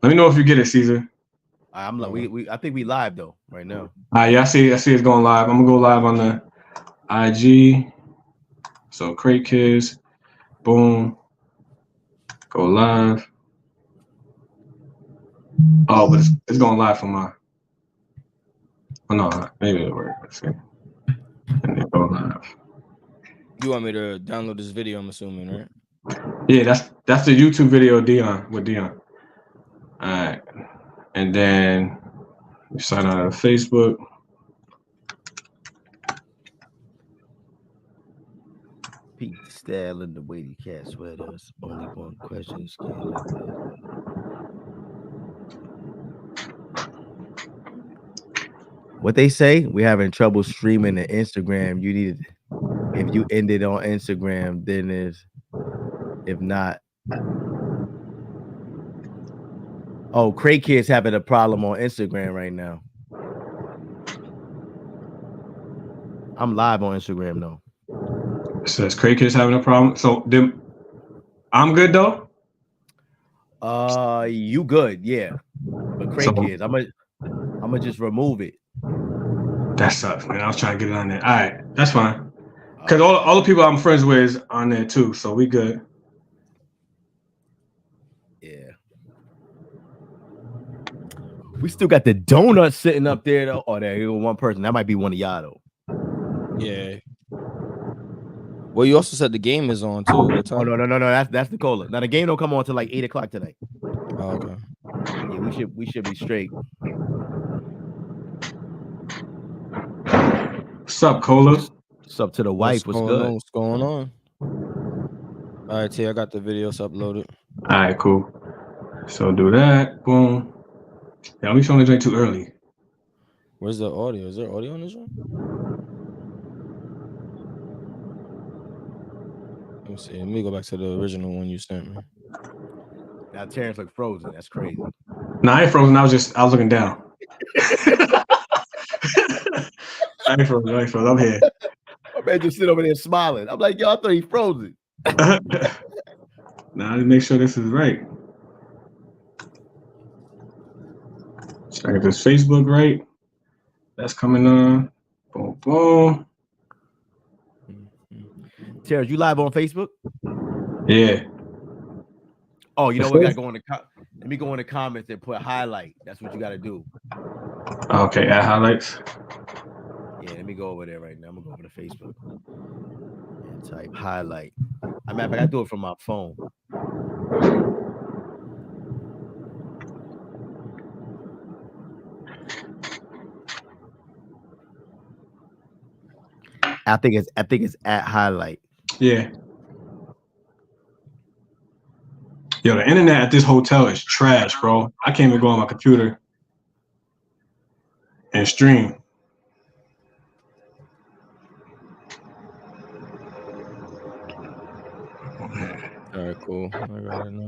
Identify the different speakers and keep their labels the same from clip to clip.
Speaker 1: Let me know if you get it, Caesar.
Speaker 2: I'm like, I think we live though right now.
Speaker 1: Yeah, I see it's going live. I'm gonna go live on the IG. So Crate Kids, boom, go live. Oh, but it's going live from my. Oh no, maybe it'll work. Let's see. And it go live.
Speaker 3: You want me to download this video? I'm assuming, right?
Speaker 1: Yeah, that's the YouTube video with Dion. All right, and then you sign out of Facebook.
Speaker 2: Pete Style and the Weighty Cat Sweaters. Only one question. What they say? We're having trouble streaming the Instagram. You need, if you end it on Instagram, then is, if not. Oh, Crate Kids having a problem on Instagram right now. I'm live on Instagram though.
Speaker 1: It says Crate Kids having a problem. So I'm good though.
Speaker 2: You good? Yeah. But Crate Kids, I'm gonna just remove it.
Speaker 1: That sucks, man. I was trying to get it on there. All right, that's fine. Because all the people I'm friends with is on there too, so we good.
Speaker 2: Yeah. We still got the donut sitting up there though. Oh, there you go, one person. That might be one of y'all though.
Speaker 3: Yeah. Well, you also said the game is on too. What time?
Speaker 2: Oh no. That's Nicola. Now the game don't come on till like 8 o'clock tonight.
Speaker 3: Oh, okay.
Speaker 2: Yeah, we should be straight.
Speaker 1: What's up, Cola?
Speaker 2: What's up to the wife? What's good?
Speaker 3: What's going on? All right, T, I got the videos uploaded.
Speaker 1: All right, cool. So do that. Boom. Yeah, we should only drink too early.
Speaker 3: Where's the audio? Is there audio on this one? Let me see. Let me go back to the original one you sent me.
Speaker 2: Now Terrence look frozen. That's crazy.
Speaker 1: No, I ain't frozen. I was looking down. I ain't frozen. I'm here.
Speaker 2: My man just sit over there smiling. I'm like, yo, I thought he frozen.
Speaker 1: Now, to make sure this is right. So I get this Facebook right. That's coming on. Boom, boom.
Speaker 2: Terrence, you live on Facebook?
Speaker 1: Yeah.
Speaker 2: Oh, you know what? I gotta go in the let me go in the comments and put highlight. That's what you gotta do.
Speaker 1: Okay, add highlights.
Speaker 2: Yeah, let me go over there right now. I'm gonna go over to Facebook and type highlight. I mean, I gotta do it from my phone. I think it's at highlight.
Speaker 1: Yeah. Yo, the internet at this hotel is trash, bro. I can't even go on my computer and stream.
Speaker 3: All right, cool. I got it now.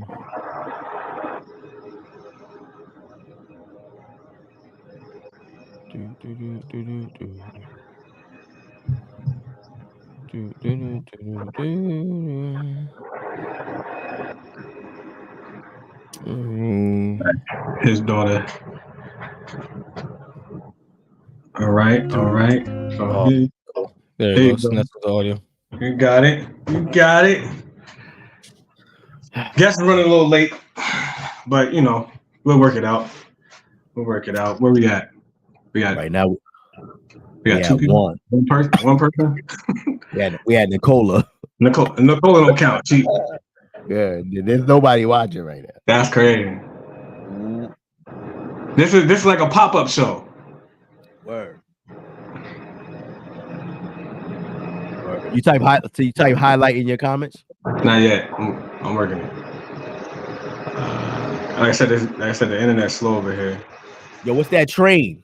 Speaker 1: His daughter. All right. So
Speaker 3: there it goes. That's the audio.
Speaker 1: You got it. Guess we're running a little late, but you know, we'll work it out. Where we at? We got
Speaker 2: right now.
Speaker 1: We got two people. One person.
Speaker 2: we had Nicola.
Speaker 1: Nicola don't count. She.
Speaker 2: Yeah, there's nobody watching right now.
Speaker 1: That's crazy. This is like a pop-up show.
Speaker 2: Word. You type highlight in your comments?
Speaker 1: Not yet. I'm working it. Like I said, the internet's slow over here.
Speaker 2: Yo, what's that train?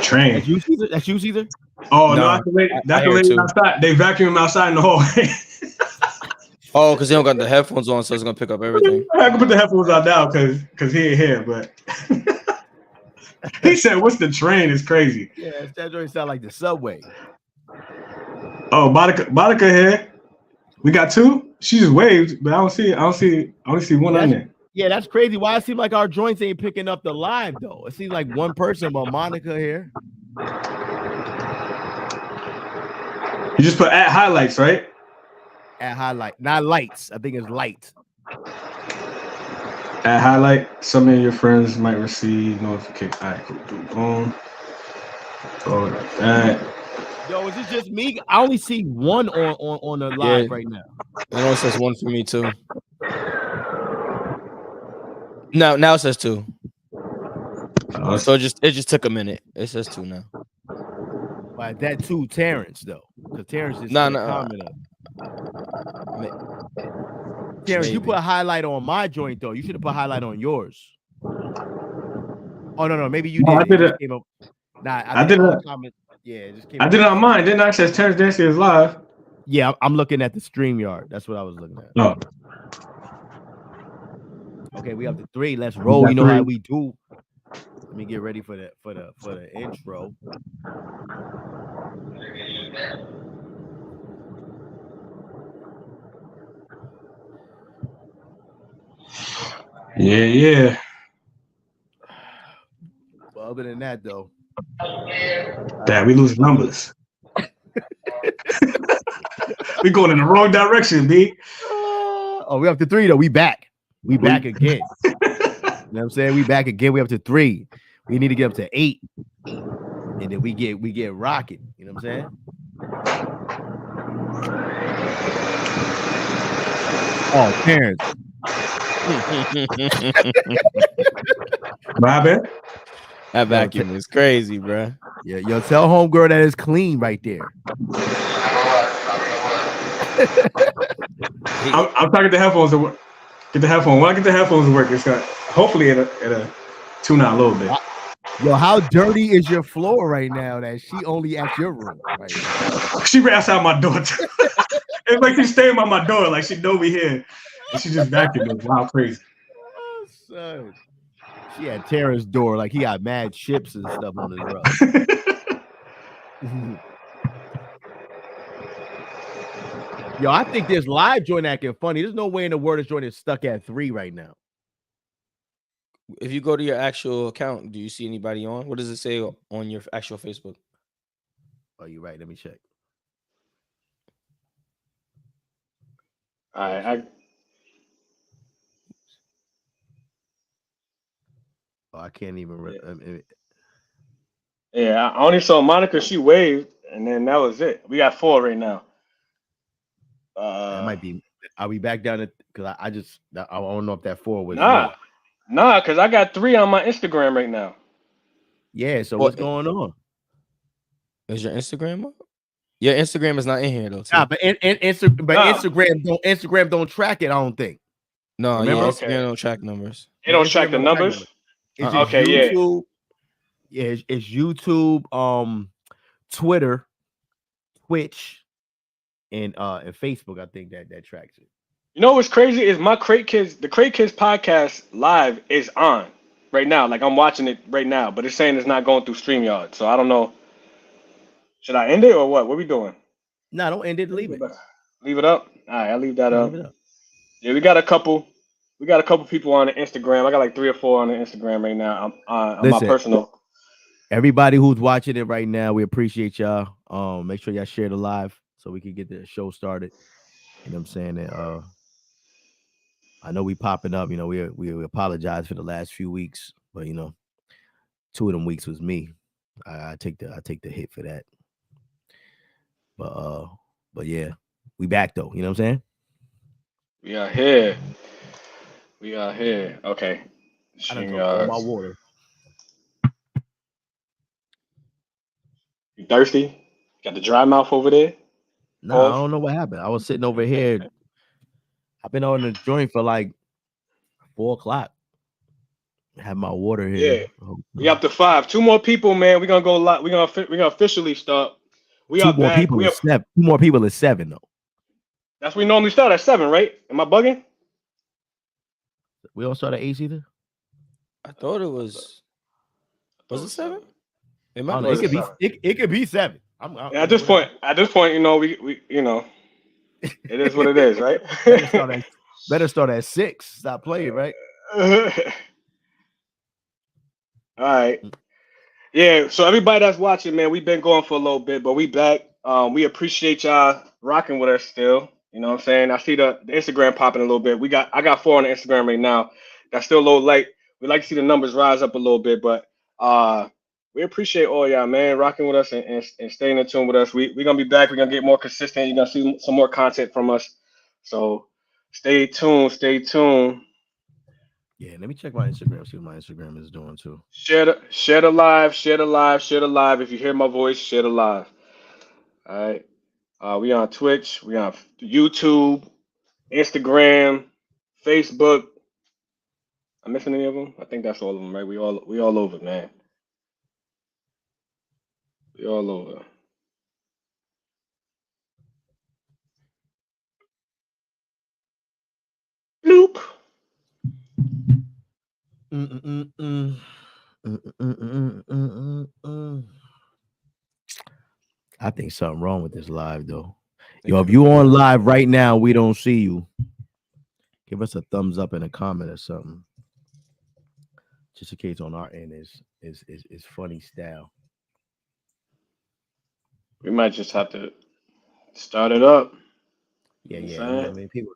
Speaker 1: Train.
Speaker 2: That's you, Caesar?
Speaker 1: Oh no, that's the lady outside. They vacuum him outside in the hallway.
Speaker 3: Oh, because they don't got the headphones on, so it's gonna pick up everything.
Speaker 1: I can put the headphones on now because he ain't here, but he said, "What's the train?" It's crazy.
Speaker 2: Yeah, that joint sound like the subway.
Speaker 1: Oh, Monica here. We got two. She just waved, but I don't see one on there.
Speaker 2: Yeah, that's crazy. Why it seems like our joints ain't picking up the live though? It seems like one person, but Monica here.
Speaker 1: You just put at highlights, right?
Speaker 2: At highlight, not lights. I think it's light.
Speaker 1: At highlight, some of your friends might receive notification. All right, cool. Boom. Go like that.
Speaker 2: Yo, is it just me? I only see one on the live right now.
Speaker 3: I know it says one for me too. Now it says two. So it just took a minute. It says two now.
Speaker 2: But that too, Terrence though, because Terrence is comment. Terrence, you put a highlight on my joint though. You should have put a highlight on yours. Oh no, maybe you did.
Speaker 1: I did it.
Speaker 2: I did it. Yeah, it just came
Speaker 1: I did it on mine. Didn't I? It says Terrence Dancing is live.
Speaker 2: Yeah, I'm looking at the StreamYard. That's what I was looking at.
Speaker 1: No.
Speaker 2: Okay, we up to 3. Let's roll. You know how we do. Let me get ready for the intro.
Speaker 1: Yeah.
Speaker 2: Well, other than that, though,
Speaker 1: damn, we lose numbers. We going in the wrong direction, B.
Speaker 2: Oh, we up to 3 though. We back. We back again. You know what I'm saying? We back again. We up to 3. We need to get up to 8. And then we get rocking. You know what I'm saying? Oh, parents.
Speaker 1: My bad.
Speaker 3: That vacuum is crazy, bro.
Speaker 2: Yeah, yo, tell homegirl that is clean right there.
Speaker 1: I'm talking the headphones to work. Get the headphones. When I get the headphones to work, it's got hopefully at a tune out a little bit.
Speaker 2: Yo, how dirty is your floor right now that she only at your room right now?
Speaker 1: She ran outside my door. It's like she's staying by my door, like she know we here. And she just vacuuming. Wow, crazy.
Speaker 2: Oh, son. She had Terrence's door, like he got mad chips and stuff on his rug. Yo, I think this live joint acting funny. There's no way in the world this joint is stuck at 3 right now.
Speaker 3: If you go to your actual account, do you see anybody on? What does it say on your actual Facebook?
Speaker 2: Oh, you're right. Let me check.
Speaker 1: All right.
Speaker 2: I can't even.
Speaker 1: Yeah, I only saw Monica. She waved, and then that was it. We got 4 right now.
Speaker 2: That might be. Are we back down? Because I don't know if that 4 was.
Speaker 1: Nah, because I got 3 on my Instagram right now.
Speaker 2: Yeah. So what's going on?
Speaker 3: Is your Instagram up? Your Instagram is not in here though.
Speaker 2: Nah, but Instagram don't track it. I don't think.
Speaker 3: No, Instagram don't track numbers.
Speaker 1: It don't track the numbers.
Speaker 2: It's YouTube. Yeah, it's YouTube, Twitter, Twitch, and Facebook. I think that tracks it.
Speaker 1: You know what's crazy is the Crate Kids podcast live is on right now. Like I'm watching it right now, but it's saying it's not going through StreamYard. So I don't know. Should I end it or what? What are we doing?
Speaker 2: No, don't end it. Leave it.
Speaker 1: Leave it up. All right, I'll leave that up. Yeah, we got a couple people on the Instagram. I got like 3 or 4 on the Instagram right now. On my personal.
Speaker 2: Everybody who's watching it right now, we appreciate y'all. Make sure y'all share the live so we can get the show started. You know what I'm saying? And, I know we popping up. You know, we apologize for the last few weeks, but 2 of them weeks was me. I take the hit for that. But yeah, we back though. You know what I'm saying? We are here. Okay. I done drunk all my water.
Speaker 1: You thirsty? Got the dry mouth over there?
Speaker 2: No, I don't know what happened. I was sitting over here. I've been on the joint for like 4 o'clock. Have my water here.
Speaker 1: Yeah, we up to 5. 2 more people, man. We're gonna go live. We're gonna officially start. We
Speaker 2: 2
Speaker 1: are
Speaker 2: more
Speaker 1: back.
Speaker 2: people. 2 more people is 7 though.
Speaker 1: That's we normally start at 7, right? Am I bugging?
Speaker 2: We don't start at 8 either.
Speaker 3: I thought it was. Was it 7?
Speaker 2: It could be 7.
Speaker 1: At this point, we it is what it is, right?
Speaker 2: Better start at 6. Stop playing, right?
Speaker 1: All right. Yeah, so everybody that's watching, man, we've been going for a little bit, but we back. We appreciate y'all rocking with us still. You know what I'm saying? I see the Instagram popping a little bit. I got 4 on the Instagram right now. That's still a little light. We like to see the numbers rise up a little bit, but we appreciate all y'all, man, rocking with us and staying in tune with us. We're gonna be back. We're gonna get more consistent. You're gonna see some more content from us. So stay tuned, stay tuned.
Speaker 2: Yeah, let me check my Instagram, see what my Instagram is doing too.
Speaker 1: Share the live, share the live, share the live. If you hear my voice, share the live. All right. We on Twitch, we on YouTube, Instagram, Facebook. I'm missing any of them? I think that's all of them, right? We all over, man. We all over. Bloop.
Speaker 2: I think something wrong with this live though. Yo, if you on live right now, we don't see you. Give us a thumbs up and a comment or something. Just in case on our end is funny style.
Speaker 1: We might just have to start it up.
Speaker 2: Yeah,
Speaker 1: You know
Speaker 2: yeah.
Speaker 1: what I'm
Speaker 2: You know
Speaker 1: saying?
Speaker 2: what I mean, people.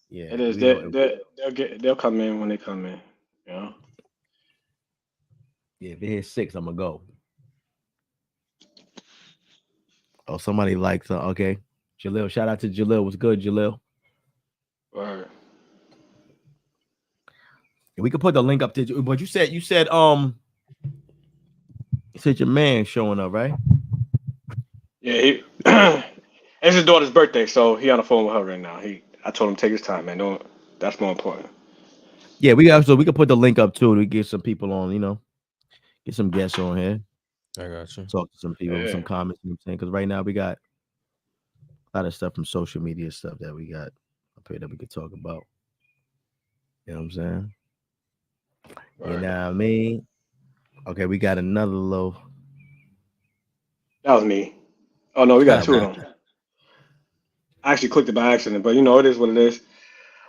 Speaker 2: Yeah,
Speaker 1: It is.
Speaker 2: we don't.
Speaker 1: They'll come in when they come in. You know.
Speaker 2: Yeah, if it hits 6, I'm gonna go. Oh, somebody likes. Okay, Jalil. Shout out to Jalil. What's good, Jalil?
Speaker 1: Word.
Speaker 2: We could put the link up to. But you said you said your man showing up, right?
Speaker 1: Yeah, he. It's his daughter's birthday, so he on the phone with her right now. I told him take his time, man. Don't. That's more important.
Speaker 2: Yeah, we could put the link up too to get some people on. You know, get some guests on here.
Speaker 3: I got you.
Speaker 2: Talk to some people with some
Speaker 1: Yeah.
Speaker 2: comments. You know what I'm saying? Because right now we got a lot of stuff from social media stuff that we got up here that we could talk about. You know what I'm saying? You
Speaker 1: Word.
Speaker 2: know what I mean? Okay, we got another little.
Speaker 1: That was me. Oh no, we got
Speaker 3: Ah,
Speaker 1: 2
Speaker 3: nah.
Speaker 1: of them. I actually clicked it by accident, but it is what it is.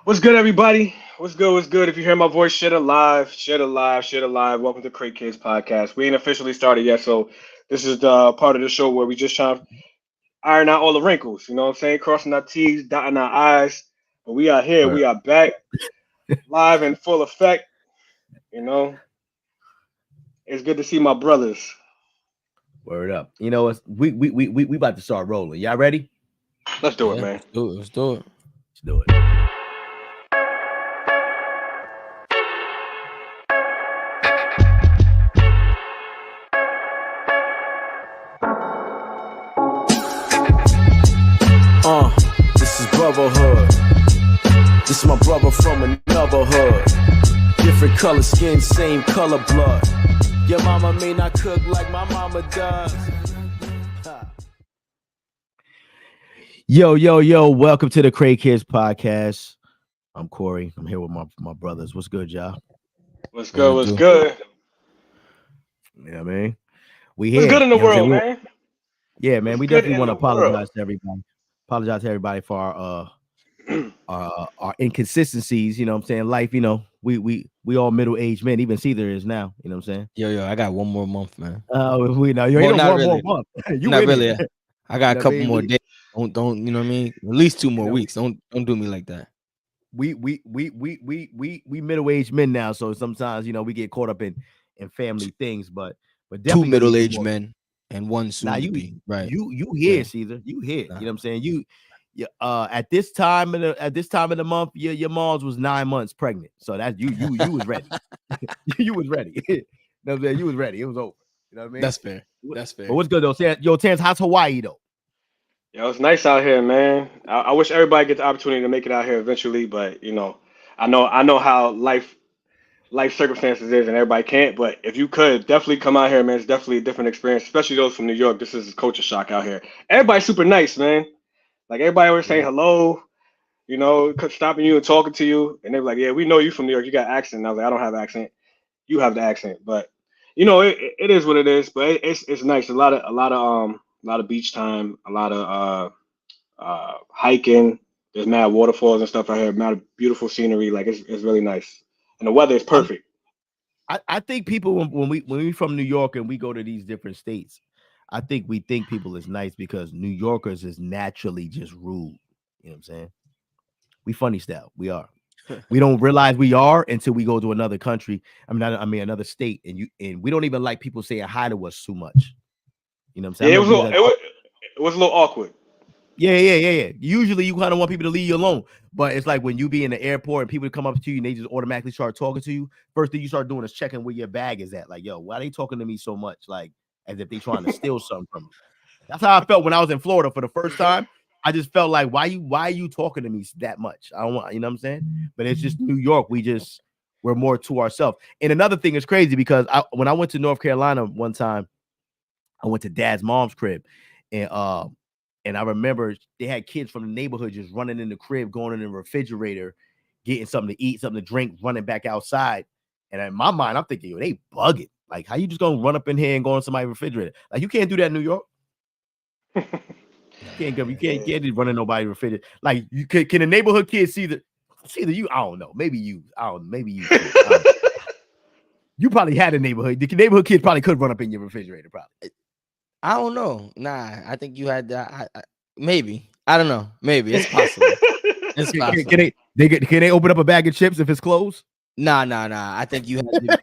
Speaker 1: What's good, everybody? What's good? What's good? If you hear my voice, share the live, share the live, share the live. Welcome to Crate Kids Podcast. We ain't officially started yet, so this is the part of the show where we just trying to iron out all the wrinkles. You know what I'm saying? Crossing our T's, dotting our I's. But we are here.
Speaker 2: Word.
Speaker 1: We are back, live in full effect. You know, it's good to see my brothers.
Speaker 2: Word up. You know what? We about to start rolling. Y'all ready?
Speaker 1: Let's do it,
Speaker 3: Yeah,
Speaker 1: man.
Speaker 3: let's do it. Let's do it.
Speaker 2: Let's do it. This is brotherhood. This is my brother from another hood. Different color skin, same color blood. Your mama may not cook like my mama does. Yo. Welcome to the Crate Kids Podcast. I'm Corey. I'm here with my brothers. What's good, y'all?
Speaker 1: What's good? What's good?
Speaker 2: You know what I mean? We here.
Speaker 1: What's good in the
Speaker 2: You know what I'm
Speaker 1: world,
Speaker 2: saying?
Speaker 1: man?
Speaker 2: Yeah, man.
Speaker 1: What's
Speaker 2: We
Speaker 1: good
Speaker 2: definitely
Speaker 1: in
Speaker 2: want to
Speaker 1: the world?
Speaker 2: apologize to everybody. Apologize to everybody for our inconsistencies. You know what I'm saying? Life, we all middle-aged men. Even Caesar is now. You know what I'm saying?
Speaker 3: Yo, I got one more month, man.
Speaker 2: We know you ain't
Speaker 3: Well, not
Speaker 2: one
Speaker 3: really.
Speaker 2: more month. You
Speaker 3: Not
Speaker 2: in
Speaker 3: really.
Speaker 2: here.
Speaker 3: I got
Speaker 2: You know
Speaker 3: a couple
Speaker 2: what I mean?
Speaker 3: more days. Don't you know what I mean? At least 2 more
Speaker 2: know,
Speaker 3: weeks. Don't do me like that.
Speaker 2: We middle-aged men now, so sometimes we get caught up in family things, but
Speaker 3: 2
Speaker 2: definitely
Speaker 3: middle-aged men and 1 soon
Speaker 2: now
Speaker 3: to be. Right.
Speaker 2: you here,
Speaker 3: Yeah.
Speaker 2: Caesar. You here.
Speaker 3: Nah.
Speaker 2: You know what I'm saying? You at this time of the month, your mom's was 9 months pregnant. So that you was ready. You was ready. You know what I'm saying? You was ready. It was over. You know what I mean?
Speaker 3: That's fair. That's fair.
Speaker 2: But what's good though? Yo, Terrence, how's Hawaii though?
Speaker 1: Yo, it's nice out here, man. I wish everybody get the opportunity to make it out here eventually, but I know how life circumstances is, and everybody can't. But if you could, definitely come out here, man. It's definitely a different experience, especially those from New York. This is culture shock out here. Everybody's super nice, man. Like everybody always saying hello, stopping you and talking to you, and they're like, "Yeah, we know you from New York. You got accent." And I was like, "I don't have accent. You have the accent." But it is what it is. But it's nice. A lot of beach time, a lot of hiking. There's mad waterfalls and stuff out here. Mad beautiful scenery. Like it's really nice. and the weather is perfect.
Speaker 2: I think people when we from New York and we go to these different states, I think we think people is nice because New Yorkers is naturally just rude. You know what I'm saying? We funny style. We are. We don't realize we are until we go to another country. I mean another state, and we don't even like people saying hi to us too much. You know what I'm saying?
Speaker 1: Yeah, it was a little awkward.
Speaker 2: Yeah. Usually you kind of want people to leave you alone, but it's like when you be in the airport and people come up to you and they just automatically start talking to you. First thing you start doing is checking where your bag is at. Like, yo, why are they talking to me so much? Like, as if they trying to steal something from me. That's how I felt when I was in Florida for the first time. I just felt like, why are you talking to me that much? I don't want, you know what I'm saying? But it's just New York. We're more to ourselves. And another thing is crazy because when I went to North Carolina one time, I went to Dad's mom's crib, and I remember they had kids from the neighborhood just running in the crib, going in the refrigerator, getting something to eat, something to drink, running back outside. And in my mind, I'm thinking, yo, they bugging. Like, how you just gonna run up in here and go in somebody's refrigerator? Like, you can't do that in New York. You can't just run in nobody's refrigerator. Like, you can a neighborhood kid see that you? I don't know. Maybe you. You probably had a neighborhood. The neighborhood kids probably could run up in your refrigerator, probably.
Speaker 3: I don't know. Nah, I think you had that. Maybe. I don't know. Maybe it's possible. It's possible.
Speaker 2: Can they open up a bag of chips if it's closed?
Speaker 3: Nah. I think you had to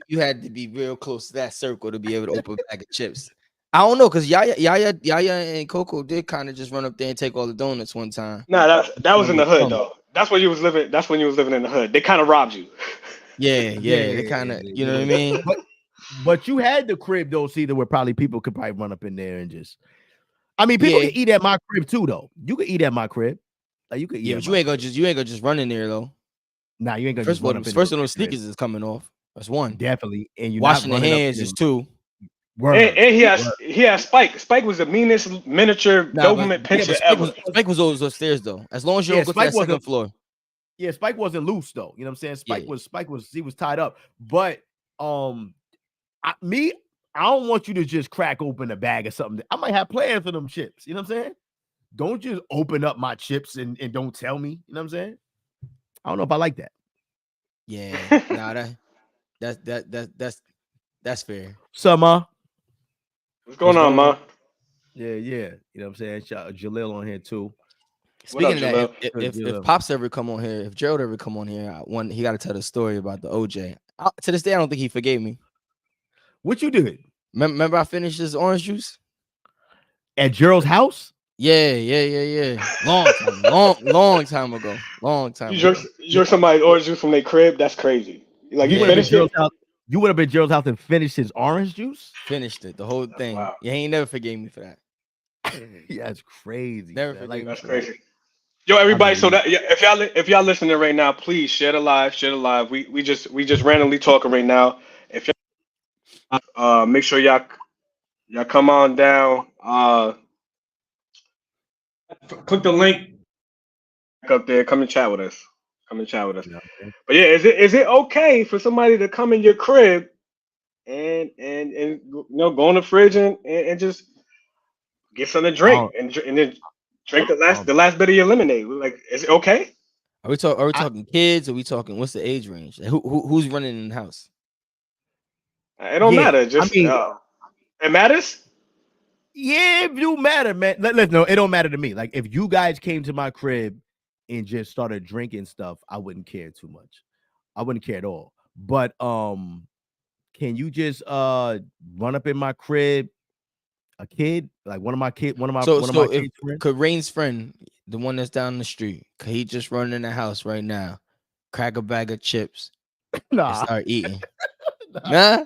Speaker 3: you had to be real close to that circle to be able to open a bag of chips. I don't know, because Yaya and Coco did kind of just run up there and take all the donuts one time.
Speaker 1: Nah, that was in the hood though. That's when you was living. That's when you was living in the hood. They kind of robbed you.
Speaker 3: Yeah. They kind of, you know what I mean.
Speaker 2: But you had the crib though, see, where probably people could probably run up in there and just. I mean, people can eat at my crib too, though. You can eat at my crib. Like, you could eat.
Speaker 3: Yeah, but you ain't gonna just run in there though.
Speaker 2: Nah, you ain't gonna.
Speaker 3: First of all, those sneakers is coming off. That's one.
Speaker 2: Definitely, and you
Speaker 3: washing the hands is two.
Speaker 1: And he has Spike. Spike was the meanest miniature Doberman pincher ever.
Speaker 3: Spike was always upstairs though. As long as you don't go to that second floor.
Speaker 2: Yeah, Spike wasn't loose though. You know what I'm saying? Spike was tied up. But I don't want you to just crack open a bag or something. I might have plans for them chips. You know what I'm saying? Don't just open up my chips and don't tell me. You know what I'm saying? I don't know if I like that.
Speaker 3: Yeah, nah, that's fair.
Speaker 2: Summer.
Speaker 1: What's going on, Ma?
Speaker 2: Yeah. You know what I'm saying? Shout out Jalil on here too.
Speaker 3: Speaking of that, if Pops ever come on here, if Gerald ever come on here, he got to tell the story about the OJ. To this day, I don't think he forgave me.
Speaker 2: What you did?
Speaker 3: Remember I finished his orange juice
Speaker 2: at Gerald's house?
Speaker 3: Yeah. Long time ago.
Speaker 1: You drank somebody's orange juice from their crib? That's crazy. Like, you finished it?
Speaker 2: You would have been at Gerald's house and finished his orange juice?
Speaker 3: Finished it, the whole thing. Wow. Yeah, he ain't never forgave me for that.
Speaker 2: Yeah, that's crazy.
Speaker 1: That's crazy. Yo, everybody. So that if y'all listening right now, please share the live. We just randomly talking right now. If y'all make sure y'all come on down. Click the link up there. Come and chat with us. Yeah. But yeah, is it okay for somebody to come in your crib and go in the fridge and just get something to drink and then drink the last bit of your lemonade? Like, is it okay?
Speaker 3: Are we talking kids? Are we talking, what's the age range? Who's running in the house?
Speaker 1: It don't matter. Just it matters.
Speaker 2: Yeah, it do matter, man. Let's know. It don't matter to me. Like, if you guys came to my crib and just started drinking stuff, I wouldn't care too much. I wouldn't care at all. But can you just run up in my crib, a kid, like one of my kids' friends?
Speaker 3: Could Rain's friend, the one that's down the street, could he just run in the house right now, crack a bag of chips, and start eating? Nah.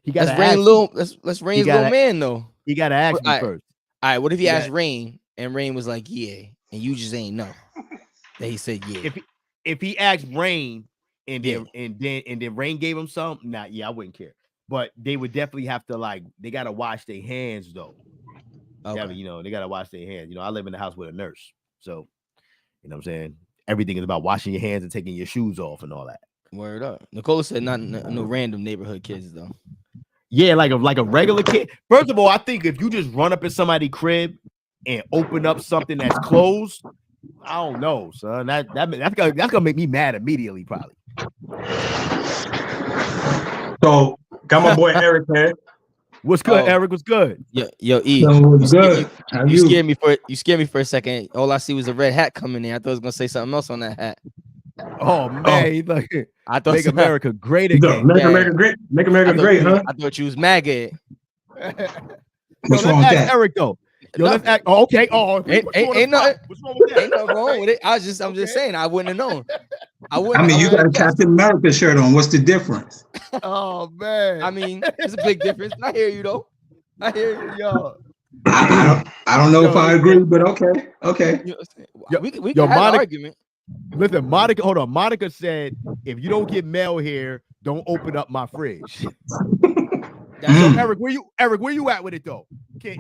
Speaker 2: He got
Speaker 3: That's Rain's little man though.
Speaker 2: He gotta ask me first.
Speaker 3: All right, what if he asked Rain and Rain was like, yeah, and you just ain't know that he said yeah?
Speaker 2: If he asked Rain and then Rain gave him some, I wouldn't care. But they would definitely have to, they gotta wash their hands though. Okay. They gotta wash their hands. I live in the house with a nurse, so you know what I'm saying. Everything is about washing your hands and taking your shoes off and all that.
Speaker 3: Word up. Nicole said not no random neighborhood kids though.
Speaker 2: Yeah, like a regular kid. First of all, I think if you just run up in somebody's crib and open up something that's closed, I don't know, son. That's gonna make me mad immediately, probably.
Speaker 1: So got my boy Eric here.
Speaker 2: What's good,
Speaker 3: Oh.
Speaker 2: Eric? What's good?
Speaker 3: Yo, E.
Speaker 4: So what's good? How
Speaker 3: You scared me for a second. All I see was a red hat coming in. I thought I was gonna say something else on that hat.
Speaker 2: Oh man, he's like,
Speaker 3: I thought
Speaker 2: make America great again.
Speaker 1: Make
Speaker 3: Yeah.
Speaker 1: America great. Make America
Speaker 3: I thought
Speaker 1: great,
Speaker 3: you-
Speaker 1: huh?
Speaker 3: I thought you was MAGA.
Speaker 4: What's
Speaker 2: Yo,
Speaker 4: wrong
Speaker 2: let's
Speaker 4: with
Speaker 2: ask
Speaker 4: that?
Speaker 2: Eric though. Yo,
Speaker 3: No.
Speaker 2: let's act. Oh, okay. Oh,
Speaker 3: Ain't nothing-
Speaker 2: What's wrong with that?
Speaker 3: Ain't nothing wrong with it. I'm just
Speaker 2: Okay.
Speaker 3: saying I wouldn't have known.
Speaker 4: I mean, you got a Captain America shirt on. What's the difference?
Speaker 2: Oh man.
Speaker 3: I mean, there's a big difference. I hear you though. I hear you.
Speaker 2: yo,
Speaker 4: I don't know if I agree, but okay.
Speaker 3: You know what I'm saying?
Speaker 2: Yo-
Speaker 3: we
Speaker 2: yo,
Speaker 3: can have an
Speaker 2: Monica-
Speaker 3: argument.
Speaker 2: listen, Monica. Hold on. Monica said, if you don't get mail here, don't open up my fridge.
Speaker 3: That's
Speaker 2: So
Speaker 4: Mm.
Speaker 2: Eric, where you at with it though? Can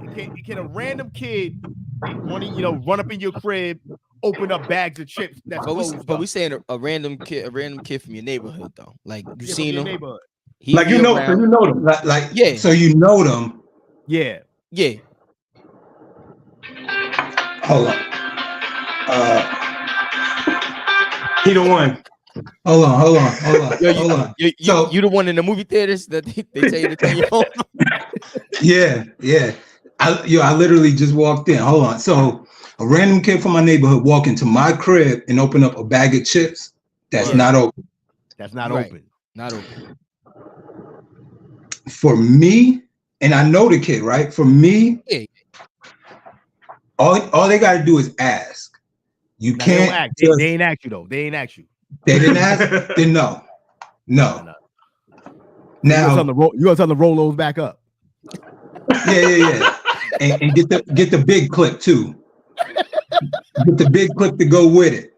Speaker 2: a random kid run up in your crib, open up bags of chips that's closed
Speaker 3: But
Speaker 2: up?
Speaker 3: we saying a random kid from your neighborhood though. Like you
Speaker 2: Yeah, from
Speaker 3: seen
Speaker 2: your
Speaker 3: him.
Speaker 2: neighborhood.
Speaker 3: He
Speaker 1: Like
Speaker 3: be
Speaker 1: you know,
Speaker 3: around.
Speaker 1: so you know them.
Speaker 4: Like
Speaker 3: Yeah.
Speaker 4: So you know them.
Speaker 2: Yeah.
Speaker 3: Yeah.
Speaker 4: Hold on.
Speaker 1: He the one.
Speaker 4: Hold on.
Speaker 3: Yo,
Speaker 4: Hold on.
Speaker 3: You the one in the movie theaters that they tell you to turn your phone off?
Speaker 4: Yeah. I literally just walked in. Hold on. So a random kid from my neighborhood walk into my crib and open up a bag of chips that's
Speaker 3: Yeah.
Speaker 4: not open.
Speaker 2: That's not
Speaker 3: Right.
Speaker 2: open.
Speaker 3: Not open.
Speaker 4: For me, and I know the kid, right? For me,
Speaker 3: Yeah.
Speaker 4: all they got to do is ask. You
Speaker 2: Now, they don't
Speaker 4: can't.
Speaker 2: act.
Speaker 4: just-
Speaker 2: They ain't ask you though. They ain't ask you.
Speaker 4: They didn't ask. Then no.
Speaker 2: No. You
Speaker 4: Now,
Speaker 2: gonna tell them to roll those back up.
Speaker 4: yeah. And get the big clip too. Get the big clip to go with it.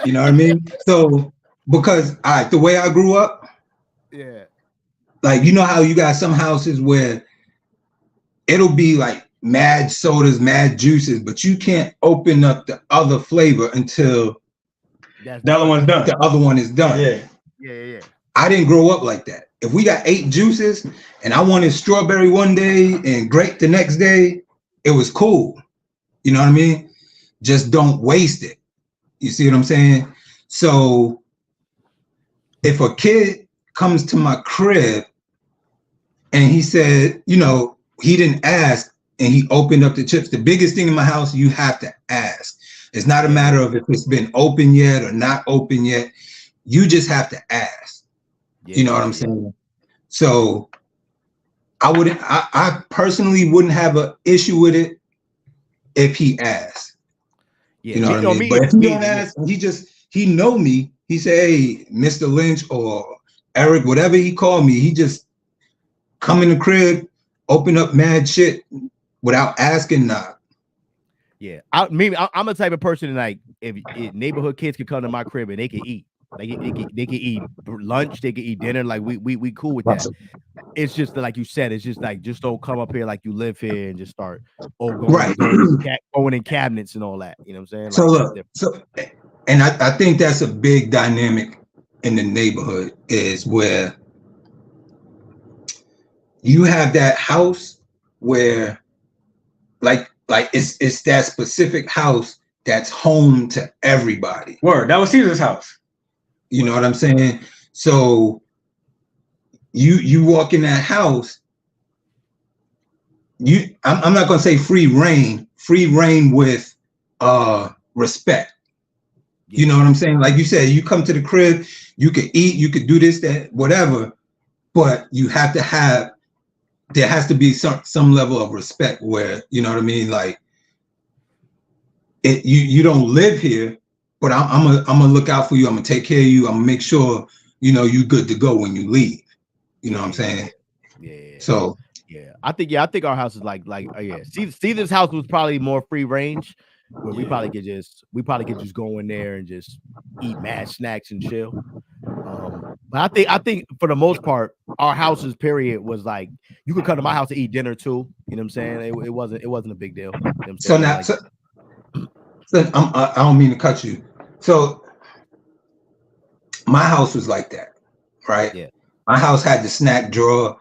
Speaker 4: You know what I mean? So because the way I grew up,
Speaker 2: Yeah.
Speaker 4: like you know how you got some houses where it'll be like mad sodas, mad juices, but you can't open up the other flavor until
Speaker 2: That's
Speaker 1: The other one's done.
Speaker 4: the other one is done.
Speaker 2: Yeah.
Speaker 4: I didn't grow up like that. If we got 8 juices and I wanted strawberry one day and grape the next day, it was cool. You know what I mean? Just don't waste it. You see what I'm saying? So if a kid comes to my crib and he said, he didn't ask and he opened up the chips, the biggest thing in my house, you have to ask. It's not a matter of if it's been open yet or not open yet. You just have to ask. You know what I'm saying? So I personally wouldn't have an issue with it if he asked.
Speaker 2: Yeah.
Speaker 4: You know what I mean? But if he don't ask, he know me. He say, hey, Mr. Lynch or Eric, whatever he called me, he just come in the crib, open up mad shit without asking not.
Speaker 2: Yeah, I'm the type of person like if neighborhood kids could come to my crib and they can eat, like they can eat lunch, they can eat dinner, like we cool with that. It's just like you said, it's just like just don't come up here like you live here and just start going in cabinets and all that. You know what I'm saying?
Speaker 4: So
Speaker 2: Like,
Speaker 4: look, and I think that's a big dynamic in the neighborhood is where you have that house where like it's that specific house that's home to everybody.
Speaker 1: Word. That was Caesar's house.
Speaker 4: You know what I'm saying? So you walk in that house, I'm not gonna say free reign with respect. You know what I'm saying? Like you said, you come to the crib, you could eat, you could do this, that, whatever, but there has to be some level of respect where, you know what I mean? Like you don't live here, but I'm gonna look out for you. I'm gonna take care of you. I'm gonna make sure, you good to go when you leave. You know what I'm saying?
Speaker 2: Yeah.
Speaker 4: So
Speaker 2: I think our house is like Caesar's house was probably more free range, where we probably could just go in there and just eat mad snacks and chill. But I think for the most part, our houses period was like you could come to my house to eat dinner too. You know what I'm saying? It wasn't a big deal. You know what I'm
Speaker 4: so
Speaker 2: saying?
Speaker 4: now,
Speaker 2: Like,
Speaker 4: so I don't mean to cut you. So my house was like that, right?
Speaker 2: Yeah.
Speaker 4: My house had the snack drawer,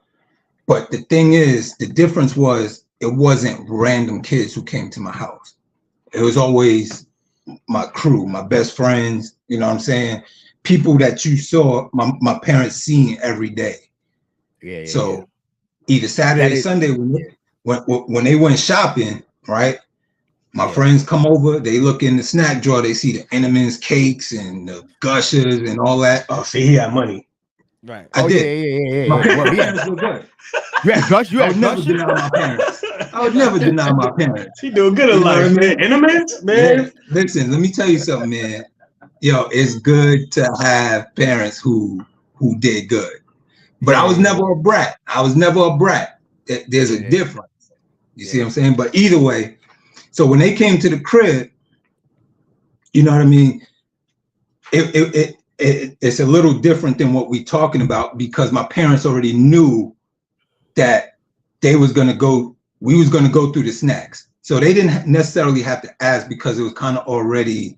Speaker 4: but the thing is, the difference was it wasn't random kids who came to my house. It was always my crew, my best friends, you know what I'm saying? People that you saw my parents seeing every day.
Speaker 2: Yeah.
Speaker 4: So either Saturday, Sunday, when they went shopping, right? My friends come over, they look in the snack drawer, they see the Entenmann's cakes and the Gushers and all that.
Speaker 1: Oh, see, he had money.
Speaker 3: Right.
Speaker 4: I did.
Speaker 2: Yeah.
Speaker 4: My parents were good.
Speaker 2: You had Gush? You
Speaker 4: I
Speaker 2: had
Speaker 4: would never
Speaker 2: Gush?
Speaker 4: deny my parents. I would never deny my parents.
Speaker 1: He doing good in life, man. Entenmann's, man.
Speaker 4: Yeah. Listen, let me tell you something, man. Yo, it's good to have parents who did good. But I was never a brat. There's a difference. You see what I'm saying? But either way, so when they came to the crib, you know what I mean? It's a little different than what we're talking about because my parents already knew that we was gonna go through the snacks. So they didn't necessarily have to ask because it was kind of already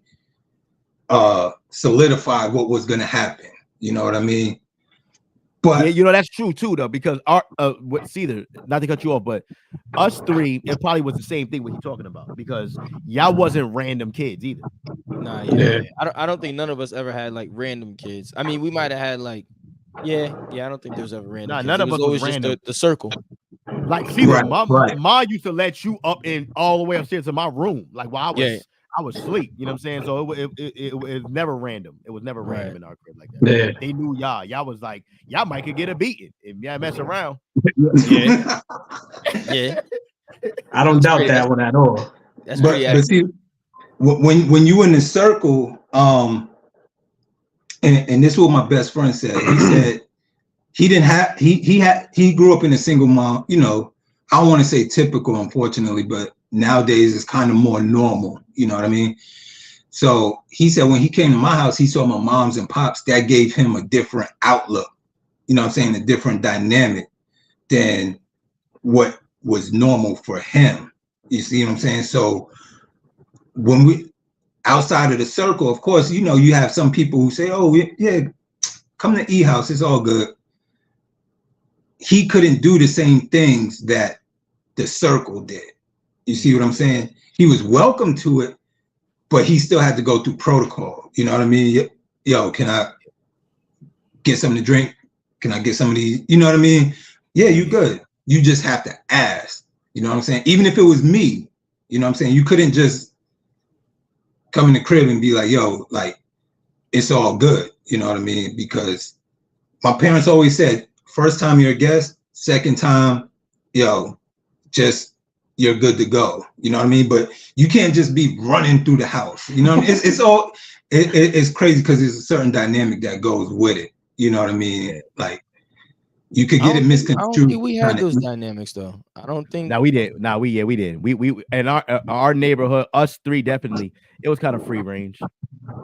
Speaker 4: solidified what was gonna happen. You know what I mean? But
Speaker 2: yeah, you know that's true too, though, because our Cedar, not to cut you off, but us three, it probably was the same thing what you're talking about because y'all wasn't random kids either.
Speaker 3: Nah, yeah. I don't think none of us ever had like random kids. I mean, we might have had like, I don't think there was ever random.
Speaker 2: Nah,
Speaker 3: kids.
Speaker 2: none of us was
Speaker 3: always
Speaker 2: random.
Speaker 3: just the circle.
Speaker 2: Like, Cedar,
Speaker 4: Right.
Speaker 2: mom used to let you up in all the way upstairs to my room, like while I was asleep. You know what I'm saying? So it was never random. It was never random in our crib like that.
Speaker 1: Yeah.
Speaker 2: They knew y'all. Y'all was like, y'all might could get a beating if y'all mess around.
Speaker 3: Yeah.
Speaker 1: I don't doubt that one at all.
Speaker 3: That's
Speaker 4: but
Speaker 3: pretty
Speaker 4: see, when you in the circle, and this is what my best friend said. He said he grew up in a single mom. You know, I don't want to say typical, unfortunately, but nowadays it's kind of more normal. You know what I mean? So he said when he came to my house, he saw my moms and pops. That gave him a different outlook. You know what I'm saying? A different dynamic than what was normal for him. You see what I'm saying? So when we outside of the circle, of course, you know, you have some people who say, oh, yeah, come to E House, it's all good. He couldn't do the same things that the circle did. You see what I'm saying? He was welcome to it, but he still had to go through protocol. You know what I mean? Yo, can I get something to drink? Can I get some of these? You know what I mean? Yeah, you good. You just have to ask. You know what I'm saying? Even if it was me, you know what I'm saying? You couldn't just come in the crib and be like, yo, like, it's all good. You know what I mean? Because my parents always said, first time you're a guest, second time, yo, just you're good to go. You know what I mean? But you can't just be running through the house. You know what I mean? It's crazy because there's a certain dynamic that goes with it. You know what I mean? Like you could get it misconstrued.
Speaker 3: I don't think we had those dynamics though. I don't think.
Speaker 2: No, we did. No, we did. We in our neighborhood, us three definitely. It was kind of free range.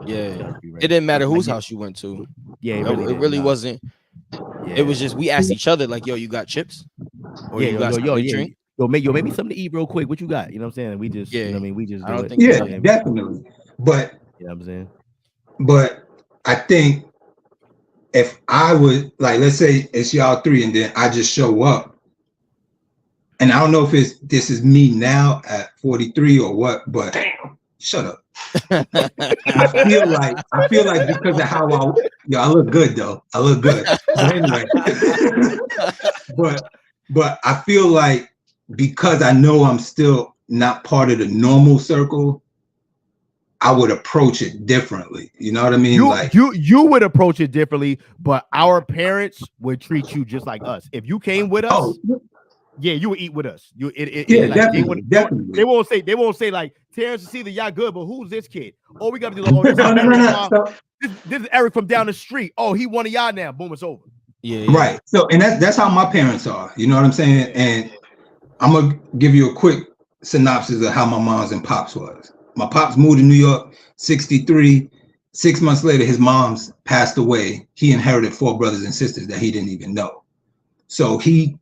Speaker 3: Yeah, it didn't matter whose house you went to.
Speaker 2: Yeah,
Speaker 3: it really wasn't. Yeah. It was just we asked each other like, "Yo, you got chips?" Or
Speaker 2: yeah,
Speaker 3: you got something to drink?
Speaker 2: Yo, make me something to eat real quick. What you got? You know what I'm saying? And we just, you know what I mean? We just.
Speaker 3: I don't
Speaker 2: think.
Speaker 4: Yeah, definitely. But
Speaker 2: you know what I'm saying? But
Speaker 4: I think if I would like, let's say it's y'all three, and then I just show up, and I don't know if this is me now at 43 or what, but damn, shut up. I feel like because of how I look good though. I look good. But anyway, but I feel like because I know I'm still not part of the normal circle, I would approach it differently. You know what I mean?
Speaker 2: You would approach it differently, but our parents would treat you just like us. If you came with us, yeah, you would eat with us.
Speaker 4: Definitely.
Speaker 2: They won't say like Terrence and Cedar, y'all good, but who's this kid? Oh, we got to do. Oh, this is Eric from down the street. Oh, he one of y'all now. Boom, it's over.
Speaker 3: Yeah.
Speaker 4: Right. So, and that's how my parents are. You know what I'm saying? And I'm gonna give you a quick synopsis of how my moms and pops was. My pops moved to New York, 63. 6 months later, his mom's passed away. He inherited 4 brothers and sisters that he didn't even know. So he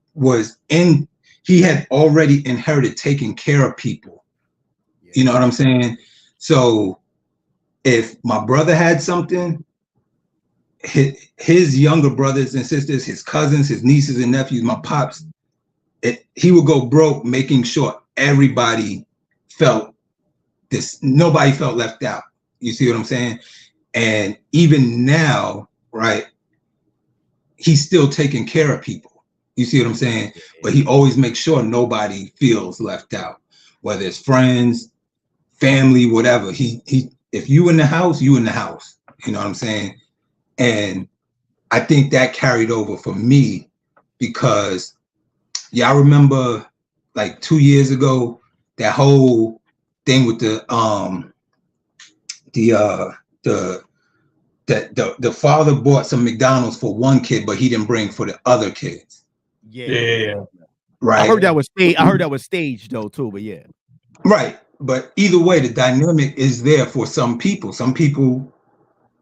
Speaker 4: had already inherited taking care of people. You know what I'm saying? So if my brother had something, his younger brothers and sisters, his cousins, his nieces and nephews, my pops, he would go broke making sure everybody felt nobody felt left out. You see what I'm saying? And even now, right, he's still taking care of people. You see what I'm saying? But he always makes sure nobody feels left out, whether it's friends, family, whatever. If you in the house, you in the house. You know what I'm saying? And I think that carried over for me because y'all remember like 2 years ago, that whole thing with the father bought some McDonald's for one kid, but he didn't bring for the other kids.
Speaker 1: Yeah.
Speaker 4: Right.
Speaker 2: I heard that was staged. I heard that was staged though too, but yeah.
Speaker 4: Right. But either way, the dynamic is there for some people. Some people,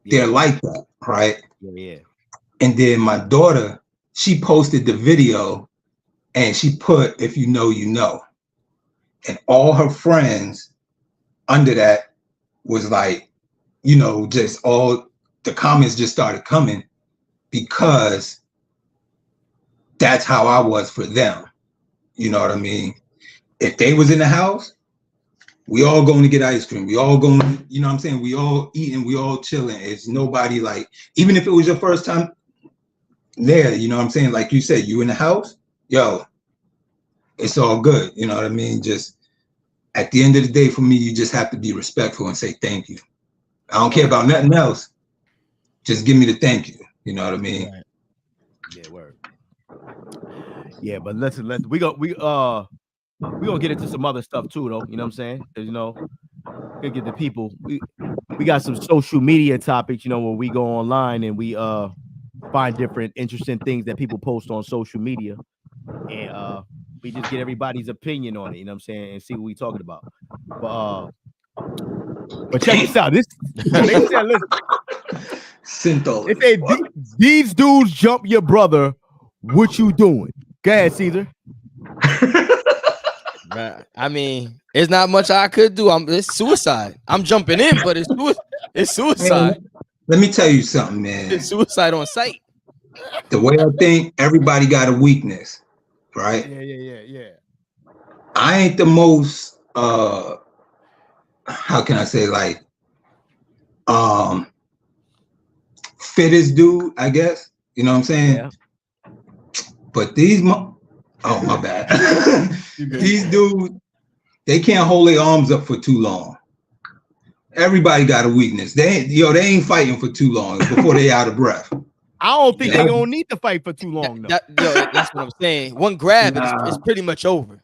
Speaker 4: they're like that, right?
Speaker 2: Yeah.
Speaker 4: And then my daughter, she posted the video and she put, if you know, you know. And all her friends under that was like, you know, just all the comments just started coming because that's how I was for them. You know what I mean? If they was in the house, we all going to get ice cream. We all going, you know what I'm saying? We all eating, we all chilling. It's nobody like, even if it was your first time there, you know what I'm saying? Like you said, you in the house, yo, it's all good. You know what I mean? Just at the end of the day, for me, you just have to be respectful and say thank you. I don't care about nothing else. Just give me the thank you. You know what I mean?
Speaker 2: Right. Yeah, word. Yeah, but listen, we gonna get into some other stuff too, though. You know what I'm saying? 'Cause, you know, we get the people. We got some social media topics, you know, where we go online and we find different interesting things that people post on social media, and we just get everybody's opinion on it. You know what I'm saying? And see what we talking about. But check this out. This they said, listen.
Speaker 4: Cinto.
Speaker 2: They say these dudes jump your brother. What you doing? Go ahead, Caesar.
Speaker 3: I mean, there's not much I could do. It's suicide. I'm jumping in, but it's suicide.
Speaker 4: Man, let me tell you something, man.
Speaker 3: It's suicide on sight.
Speaker 4: The way I think, everybody got a weakness, right?
Speaker 2: Yeah.
Speaker 4: I ain't the most how can I say, like fittest dude, I guess. You know what I'm saying?
Speaker 2: Yeah.
Speaker 4: But my bad. These dudes, they can't hold their arms up for too long. Everybody got a weakness. They ain't fighting for too long before they out of breath.
Speaker 2: I don't think they're gonna need to fight for too long, though.
Speaker 3: That's what I'm saying. One grab, it's pretty much over.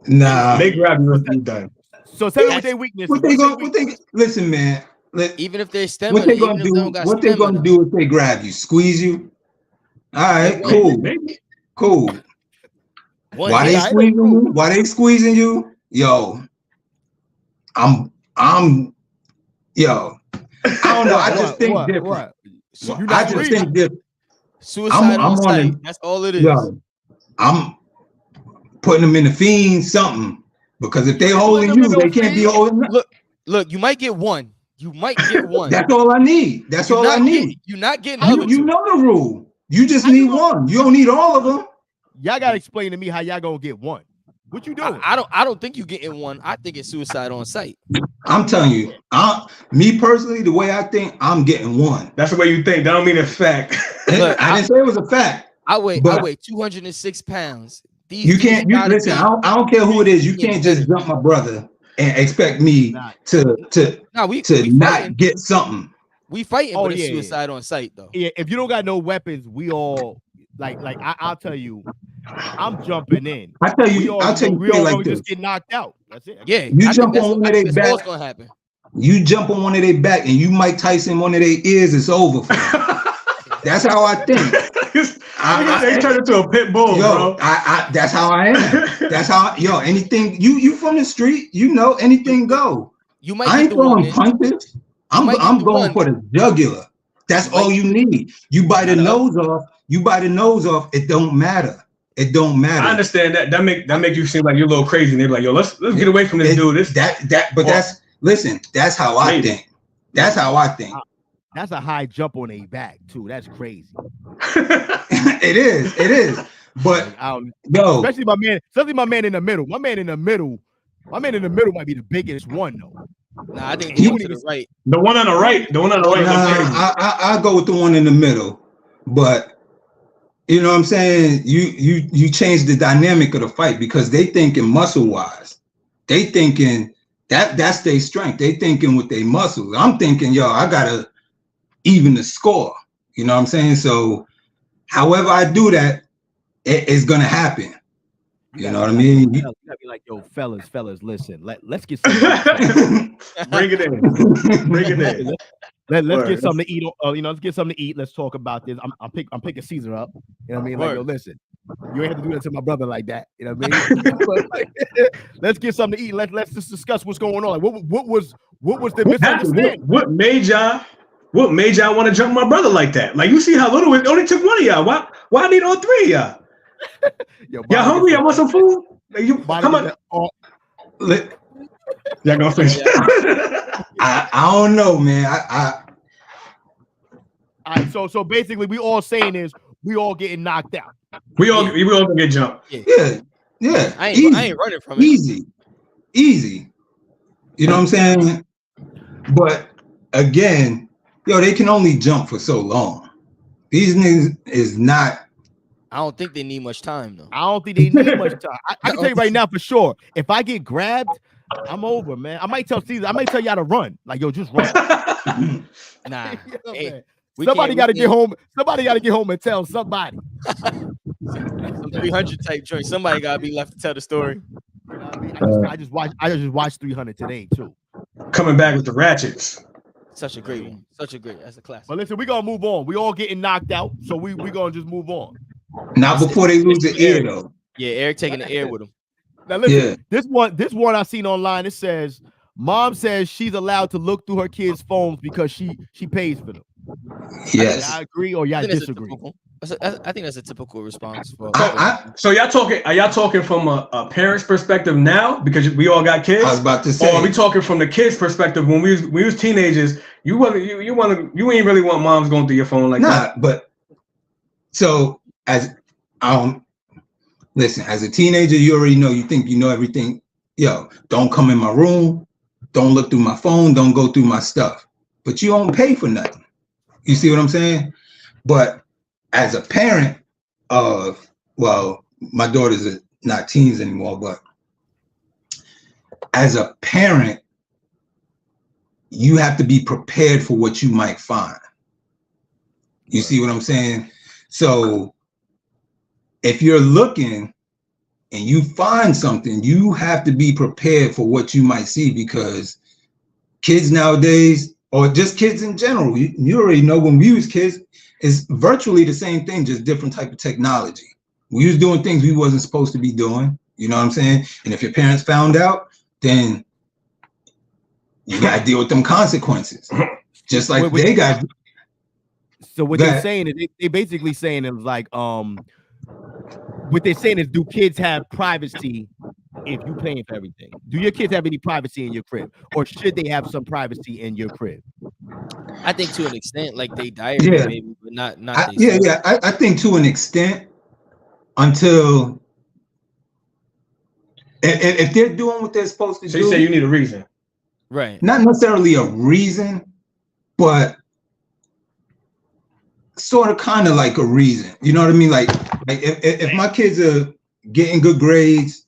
Speaker 4: Nah.
Speaker 1: They grab you if you done.
Speaker 2: So tell me what their weakness is.
Speaker 4: Listen, man.
Speaker 3: Even if they're stemming,
Speaker 4: what they gonna do if they grab you? Squeeze you? All right, cool. Why they squeezing you? Why they squeezing you? Yo, I don't know. I just think different. I just think different.
Speaker 3: Suicide on sight. That's all it is.
Speaker 4: Yo, I'm putting them in the fiend something because if they holding you, they can't be holding.
Speaker 3: Look, you might get one.
Speaker 4: That's all I need. I need.
Speaker 3: You're not getting.
Speaker 4: You know the rule. You just need one. You don't need all of them.
Speaker 2: Y'all gotta explain to me how y'all gonna get one. What you doing?
Speaker 3: I don't think you getting one. I think it's suicide on sight.
Speaker 4: I'm telling you, me personally, the way I think, I'm getting one.
Speaker 1: That's the way you think. That don't mean it's fact.
Speaker 3: Look,
Speaker 4: I didn't say it was a fact.
Speaker 3: I weigh 206 pounds.
Speaker 4: You listen. I don't care who it is. You can't just jump my brother and expect me to not get something.
Speaker 3: We fighting, but it's suicide on sight though.
Speaker 2: Yeah, if you don't got no weapons, we all like I'll tell you, I'm jumping in.
Speaker 4: I'll tell you like
Speaker 2: just get knocked out. That's it.
Speaker 3: Yeah,
Speaker 4: you jump on one of their back.
Speaker 3: What's gonna happen?
Speaker 4: You jump on one of their back and you Mike Tyson one of their ears. It's over for them. That's how I think.
Speaker 1: They turn into a pit bull, bro.
Speaker 4: That's how I am. That's how anything you from the street, anything go.
Speaker 3: You might.
Speaker 4: I ain't throwing punches. I'm going for the jugular. That's all you need. You bite the nose off. It don't matter. I understand that. That make you seem like you're a little crazy. And they're like, yo, let's get away from this dude. That's how I think. That's how I think.
Speaker 2: That's a high jump on a back too. That's crazy.
Speaker 4: It is. But
Speaker 2: especially my man in the middle. My man in the middle might be the biggest one though.
Speaker 3: Nah, I think
Speaker 1: He
Speaker 3: the one
Speaker 1: wouldn't
Speaker 3: to the right.
Speaker 1: The one on the right. The one on the right.
Speaker 4: Nah, I go with the one in the middle, but you know what I'm saying? You change the dynamic of the fight because they thinking muscle wise. They thinking that's their strength. They thinking with their muscles. I'm thinking, yo, I gotta even the score. You know what I'm saying? So however I do that, it's gonna happen. You know what I mean?
Speaker 2: You gotta be like, yo, fellas, listen. Let's get something.
Speaker 1: Bring it in. Bring it in.
Speaker 2: Let's get something to eat. Let's get something to eat. Let's talk about this. I'm picking Caesar up. You know what I mean? Like, yo, listen, you ain't have to do that to my brother like that. You know what I mean? But, like, let's get something to eat. Let's just discuss what's going on. Like, what was the misunderstanding?
Speaker 1: What made y'all want to jump my brother like that? Like, you see how little it only took one of y'all. Why I need all three of y'all? Y'all hungry? Y'all want some food? Like, come on. Y'all gonna finish?
Speaker 4: I don't know, man.
Speaker 2: All right, so basically, we all saying is we all getting knocked out.
Speaker 1: We all gonna get jumped.
Speaker 4: Yeah.
Speaker 3: I ain't running from it.
Speaker 4: Easy. You know what I'm saying? But again, yo, they can only jump for so long. These niggas is not.
Speaker 3: I don't think they need much time though.
Speaker 2: I don't think they need much time. I can tell you right now for sure. If I get grabbed, I'm over, man. I might tell Caesar. I might tell y'all to run. Like, yo, just run.
Speaker 3: Nah.
Speaker 2: You know,
Speaker 3: Hey,
Speaker 2: somebody got to get home. Somebody got to get home and tell somebody.
Speaker 3: Some 300 type joint. Somebody got to be left to tell the story.
Speaker 2: You know what I mean? I just watched 300 today too.
Speaker 1: Coming back with the ratchets.
Speaker 3: Such a great one. That's a classic.
Speaker 2: But listen, we gonna move on. We all getting knocked out, so we gonna just move on.
Speaker 4: Not before they lose the ear though.
Speaker 3: Yeah, Eric taking the air with him.
Speaker 2: Now listen, this one I seen online. It says mom says she's allowed to look through her kids' phones because she pays for them.
Speaker 4: Yes,
Speaker 2: I agree or y'all disagree.
Speaker 3: I think that's a typical response.
Speaker 1: So are y'all talking from a parent's perspective now because we all got kids?
Speaker 4: I was about to say.
Speaker 1: Or are we talking from the kids' perspective when we was teenagers? You ain't really want moms going through your phone like that.
Speaker 4: But so as listen, as a teenager, you already know. You think you know everything. Yo, don't come in my room. Don't look through my phone. Don't go through my stuff. But you don't pay for nothing. You see what I'm saying? But as a parent of, well, my daughters are not teens anymore, but as a parent, you have to be prepared for what you might find. You see what I'm saying? So if you're looking and you find something, you have to be prepared for what you might see because kids nowadays, or just kids in general, you already know when we was kids, it's virtually the same thing, just different type of technology. We was doing things we wasn't supposed to be doing. You know what I'm saying? And if your parents found out, then you got to deal with them consequences. Just like they got.
Speaker 2: So what they're saying is they basically saying is like, what they're saying is, do kids have privacy if you paying for everything? Do your kids have any privacy in your crib, or should they have some privacy in your crib?
Speaker 3: I think to an extent, like they diary, maybe, but not.
Speaker 4: I think to an extent, until if they're doing what they're supposed to do.
Speaker 1: So you say you need a reason,
Speaker 3: right?
Speaker 4: Not necessarily a reason, but sort of kind of like a reason. You know what I mean? Like if my kids are getting good grades,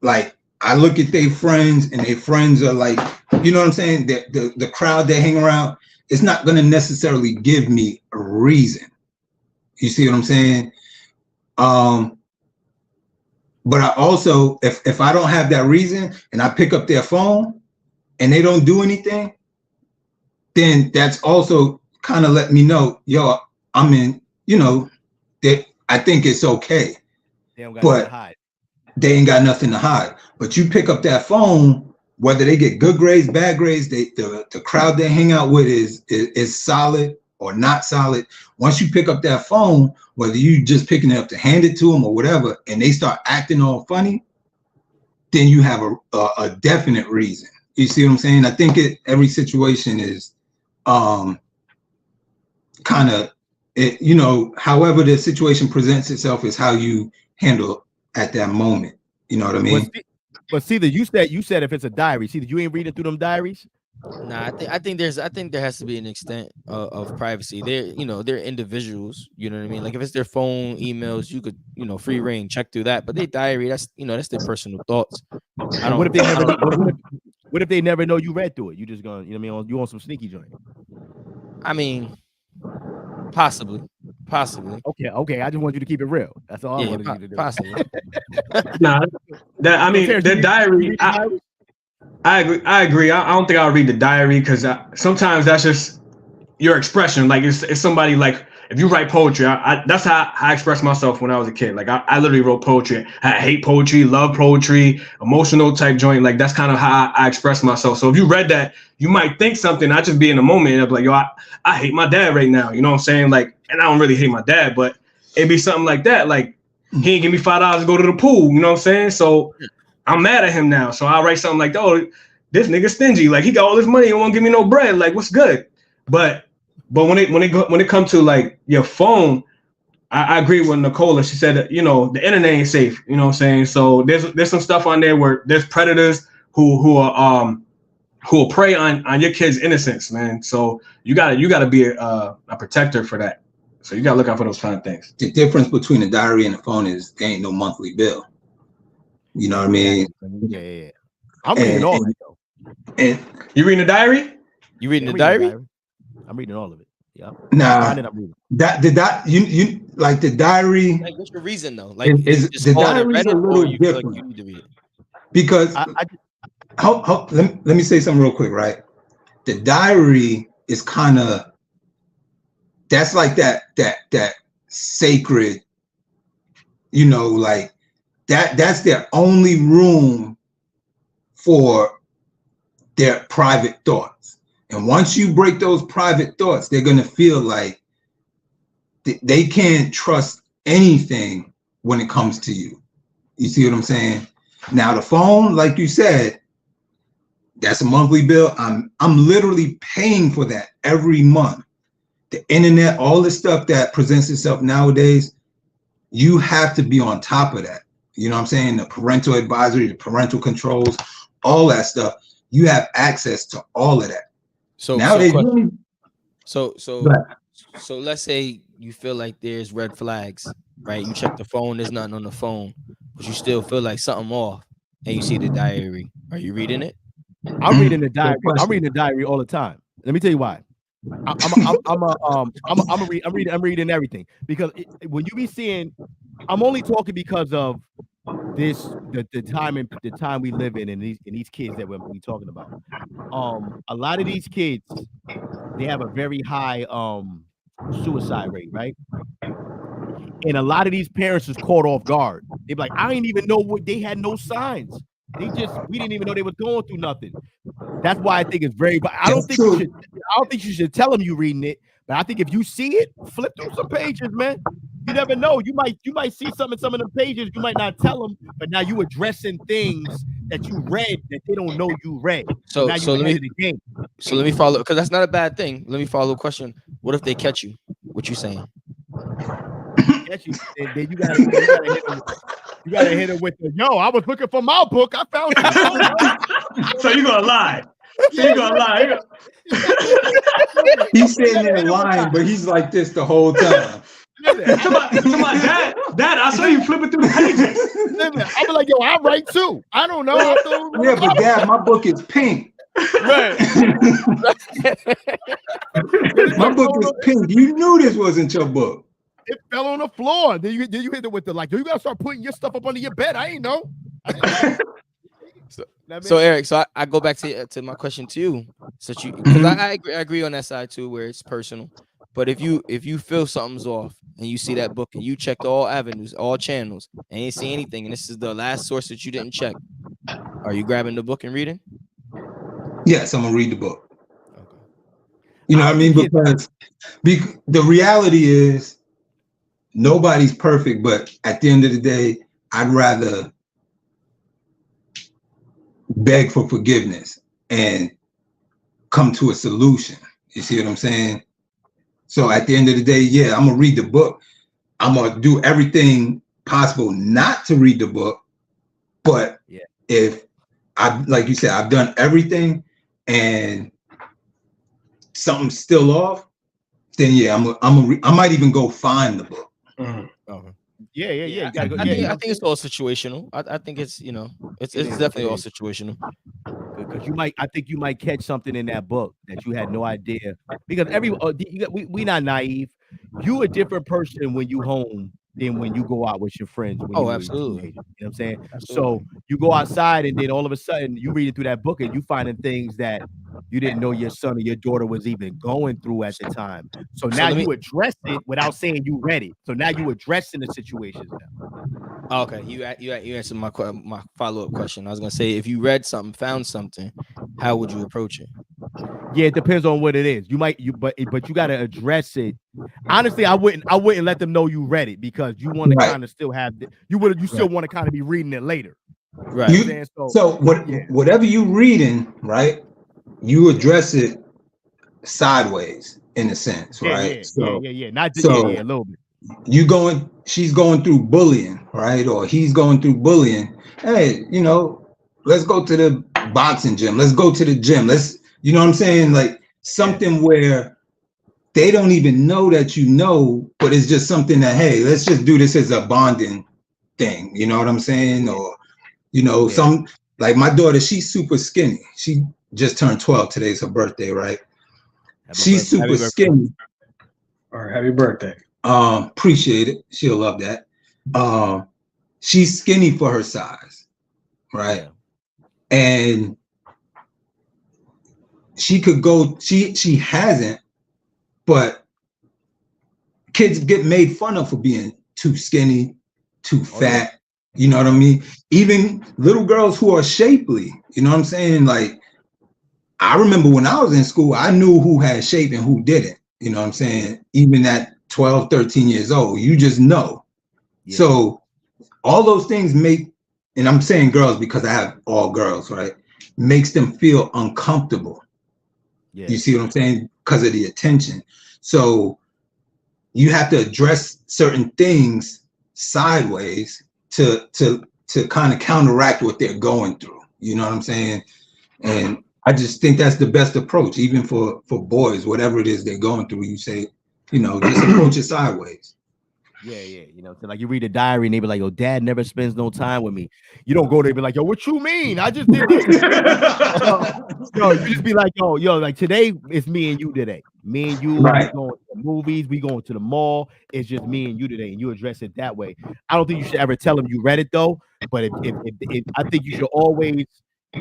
Speaker 4: like I look at their friends and their friends are like, you know what I'm saying? The crowd they hang around, it's not going to necessarily give me a reason. You see what I'm saying? But I also, if I don't have that reason and I pick up their phone and they don't do anything, then that's also kind of let me know, yo, I'm in, you know, that I think it's okay.
Speaker 2: They don't got nothing to hide.
Speaker 4: They ain't got nothing to hide. But you pick up that phone, whether they get good grades, bad grades, the crowd they hang out with is solid or not solid. Once you pick up that phone, whether you just picking it up to hand it to them or whatever, and they start acting all funny, then you have a definite reason. You see what I'm saying? I think every situation is kind of, you know, however the situation presents itself is how you handle at that moment. You know what I mean?
Speaker 2: But see, you said if it's a diary, see, you ain't reading through them diaries.
Speaker 3: Nah, I think there has to be an extent of privacy. They're individuals. You know what I mean? Like if it's their phone, emails, you could free reign check through that. But they diary, that's their personal thoughts.
Speaker 2: What if they never know you read through it? You just gonna you on some sneaky joint?
Speaker 3: I mean, possibly.
Speaker 2: Okay. I just want you to keep it real. That's all I wanted you to do.
Speaker 3: Possibly.
Speaker 1: Nah, the diary. I agree. I don't think I'll read the diary because sometimes that's just your expression. Like it's somebody like if you write poetry, that's how I expressed myself when I was a kid. Like I literally wrote poetry. I hate poetry, love poetry, emotional type joint. Like that's kind of how I express myself. So if you read that, you might think something. I just be in the moment and I'd be like, yo, I hate my dad right now. You know what I'm saying? Like, and I don't really hate my dad, but it'd be something like that. Like he didn't give me $5 to go to the pool. You know what I'm saying? So I'm mad at him now. So I'll write something like, oh, this nigga stingy. Like he got all this money and won't give me no bread. Like what's good? But when it comes to like your phone, I agree with Nicola. She said that, the internet ain't safe. You know what I'm saying? So there's some stuff on there where there's predators who will prey on your kid's innocence, man. So you gotta be a protector for that. So you gotta look out for those kind of things.
Speaker 4: The difference between a diary and a phone is there ain't no monthly bill. You know what I mean?
Speaker 2: Yeah. I'm reading all of it though.
Speaker 4: And
Speaker 1: you reading the diary?
Speaker 3: You reading the diary?
Speaker 2: I'm reading all of it. Yeah.
Speaker 4: Nah, you like the diary.
Speaker 3: Like, what's your reason though? Like,
Speaker 4: is the diary is a little different? Like you need to read it? Because let me say something real quick, right? The diary is kind of that's like that sacred, like that's their only room for their private thoughts. And once you break those private thoughts, they're going to feel like they can't trust anything when it comes to you. You see what I'm saying? Now the phone, like you said, that's a monthly bill. I'm literally paying for that every month. The internet, all the stuff that presents itself nowadays, you have to be on top of that. You know what I'm saying? The parental advisory, the parental controls, all that stuff. You have access to all of that.
Speaker 3: So let's say you feel like there's red flags, right? You check the phone, there's nothing on the phone, but you still feel like something off, and you see the diary. Are you reading it?
Speaker 2: I'm reading the diary. I'm reading the diary all the time. Let me tell you why. I'm reading everything because when you be seeing, I'm only talking because of the time we live in and these kids that we're talking about. A lot of these kids, they have a very high suicide rate, right? And a lot of these parents is caught off guard. They be like, I didn't even know what they had, no signs. We didn't even know they was going through nothing. That's why I think it's very. I don't think you should tell them you reading it. But I think if you see it, flip through some pages, man. You never know. You might see some of the pages. You might not tell them, but now you addressing things that you read that they don't know you read.
Speaker 3: So let me follow, because that's not a bad thing. Let me follow a question. What if they catch you? What you saying?
Speaker 2: Catch you? Then you gotta hit them with the, yo, I was looking for my book. I found it.
Speaker 1: So you gonna lie?
Speaker 4: He's sitting there lying, but he's like this the whole time.
Speaker 1: Dad, I saw you flipping through the pages.
Speaker 2: I'll be like, yo, I write too. I don't know.
Speaker 4: Yeah, but Dad, my book is pink.
Speaker 2: Right.
Speaker 4: My book is pink. You knew this wasn't your book.
Speaker 2: It fell on the floor. Then you hit it with the like, you gotta start putting your stuff up under your bed. I ain't know. So
Speaker 3: Eric, so I go back to my question to you. So because I agree on that side too, where it's personal. But if you feel something's off and you see that book and you checked all avenues, all channels, and you ain't see anything, and this is the last source that you didn't check, are you grabbing the book and reading?
Speaker 4: Yes, I'm gonna read the book. Okay. You know what I mean? Because the reality is nobody's perfect, but at the end of the day, I'd rather beg for forgiveness and come to a solution. You see what I'm saying? So at the end of the day, yeah, I'm gonna read the book. I'm gonna do everything possible not to read the book, but if I, like you said, I've done everything and something's still off, then yeah, I might even go find the book.
Speaker 2: Yeah. You gotta go,
Speaker 3: I think it's all situational. I think it's it's definitely all situational.
Speaker 2: Because I think you might catch something in that book that you had no idea. Because we not naive. You a different person when you home than when you go out with your friends.
Speaker 3: Absolutely.
Speaker 2: You know what I'm saying?
Speaker 3: Absolutely.
Speaker 2: So you go outside and then all of a sudden you reading through that book and you finding things that you didn't know your son or your daughter was even going through at the time. So now you address it without saying you read it. So now you addressing the situations now.
Speaker 3: Okay, you answered my follow-up question. I was gonna say, if you read something, found something, how would you approach it?
Speaker 2: Yeah, it depends on what it is. But you got to address it. Honestly, I wouldn't let them know you read it because you want to kind of still have you still want to kind of be reading it later.
Speaker 3: Right.
Speaker 4: Whatever you reading, right? You address it sideways in a sense, right?
Speaker 2: Yeah. Not just a little bit.
Speaker 4: She's going through bullying, right? Or he's going through bullying. Hey, let's go to the boxing gym. Let's go to the gym. You know what I'm saying? Like something where they don't even know that but it's just something that, hey, let's just do this as a bonding thing. You know what I'm saying? Or, some, like my daughter, she's super skinny. She just turned 12. Today's her birthday, right? She's super skinny.
Speaker 1: All right, happy birthday.
Speaker 4: Appreciate it. She'll love that. She's skinny for her size, right? And she could go, she hasn't, but kids get made fun of for being too skinny, too fat. You know what I mean? Even little girls who are shapely, you know what I'm saying? Like, I remember when I was in school, I knew who had shape and who didn't. You know what I'm saying? Even at 12, 13 years old, you just know. Yeah. So all those things and I'm saying girls because I have all girls, right? Makes them feel uncomfortable. Yeah. You see what I'm saying? Because of the attention. So you have to address certain things sideways to kind of counteract what they're going through. You know what I'm saying? And I just think that's the best approach, even for boys, whatever it is they're going through. You say, just approach it sideways.
Speaker 2: Yeah. So like you read a diary and they be like, "Yo, Dad never spends no time with me." You don't go there and be like, "Yo, what you mean? I just did this." No, you just be like, yo, like today it's me and you today. Me and you, right. We going to the movies, we going to the mall. It's just me and you today, and you address it that way. I don't think you should ever tell them you read it though. But if I think you should always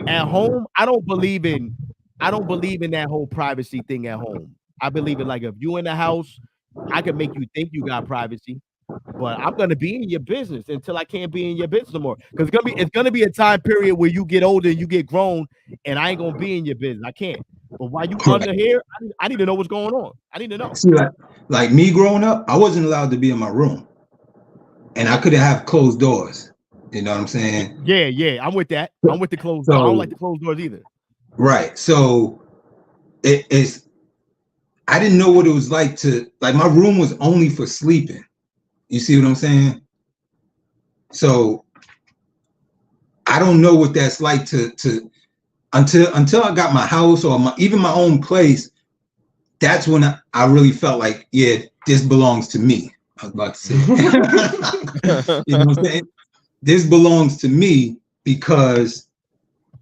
Speaker 2: at home. I don't believe in that whole privacy thing at home. I believe in like if you in the house, I can make you think you got privacy. But I'm gonna be in your business until I can't be in your business no more. Because it's gonna be a time period where you get older, you get grown, and I ain't gonna be in your business. I can't. But while you under here, I need to know what's going on. I need to know.
Speaker 4: See, like me growing up, I wasn't allowed to be in my room, and I couldn't have closed doors. You know what I'm saying?
Speaker 2: Yeah. I'm with that. I'm with the closed doors. I don't like the closed doors either.
Speaker 4: Right. So it's. I didn't know what it was like my room was only for sleeping. You see what I'm saying? So I don't know what that's like to until I got my house or even my own place. That's when I really felt like, yeah, this belongs to me. I was about to say, you know what I'm saying? This belongs to me because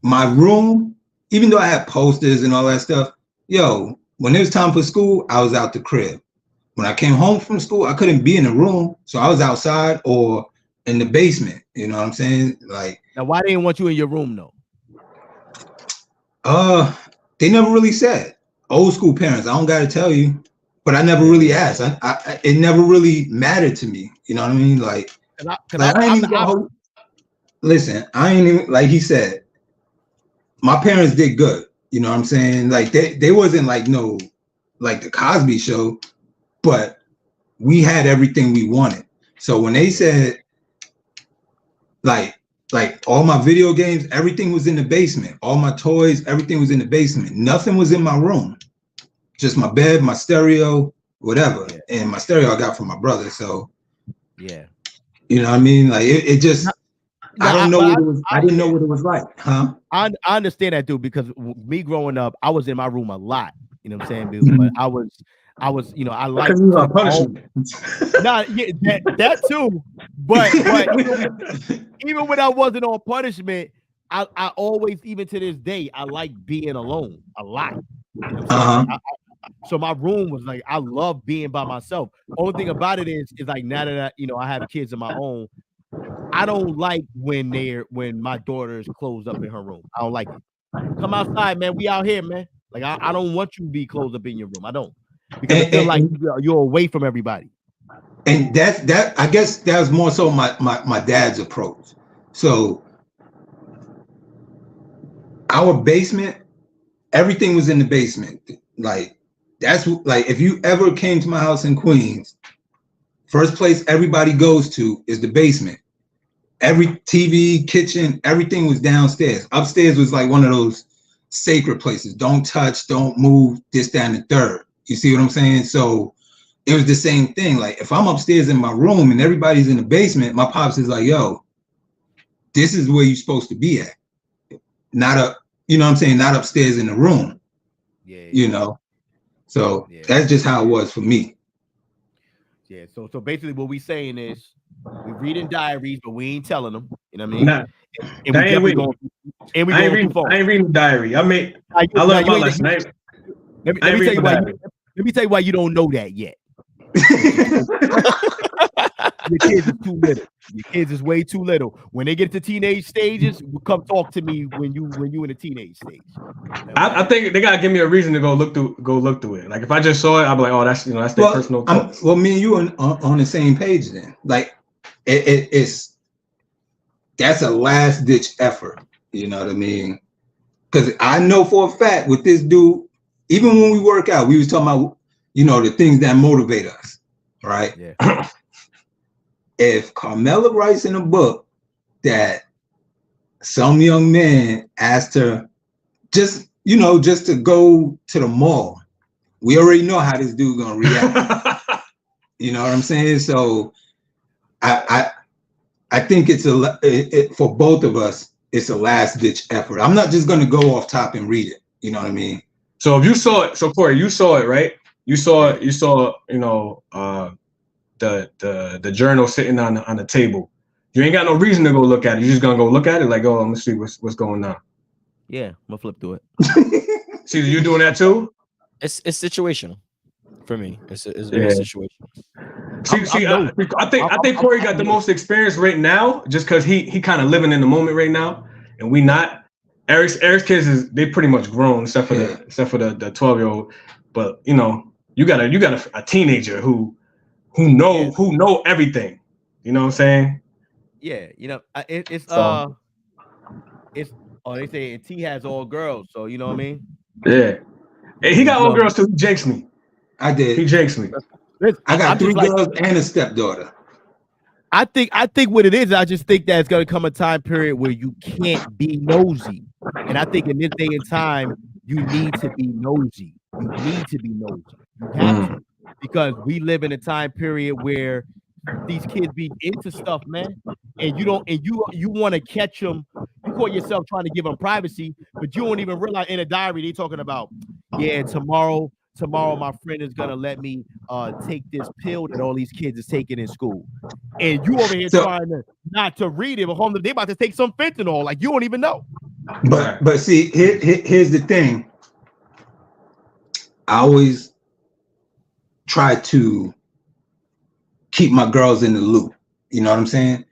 Speaker 4: my room, even though I had posters and all that stuff, when it was time for school, I was out the crib. When I came home from school, I couldn't be in the room, so I was outside or in the basement. You know what I'm saying? Like,
Speaker 2: now, why they didn't want you in your room though?
Speaker 4: They never really said. Old school parents, I don't got to tell you, but I never really asked. It never really mattered to me. You know what I mean? Like, listen, I ain't even, like he said, my parents did good. You know what I'm saying? Like they wasn't like like the Cosby Show, but we had everything we wanted. So when they said like all my video games, everything was in the basement. All my toys, everything was in the basement. Nothing was in my room. Just my bed, my stereo, whatever. Yeah. And my stereo I got from my brother. So
Speaker 2: yeah.
Speaker 4: You know what I mean? Like it just I don't know
Speaker 2: but
Speaker 4: what it was. I didn't know what it was like, huh?
Speaker 2: I understand that, dude, because me growing up, I was in my room a lot. You know what I'm saying, dude?
Speaker 4: Mhm.
Speaker 2: But I was, you know, I like
Speaker 1: Because you got punishment.
Speaker 2: Nah, yeah, that too. But even when I wasn't on punishment, I always, even to this day, I like being alone a lot. You know what I'm saying? So my room was like, I love being by myself. Only thing about it is like now that I have kids of my own, I don't like when my daughter is closed up in her room. I don't like it. Come outside, man. We out here, man. Like I don't want you to be closed up in your room. I don't, because I feel like you're away from everybody.
Speaker 4: And that I guess that was more so my dad's approach. So our basement, everything was in the basement. Like that's like if you ever came to my house in Queens, first place everybody goes to is the basement. Every TV, kitchen, everything was downstairs. Upstairs was like one of those sacred places. Don't touch, don't move, this, that, and the third. You see what I'm saying? So it was the same thing. Like if I'm upstairs in my room and everybody's in the basement, my pops is like, yo, this is where you're supposed to be at. Not up, you know what I'm saying? Not upstairs in the room.
Speaker 2: Yeah.
Speaker 4: You know? So
Speaker 2: Yeah.
Speaker 4: that's just how it was for me.
Speaker 2: Yeah. So basically what we saying is we reading diaries, but we ain't telling them. You know what I mean?
Speaker 1: Nah,
Speaker 2: and we definitely going. And we
Speaker 1: I
Speaker 2: going
Speaker 1: ain't reading the diary. I learned my lesson.
Speaker 2: Let me tell you why. Let me tell you why you don't know that yet. Your kids is too little. Your kids is way too little. When they get to teenage stages, come talk to me when you in the teenage stage.
Speaker 1: I think they gotta give me a reason to go look through it. Like if I just saw it, I'd be like, oh, that's that's their personal.
Speaker 4: Well, me and you on the same page then. Like it's that's a last ditch effort. You know what I mean? Because I know for a fact with this dude, even when we work out, we was talking about the things that motivate us, right?
Speaker 2: Yeah.
Speaker 4: If Carmela writes in a book that some young man asked her just to go to the mall, we already know how this dude gonna react. You know what I'm saying? So I think it's for both of us, it's a last ditch effort. I'm not just gonna go off top and read it. You know what I mean?
Speaker 1: So if you saw it, so Corey, you saw it, right? You saw the journal sitting on the table. You ain't got no reason to go look at it. You're just gonna go look at it like, oh, let me see what's going on.
Speaker 2: Yeah, I'm gonna flip through it.
Speaker 1: See, you doing that too?
Speaker 3: It's situational for me. It's very situational.
Speaker 1: I think Corey got the most experience right now, just because he kind of living in the moment right now, and we not. Eric's kids they pretty much grown except for the 12-year-old, but you got a teenager who know everything. You know what I'm saying?
Speaker 2: Yeah, it's they say T has all girls, so you know what I mean?
Speaker 1: Yeah. Hey, he got all girls too. He jinxed me.
Speaker 4: I did.
Speaker 1: He jinxed me.
Speaker 4: I got 3 girls and a stepdaughter.
Speaker 2: I think what it is, I just think that it's gonna come a time period where you can't be nosy. And I think in this day and time, you need to be nosy. You need to be nosy. You have to, because we live in a time period where these kids be into stuff, man. And you want to catch them. You call yourself trying to give them privacy, but you don't even realize in a diary they talking about, yeah, tomorrow my friend is gonna let me take this pill that all these kids is taking in school. And you over here trying to not to read it, but home they about to take some fentanyl, like you don't even know.
Speaker 4: But see, here's the thing. I always try to keep my girls in the loop. You know what I'm saying?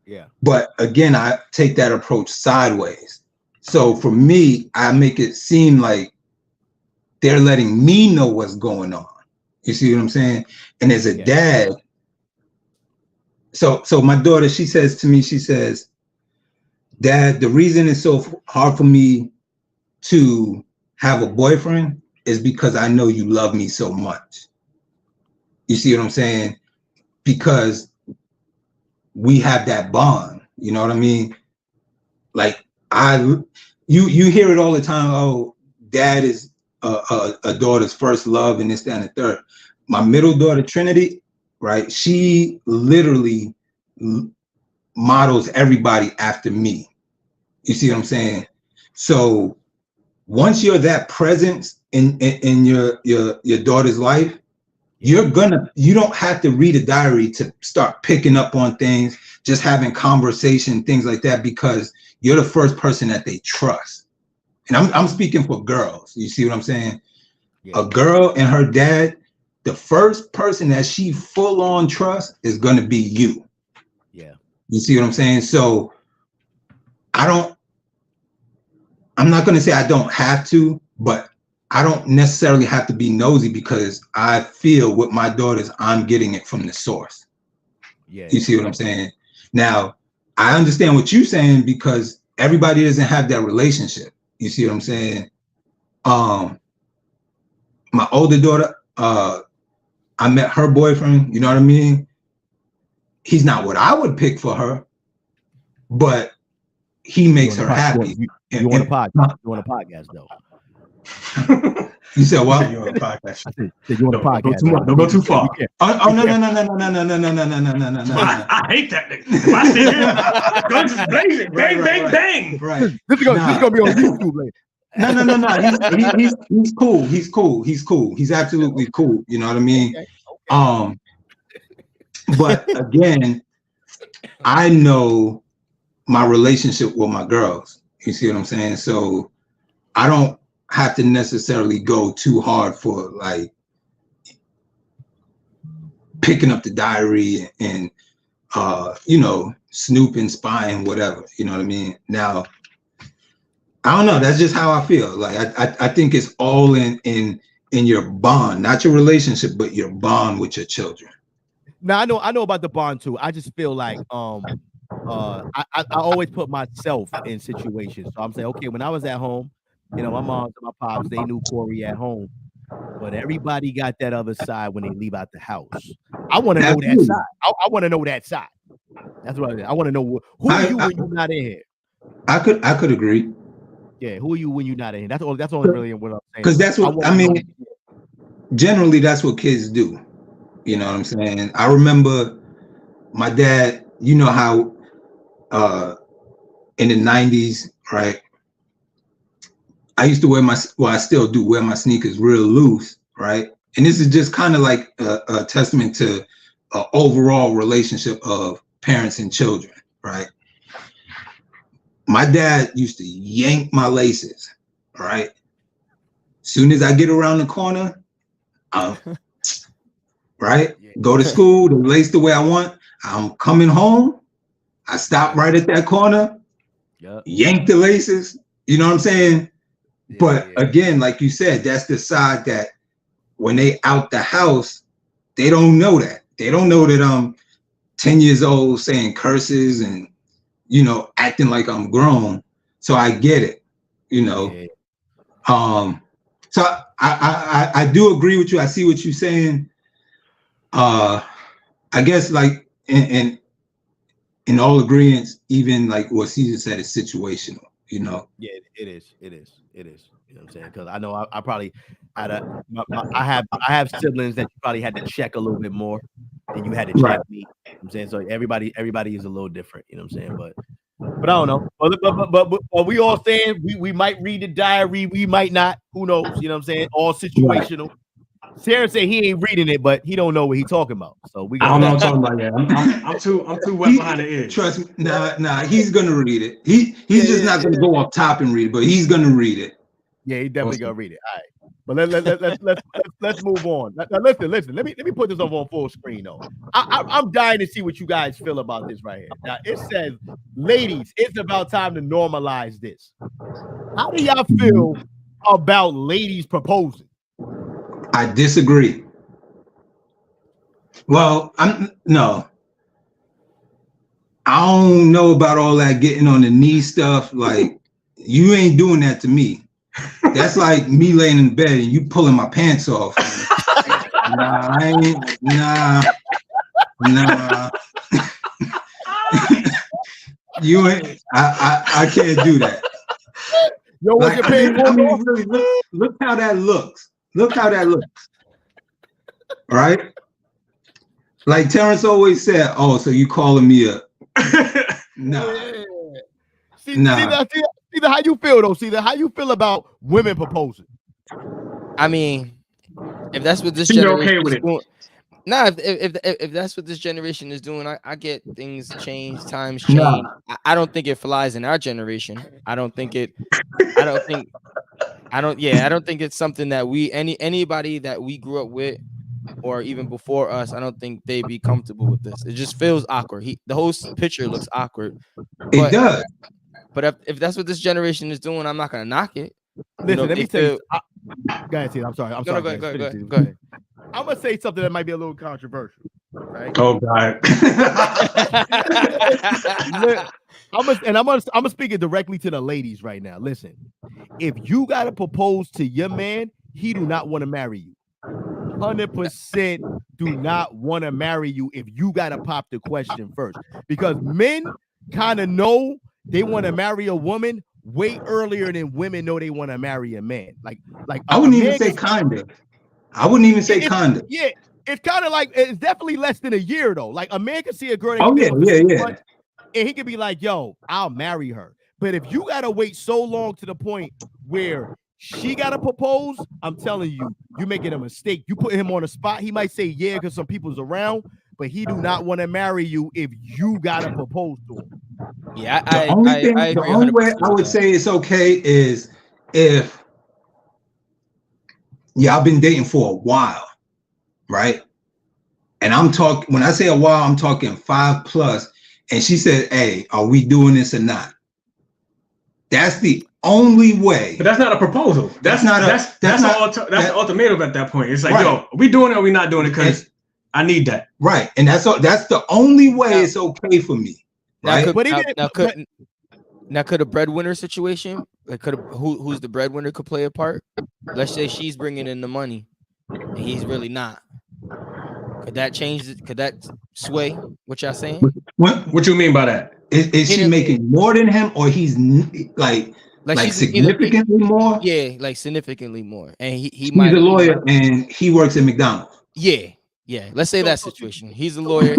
Speaker 2: Yeah.
Speaker 4: But again, I take that approach sideways. So for me, I make it seem like they're letting me know what's going on. You see what I'm saying? And as a dad, so my daughter, she says to me, Dad, the reason it's so hard for me to have a boyfriend is because I know you love me so much. You see what I'm saying? Because we have that bond. You know what I mean? Like you hear it all the time. Oh, dad is a daughter's first love and this, that, and the third. My middle daughter, Trinity, right? She literally models everybody after me. You see what I'm saying? So once you're that presence in your daughter's life, you don't have to read a diary to start picking up on things, just having conversation, things like that, because you're the first person that they trust. And I'm speaking for girls. You see what I'm saying? Yeah. A girl and her dad, the first person that she full on trust is going to be you.
Speaker 2: Yeah.
Speaker 4: You see what I'm saying? So I'm not going to say I don't have to, but I don't necessarily have to be nosy, because I feel with my daughters, I'm getting it from the source.
Speaker 2: Yeah.
Speaker 4: You see what I'm saying? Now, I understand what you're saying, because everybody doesn't have that relationship. You see what I'm saying? My older daughter, I met her boyfriend, you know what I mean? He's not what I would pick for her, but he makes her happy.
Speaker 2: You want a podcast? You want a podcast though?
Speaker 4: You said what?
Speaker 1: You on a podcast?
Speaker 2: I said you want a podcast?
Speaker 1: Don't go too far.
Speaker 4: Oh no.
Speaker 1: I hate that nigga. If I sit here, guns is blazing. Bang, bang, bang.
Speaker 4: Right.
Speaker 2: This is gonna be on YouTube later.
Speaker 4: No. He's cool. He's absolutely cool. You know what I mean? Okay. But again, I know my relationship with my girls. You see what I'm saying? So I don't have to necessarily go too hard for like picking up the diary and snooping, spying, whatever. You know what I mean? Now, I don't know. That's just how I feel. Like I think it's all in your bond, not your relationship, but your bond with your children.
Speaker 2: Now I know about the bond too. I just feel like I always put myself in situations. So I'm saying, okay, when I was at home, my mom and my pops, they knew Corey at home, but everybody got that other side when they leave out the house. I want to know that side. I want to know that side. That's what I want to know. Who are you when you're not in here?
Speaker 4: I could agree.
Speaker 2: Yeah, who are you when you're not in here? That's all really what I'm saying.
Speaker 4: Because that's what I mean. Generally, that's what kids do. You know what I'm saying? I remember my dad. You know how in the 90s, right? I used to I still do wear my sneakers real loose, right? And this is just kind of like a testament to an overall relationship of parents and children, right? My dad used to yank my laces, all right? Soon as I get around the corner, right? Go to school, the lace the way I want. I'm coming home. I stop right at that corner, yank the laces. You know what I'm saying? But again, like you said, that's the side that when they out the house, they don't know that. They don't know that I'm 10 years old saying curses and, acting like I'm grown. So I get it, So I do agree with you. I see what you're saying. I guess like in all agreements, even like what Caesar said is situational,
Speaker 2: Yeah, it is. You know what I'm saying? Because I know I probably had I have siblings that you probably had to check a little bit more than you had to check me. You know what I'm saying? So everybody is a little different, you know what I'm saying? But I don't know. But we all saying we might read the diary, we might not. Who knows? You know what I'm saying? All situational. Sarah said he ain't reading it, but he don't know what he's talking about. So
Speaker 1: I don't know what I'm talking about. Yeah, I'm too wet behind the ears.
Speaker 4: Trust me, nah, he's gonna read it. He's just not gonna go up top and read it, but he's gonna read it.
Speaker 2: Yeah, he definitely gonna read it. All right, but let's move on. Now, listen. Let me put this on full screen though. I'm dying to see what you guys feel about this right here. Now it says, ladies, it's about time to normalize this. How do y'all feel about ladies proposing?
Speaker 4: I disagree. Well, I don't know about all that getting on the knee stuff. Like, you ain't doing that to me. That's like me laying in bed and you pulling my pants off. Nah. You ain't. I can't do that.
Speaker 2: Yo, what's your pants off?
Speaker 4: Really, look how that looks. Look how that looks. Right? Like Terrence always said, oh, so you calling me a Nah.
Speaker 2: See,
Speaker 4: Nah.
Speaker 2: see how you feel though. See how you feel about women proposing.
Speaker 3: I mean, if that's what this
Speaker 1: So you're
Speaker 3: generation
Speaker 1: okay with
Speaker 3: is
Speaker 1: it?
Speaker 3: doing. Nah, if that's what this generation is doing, I get things change, times change.
Speaker 4: Nah.
Speaker 3: I don't think it flies in our generation. I don't think it's something that anybody that we grew up with or even before us, I don't think they'd be comfortable with this. It just feels awkward. The whole picture looks awkward.
Speaker 4: It does.
Speaker 3: But if that's what this generation is doing, I'm not gonna knock it.
Speaker 2: Listen, let me tell you. Go ahead, Steve. I'm sorry.
Speaker 3: Go ahead.
Speaker 2: I'm gonna say something that might be a little controversial, right?
Speaker 1: Oh God.
Speaker 2: I'm gonna speak it directly to the ladies right now. Listen, if you gotta propose to your man, he do not want to marry you. 100% do not want to marry you if you gotta pop the question first, because men kind of know they want to marry a woman way earlier than women know they want to marry a man. Like
Speaker 4: I wouldn't even say kind of. I wouldn't even say kind of.
Speaker 2: Yeah, it's kind of like it's definitely less than a year though. Like a man can see a girl.
Speaker 4: Oh yeah.
Speaker 2: And he could be like, "Yo, I'll marry her." But if you gotta wait so long to the point where she gotta propose, I'm telling you, you're making a mistake. You put him on the spot. He might say yeah because some people's around, but he do not want to marry you if you gotta propose to him.
Speaker 3: Yeah,
Speaker 4: the only way I would say it's okay is if I've been dating for a while, right? And I'm talking, when I say a while, I'm talking 5+. And she said, "Hey, are we doing this or not?" That's the only way.
Speaker 1: But that's not a proposal. That's an ultimatum at that point. It's like, yo, are we doing it or are we not doing it? Because I need that.
Speaker 4: Right. And that's the only way it's okay for me. Right.
Speaker 3: Now could a breadwinner situation, like who's the breadwinner could play a part? Let's say she's bringing in the money and he's really not. Could that change it? Could that sway what y'all saying?
Speaker 1: What you mean by that?
Speaker 4: Is she making more than him, or he's like significantly more?
Speaker 3: Yeah, like significantly more. And he's
Speaker 4: a lawyer and he works at McDonald's.
Speaker 3: Yeah. Let's say that situation. He's a lawyer.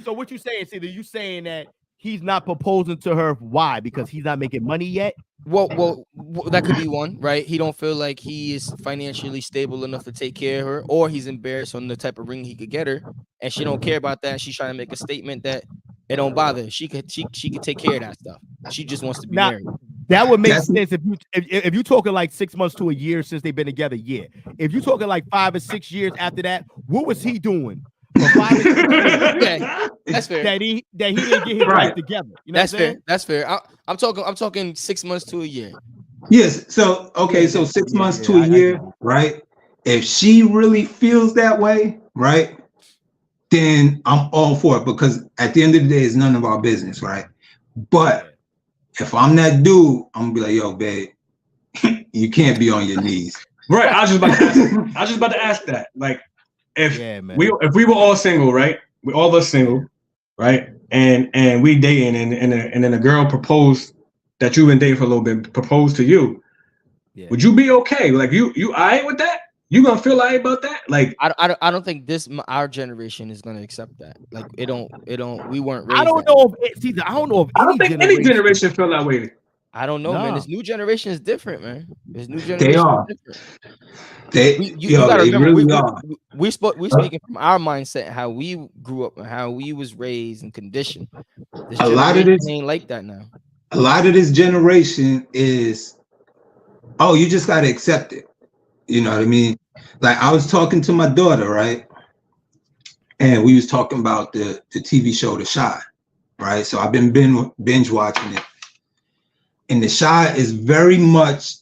Speaker 2: So what you saying, Cedar? You saying that he's not proposing to her? Why? Because he's not making money yet?
Speaker 3: Well, that could be one, right? He don't feel like he is financially stable enough to take care of her, or he's embarrassed on the type of ring he could get her, and she don't care about that. She's trying to make a statement that it don't bother. She could take care of that stuff. She just wants to be married.
Speaker 2: That would make sense if you talking like 6 months to a year since they've been together. Yeah. If you talking like 5 or 6 years after that, what was he doing? For 5 or 6 years?
Speaker 3: Yeah, that's fair.
Speaker 2: That he didn't get his life together. You know
Speaker 3: that's fair. That's fair. I'm talking 6 months to a year.
Speaker 4: Yes. So okay. So 6 months to a year, right? If she really feels that way, right, then I'm all for it, because at the end of the day, it's none of our business, right? But if I'm that dude, I'm gonna be like, "Yo, babe, you can't be on your knees."
Speaker 1: Right. I was just about to ask that. Like, if we were all single, right? We all of us single, right? And we dating, and then a girl proposed that you've been dating for a little bit, proposed to you. Yeah. Would you be okay? Like you all right with that? You gonna feel all right about that? Like
Speaker 3: I don't think our generation is gonna accept that. Like it don't. We weren't raised.
Speaker 2: I don't know if
Speaker 1: any generation feel that way.
Speaker 3: I don't know, man. This new generation is different, man. This new generation
Speaker 4: they are.
Speaker 3: Is different.
Speaker 4: You gotta remember,
Speaker 3: we're speaking from our mindset, how we grew up and how we was raised and conditioned.
Speaker 4: A lot of this
Speaker 3: ain't like that now.
Speaker 4: A lot of this generation is, oh, you just gotta accept it. You know what I mean? Like I was talking to my daughter, right? And we was talking about the TV show The Chi, right? So I've been binge watching it. And The Chi is very much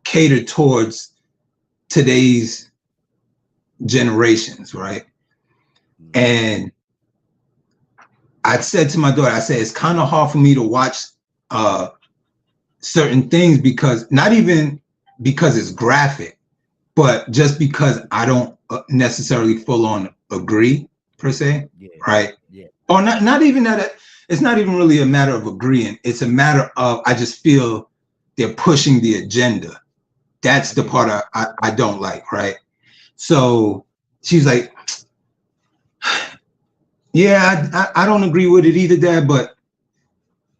Speaker 4: catered towards today's generations, right? And I said to my daughter, I said, it's kind of hard for me to watch certain things, because not even because it's graphic, but just because I don't necessarily full on agree per se, right? Yeah. Or not even that. It's not even really a matter of agreeing. It's a matter of, I just feel they're pushing the agenda. That's the part I don't like, right? So she's like, Yeah, I don't agree with it either, Dad, but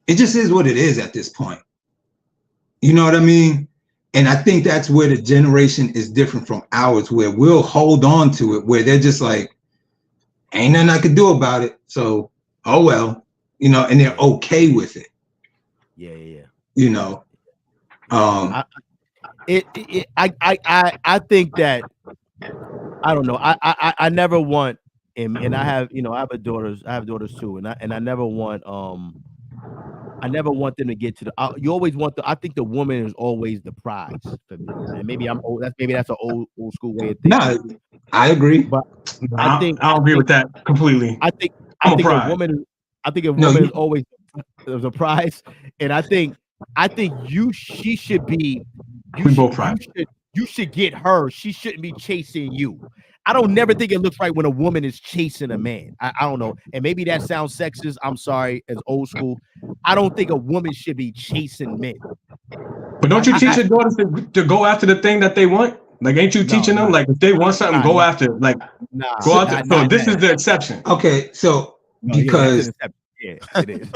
Speaker 4: it just is what it is at this point. You know what I mean? And I think that's where the generation is different from ours, where we'll hold on to it, where they're just like, ain't nothing I could do about it. So, oh well, you know, and they're okay with it.
Speaker 2: Yeah.
Speaker 4: You know.
Speaker 2: I think that I don't know. I never want, and I have, you know, I have daughters too, and I never want them to get to the. You always want I think the woman is always the prize for me. And maybe I'm old. That's an old school way of thinking.
Speaker 4: No, I agree.
Speaker 2: But
Speaker 1: I agree with that completely.
Speaker 2: I think a woman is always the prize, and I think she should be. You should get her. She shouldn't be chasing you. I don't never think it looks right when a woman is chasing a man. I don't know. And maybe that sounds sexist. I'm sorry, as old school. I don't think a woman should be chasing men.
Speaker 1: But don't you teach your daughters to go after the thing that they want? Like, ain't you teaching them? Like, if they want something, go after it. Like, go after it. So this is the exception.
Speaker 4: Okay, so because
Speaker 2: yeah, it is.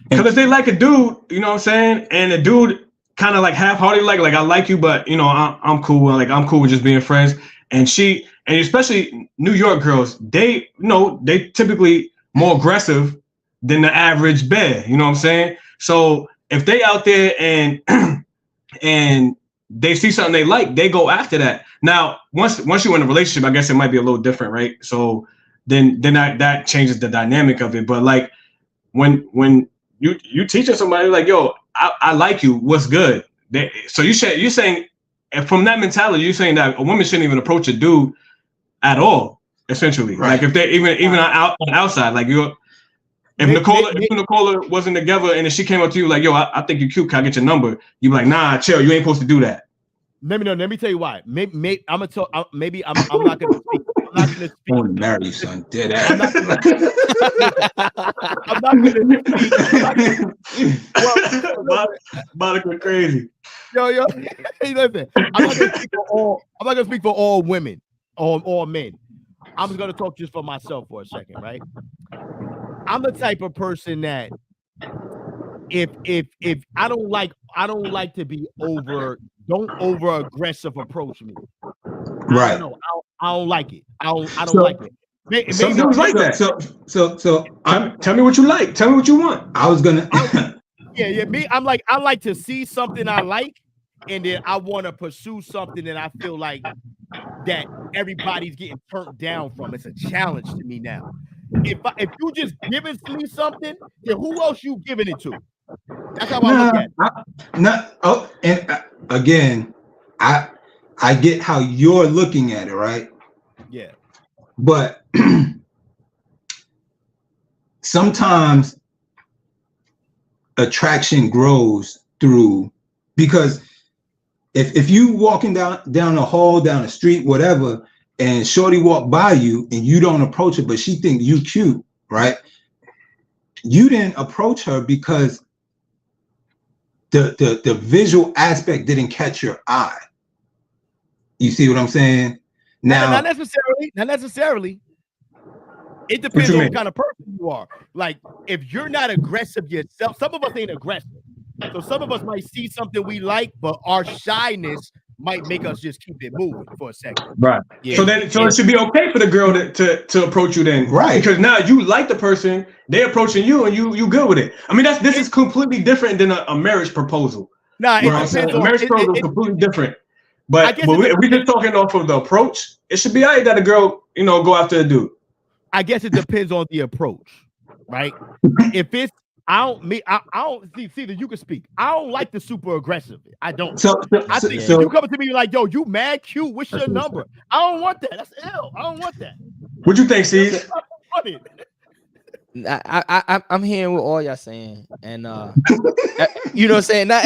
Speaker 1: Because if they like a dude, you know what I'm saying, and the dude kind of like half-hearted, like I like you, but you know I'm cool. Like I'm cool with just being friends. And especially New York girls, they typically more aggressive than the average bear. You know what I'm saying? So if they out there and they see something they like, they go after that. Now, once you're in a relationship, I guess it might be a little different, right? So then that changes the dynamic of it. But like when you teaching somebody like, yo, I like you, what's good? So you're saying, and from that mentality, you're saying that a woman shouldn't even approach a dude at all, essentially. Right. Like if they even outside, like if Nicola wasn't together and if she came up to you like, yo, I think you're cute, can I get your number? You be like, nah, chill, you ain't supposed to do that.
Speaker 2: Let me tell you why. Maybe I'm gonna talk. Maybe I'm not gonna speak. I'm not gonna speak.
Speaker 4: I want to marry you, son. Dead ass.
Speaker 2: I'm not gonna speak.
Speaker 1: Monica crazy.
Speaker 2: Yo, hey, listen. I'm not gonna speak for all women, all men. I'm just gonna talk just for myself for a second, right? I'm the type of person that if I don't like to be don't over aggressive approach me.
Speaker 4: Right.
Speaker 2: I don't like it. I don't like it.
Speaker 1: Some dudes like that.
Speaker 4: So
Speaker 1: tell me what you like. Tell me what you want.
Speaker 4: I was gonna.
Speaker 2: Yeah. Me, I like to see something I like, and then I want to pursue something that I feel like that everybody's getting turned down from. It's a challenge to me now. If you just giving me something, then who else you giving it to? That's how I look at it.
Speaker 4: Again, I get how you're looking at it, right?
Speaker 2: Yeah.
Speaker 4: But sometimes attraction grows through, because if you walking down the hall, down the street, whatever, and shorty walk by you and you don't approach her, but she think you cute, right? You didn't approach her because the visual aspect didn't catch your eye. You see what I'm saying? Now,
Speaker 2: not necessarily. It depends on what kind of person you are. Like, if you're not aggressive yourself, some of us ain't aggressive. So some of us might see something we like, but our shyness might make us just keep it moving for a second.
Speaker 1: Right. Yeah. So it should be okay for the girl to approach you then.
Speaker 4: Right.
Speaker 1: Because now you like the person, they're approaching you and you good with it. I mean, this is completely different than a marriage proposal.
Speaker 2: Nah,
Speaker 1: a marriage proposal is completely different. But we just talking off of the approach, it should be all right that a girl, go after a dude.
Speaker 2: I guess it depends on the approach, right? If it's I don't see that you can speak. I don't like the super aggressive. I don't. I think you coming to me like, yo, you mad cute. What's your number? I don't want that. That's ill. I don't want that.
Speaker 1: What you think, Steve?
Speaker 3: I'm hearing what all y'all saying, and you know what I'm saying. Not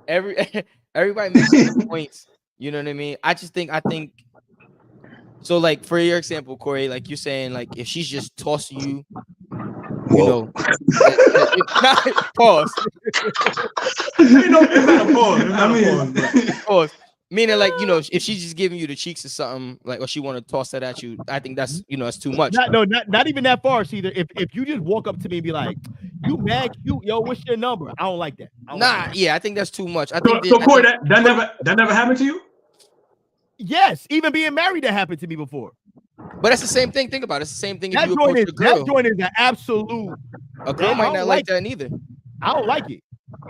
Speaker 3: everybody makes different points. You know what I mean? I think. So, like, for your example, Corey, like you're saying, like if she's just tossing you, pause.
Speaker 1: It's not a pause.
Speaker 3: Pause. Meaning, like, you know, if she's just giving you the cheeks or something, like, or she want to toss that at you, I think that's, you know, that's too much.
Speaker 2: Not even that far, Caesar. If you just walk up to me and be like, "You mad cute, yo, what's your number?" I don't like that.
Speaker 3: Yeah, I think that's too much. I think
Speaker 1: So Corey, that never happened to you?
Speaker 2: Yes, even being married, that happened to me before.
Speaker 3: But that's the same thing. Think about it. It's the same thing if
Speaker 2: That
Speaker 3: you approach a girl.
Speaker 2: That joint is an absolute.
Speaker 3: A girl might not like that neither.
Speaker 2: I don't like it.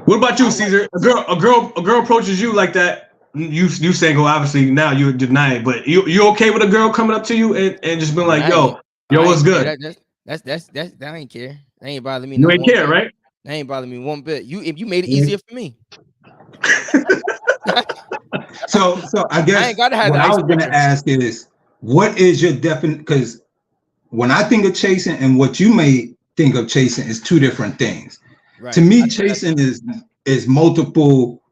Speaker 1: What about you, Caesar? A girl approaches you like that. You saying, "Oh, obviously now you deny it," but you okay with a girl coming up to you and just being like, "Yo, what's good?"
Speaker 3: That I ain't care. That ain't bothering me.
Speaker 1: You ain't care, right?
Speaker 3: That ain't bothering me one bit. If you made it easier for me.
Speaker 4: So I guess
Speaker 3: I ain't gotta have
Speaker 4: what I was gonna ask is, what is your definition? Because when I think of chasing and what you may think of chasing is two different things. Right. To me, chasing is multiple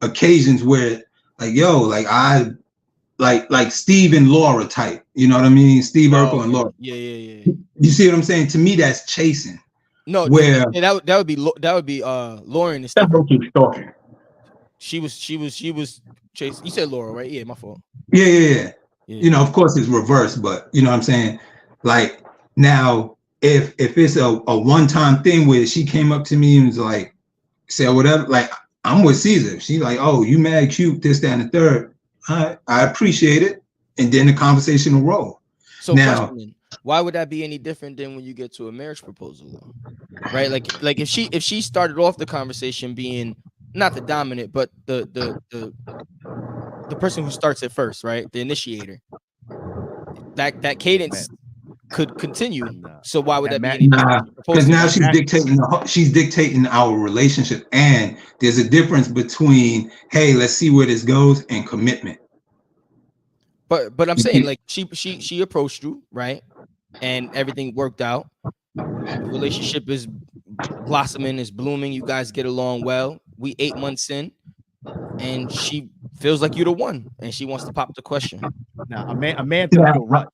Speaker 4: occasions where, like, yo, like I like Steve and Laura type. You know what I mean? Steve Urkel and Laura.
Speaker 3: Yeah.
Speaker 4: You see what I'm saying? To me, that's chasing.
Speaker 3: No,
Speaker 4: where
Speaker 3: that would be Lauren and Steve.
Speaker 1: That's what keep stalking.
Speaker 3: She was chasing. You said Laura, right? Yeah, my fault.
Speaker 4: Yeah. You know, of course it's reversed, but you know what I'm saying? Like, now if it's a one-time thing where she came up to me and was like, say whatever, like, I'm with Caesar. She's like, "Oh, you mad cute, this, that, and the third." I appreciate it. And then the conversation will roll.
Speaker 3: So now, why would that be any different than when you get to a marriage proposal, though? Right? Like if she started off the conversation being not the dominant, but the person who starts it first, right? The initiator. That cadence could continue. So why would that be any different?
Speaker 4: Because now she's dictating our relationship, and there's a difference between, hey, let's see where this goes, and commitment.
Speaker 3: But I'm saying, like, she approached you, right? And everything worked out. The relationship is blossoming, is blooming. You guys get along well. We 8 months in, and she feels like you're the one, and she wants to pop the question.
Speaker 2: Now, a man took a run.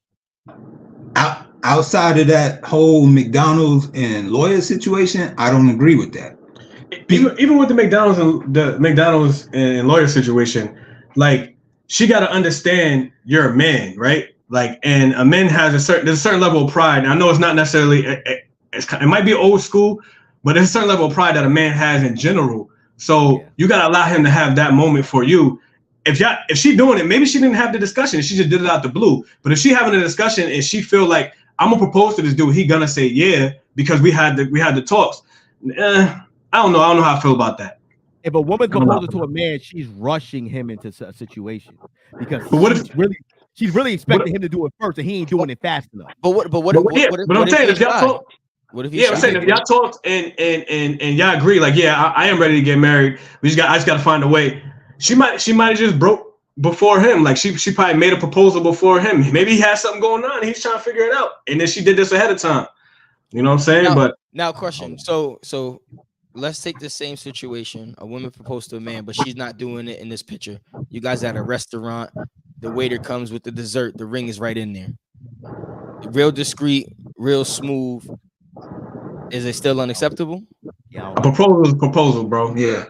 Speaker 4: Outside of that whole McDonald's and lawyer situation, I don't agree with that.
Speaker 1: Even with the McDonald's and lawyer situation, like, she got to understand you're a man, right? Like, and a man has there's a certain level of pride. And I know it's not necessarily, it might be old school, but there's a certain level of pride that a man has in general. So you got to allow him to have that moment for you. If she doing it, maybe she didn't have the discussion. She just did it out the blue. But if she having a discussion and she feel like, I'm gonna propose to this dude, he gonna say yeah because we had the talks. I don't know how I feel about that.
Speaker 2: If a woman's proposing to a man, she's rushing him into a situation because she's really expecting him to do it first, and he ain't doing it fast enough.
Speaker 1: But I'm saying if y'all talk, if y'all talked and y'all agree, like, yeah, I am ready to get married. I just got to find a way. She might have just broke before him. Like, she probably made a proposal before him. Maybe he has something going on. He's trying to figure it out, and then she did this ahead of time. You know what I'm saying?
Speaker 3: Now question. So let's take the same situation. A woman proposed to a man, but she's not doing it in this picture. You guys at a restaurant. The waiter comes with the dessert. The ring is right in there. Real discreet, real smooth. Is it still unacceptable?
Speaker 1: Yeah. A proposal is a proposal, bro. Yeah.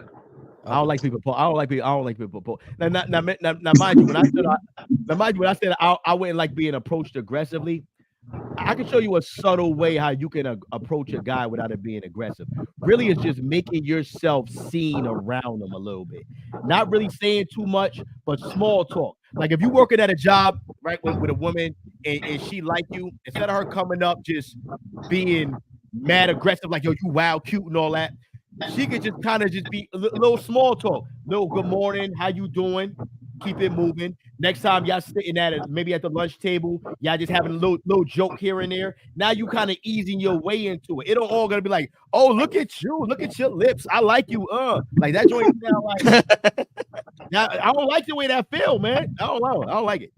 Speaker 2: I don't like people. I don't like people. Now, mind you, when I said I wouldn't like being approached aggressively, I can show you a subtle way how you can approach a guy without it being aggressive. Really, it's just making yourself seen around them a little bit. Not really saying too much, but small talk. Like, if you're working at a job, right, with a woman and she like you, instead of her coming up just being mad aggressive, like, yo, you wild, cute and all that, she could just kind of just be a little small talk. Little good morning, how you doing? Keep it moving. Next time y'all sitting maybe at the lunch table, y'all just having a little joke here and there. Now you kind of easing your way into it. It don't all gonna be like, oh, look at you, look at your lips. I like you. Like that joint sound like I don't like the way that feel, man. I don't know. I don't like it.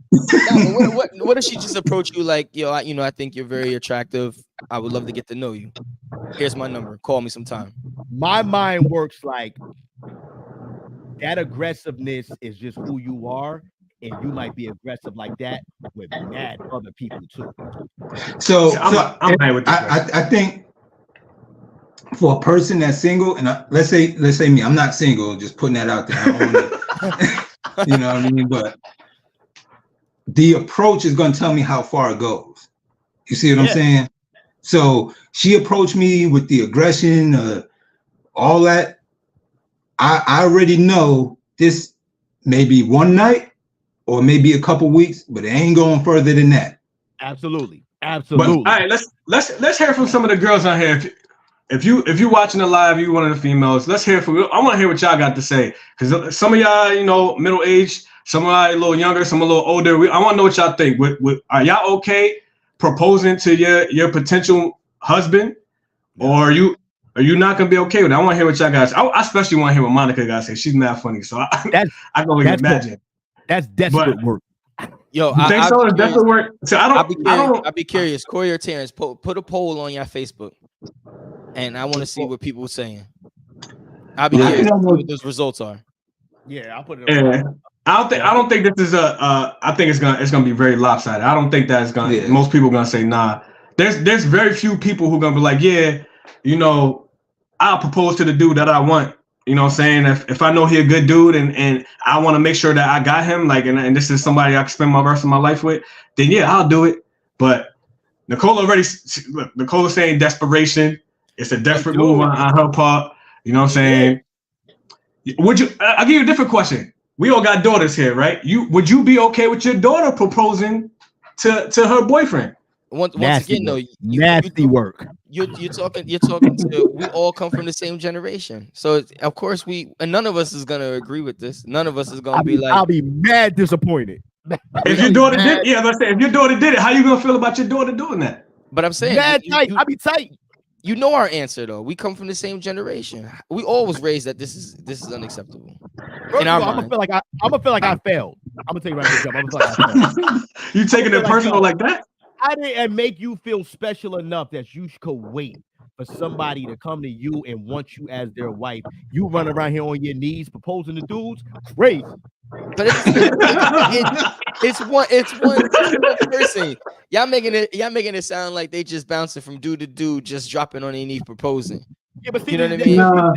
Speaker 3: What if she just approach you like, yo, I think you're very attractive. I would love to get to know you. Here's my number. Call me sometime.
Speaker 2: My mind works like that aggressiveness is just who you are, and you might be aggressive like that with mad other people too.
Speaker 4: So I'm fine with that. I think for a person that's single, and let's say me, I'm not single, just putting that out there. You know what I mean? But the approach is going to tell me how far it goes. You see what I'm saying? So she approached me with the aggression, all that. I already know this maybe one night or maybe a couple weeks, but it ain't going further than that.
Speaker 2: Absolutely.
Speaker 1: But, all right, let's hear from some of the girls out here. If you're watching the live, you one of the females. Let's hear from you. I want to hear what y'all got to say, because some of y'all, middle aged, some of y'all a little younger, some a little older. I want to know what y'all think. Are y'all okay proposing to your potential husband, or are you not gonna be okay with it? I want to hear what y'all guys. I especially want to hear what Monica got to say. She's mad funny, so I can only imagine.
Speaker 2: That's desperate work.
Speaker 3: Yo,
Speaker 1: you think so? It's desperate work. So
Speaker 3: I'll be curious. Corey or Terrence, put a poll on your Facebook, and I want to see what people are saying. I'll be curious to see what those results are.
Speaker 2: Yeah, I'll put it.
Speaker 1: I don't think this is I think it's gonna be very lopsided. I don't think that's gonna. Yeah. Most people are gonna say nah. There's very few people who are gonna be like, yeah, I'll propose to the dude that I want. You know what I'm saying? If I know he a good dude and I want to make sure that I got him, like, and this is somebody I can spend my rest of my life with, then yeah, I'll do it. But Nicola's saying desperation. It's a desperate move on her part. You know what I'm saying? I'll give you a different question. We all got daughters here, right? Would you be okay with your daughter proposing to her boyfriend?
Speaker 3: Once again, though,
Speaker 2: nasty work.
Speaker 3: You're talking to. We all come from the same generation, so of course and none of us is gonna agree with this. None of us is gonna be like.
Speaker 2: I'll be mad disappointed.
Speaker 1: If your daughter did, if your daughter did it, how you gonna feel about your daughter doing that?
Speaker 3: But I'm saying,
Speaker 2: I'll be tight.
Speaker 3: You know our answer though. We come from the same generation. We always raised that this is unacceptable.
Speaker 2: I'm gonna feel like I failed. I'm gonna tell you right now. I'm gonna feel like I failed.
Speaker 1: You taking it personal like that?
Speaker 2: I didn't make you feel special enough that you could wait for somebody to come to you and want you as their wife. You run around here on your knees proposing to dudes, crazy.
Speaker 3: But it's one person. Y'all making it sound like they just bouncing from dude to dude, just dropping on their knee proposing.
Speaker 2: Yeah, but see,
Speaker 3: you know what I mean?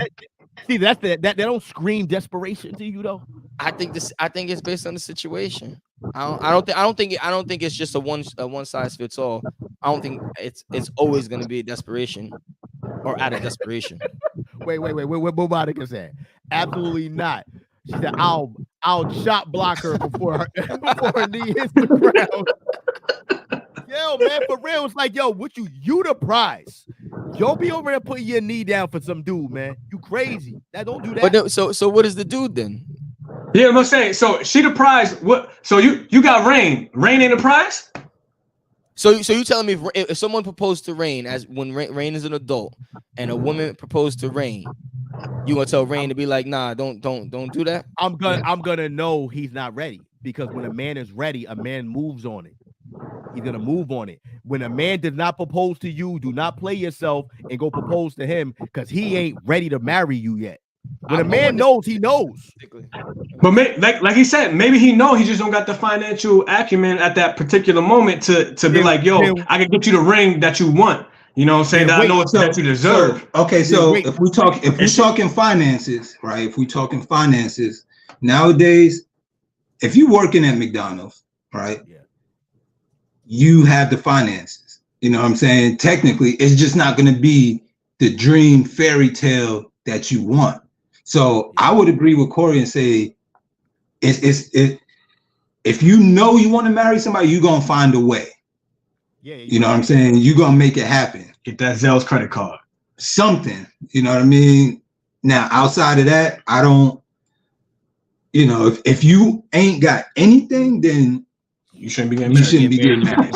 Speaker 2: See, that they don't scream desperation to you though.
Speaker 3: I think it's based on the situation. I don't think it's just a one size fits all. I don't think it's always gonna be a desperation or out of desperation.
Speaker 2: Wait, what Monica said? Absolutely not. She said, "I'll shot block her before her knee hits the ground." Yo, man, for real, it's like, yo, what you the prize? Don't be over there putting your knee down for some dude, man. You crazy? Don't do that.
Speaker 3: But no, so what is the dude then?
Speaker 1: Yeah, I'm saying. So she the prize. What? So you got Rain? Rain ain't the prize?
Speaker 3: So you telling me if someone proposed to Rain when Rain is an adult and a woman proposed to Rain, you gonna tell Rain to be like, nah, don't do that?
Speaker 2: I'm gonna know he's not ready, because when a man is ready, a man moves on it. He's gonna move on it. When a man does not propose to you, do not play yourself and go propose to him, because he ain't ready to marry you yet. When a man knows, he knows.
Speaker 1: But like he said, maybe he just don't got the financial acumen at that particular moment to be like, yo, I can get you the ring that you want. You know what I'm saying? I know it's that you deserve.
Speaker 4: So if we're talking finances, right? If we're talking finances, nowadays, if you're working at McDonald's, right? Yeah. You have the finances. You know what I'm saying? Technically, it's just not going to be the dream fairy tale that you want. So I would agree with Corey and say, if you know you want to marry somebody, you're gonna find a way. Yeah, you know what I'm saying? You're gonna make it happen.
Speaker 1: Get that Zell's credit card.
Speaker 4: Something. You know what I mean? Now, outside of that, I don't. If you ain't got anything, then
Speaker 1: you shouldn't be getting married.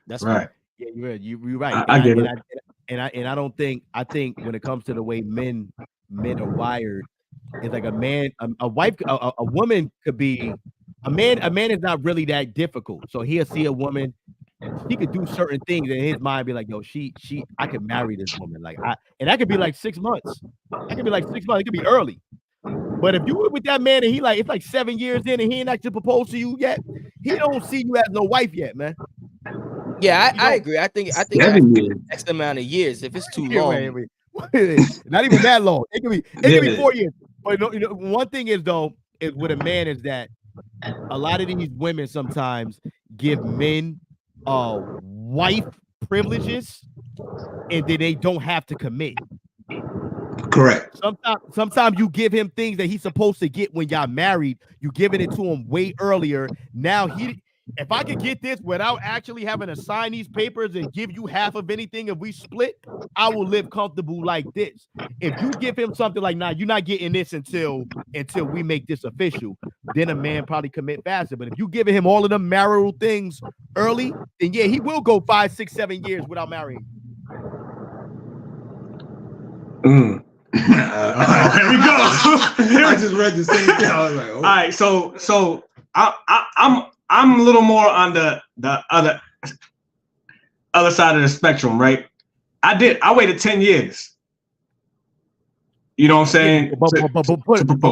Speaker 3: That's
Speaker 1: right.
Speaker 2: Yeah, you're right.
Speaker 1: I get it.
Speaker 2: I don't think. I think when it comes to the way men are wired, it's like a wife, a woman could be a man. A man is not really that difficult. So he'll see a woman, he could do certain things in his mind, be like, yo, I could marry this woman. And that could be like 6 months. That could be like 6 months. It could be early. But if you were with that man and it's like 7 years in and he ain't actually proposed to you yet, he don't see you as no wife yet, man.
Speaker 3: Yeah, I agree. I think X amount of years. If it's too long,
Speaker 2: not even that long. It could be 4 years. But one thing is though, with a man is that a lot of these women sometimes give men wife privileges, and then they don't have to commit.
Speaker 4: Correct.
Speaker 2: Sometimes you give him things that he's supposed to get when y'all married. You giving it to him way earlier. Now if I could get this without actually having to sign these papers and give you half of anything, if we split, I will live comfortable like this. If you give him something like, nah, you're not getting this until we make this official, then a man probably commit faster. But if you giving him all of them marital things early, then yeah, he will go 5, 6, 7 years without marrying.
Speaker 1: Here we go.
Speaker 4: I just read the same thing. I was like, oh.
Speaker 1: All right, so I'm a little more on the other side of the spectrum, right? I waited 10 years. You know what I'm saying?
Speaker 2: But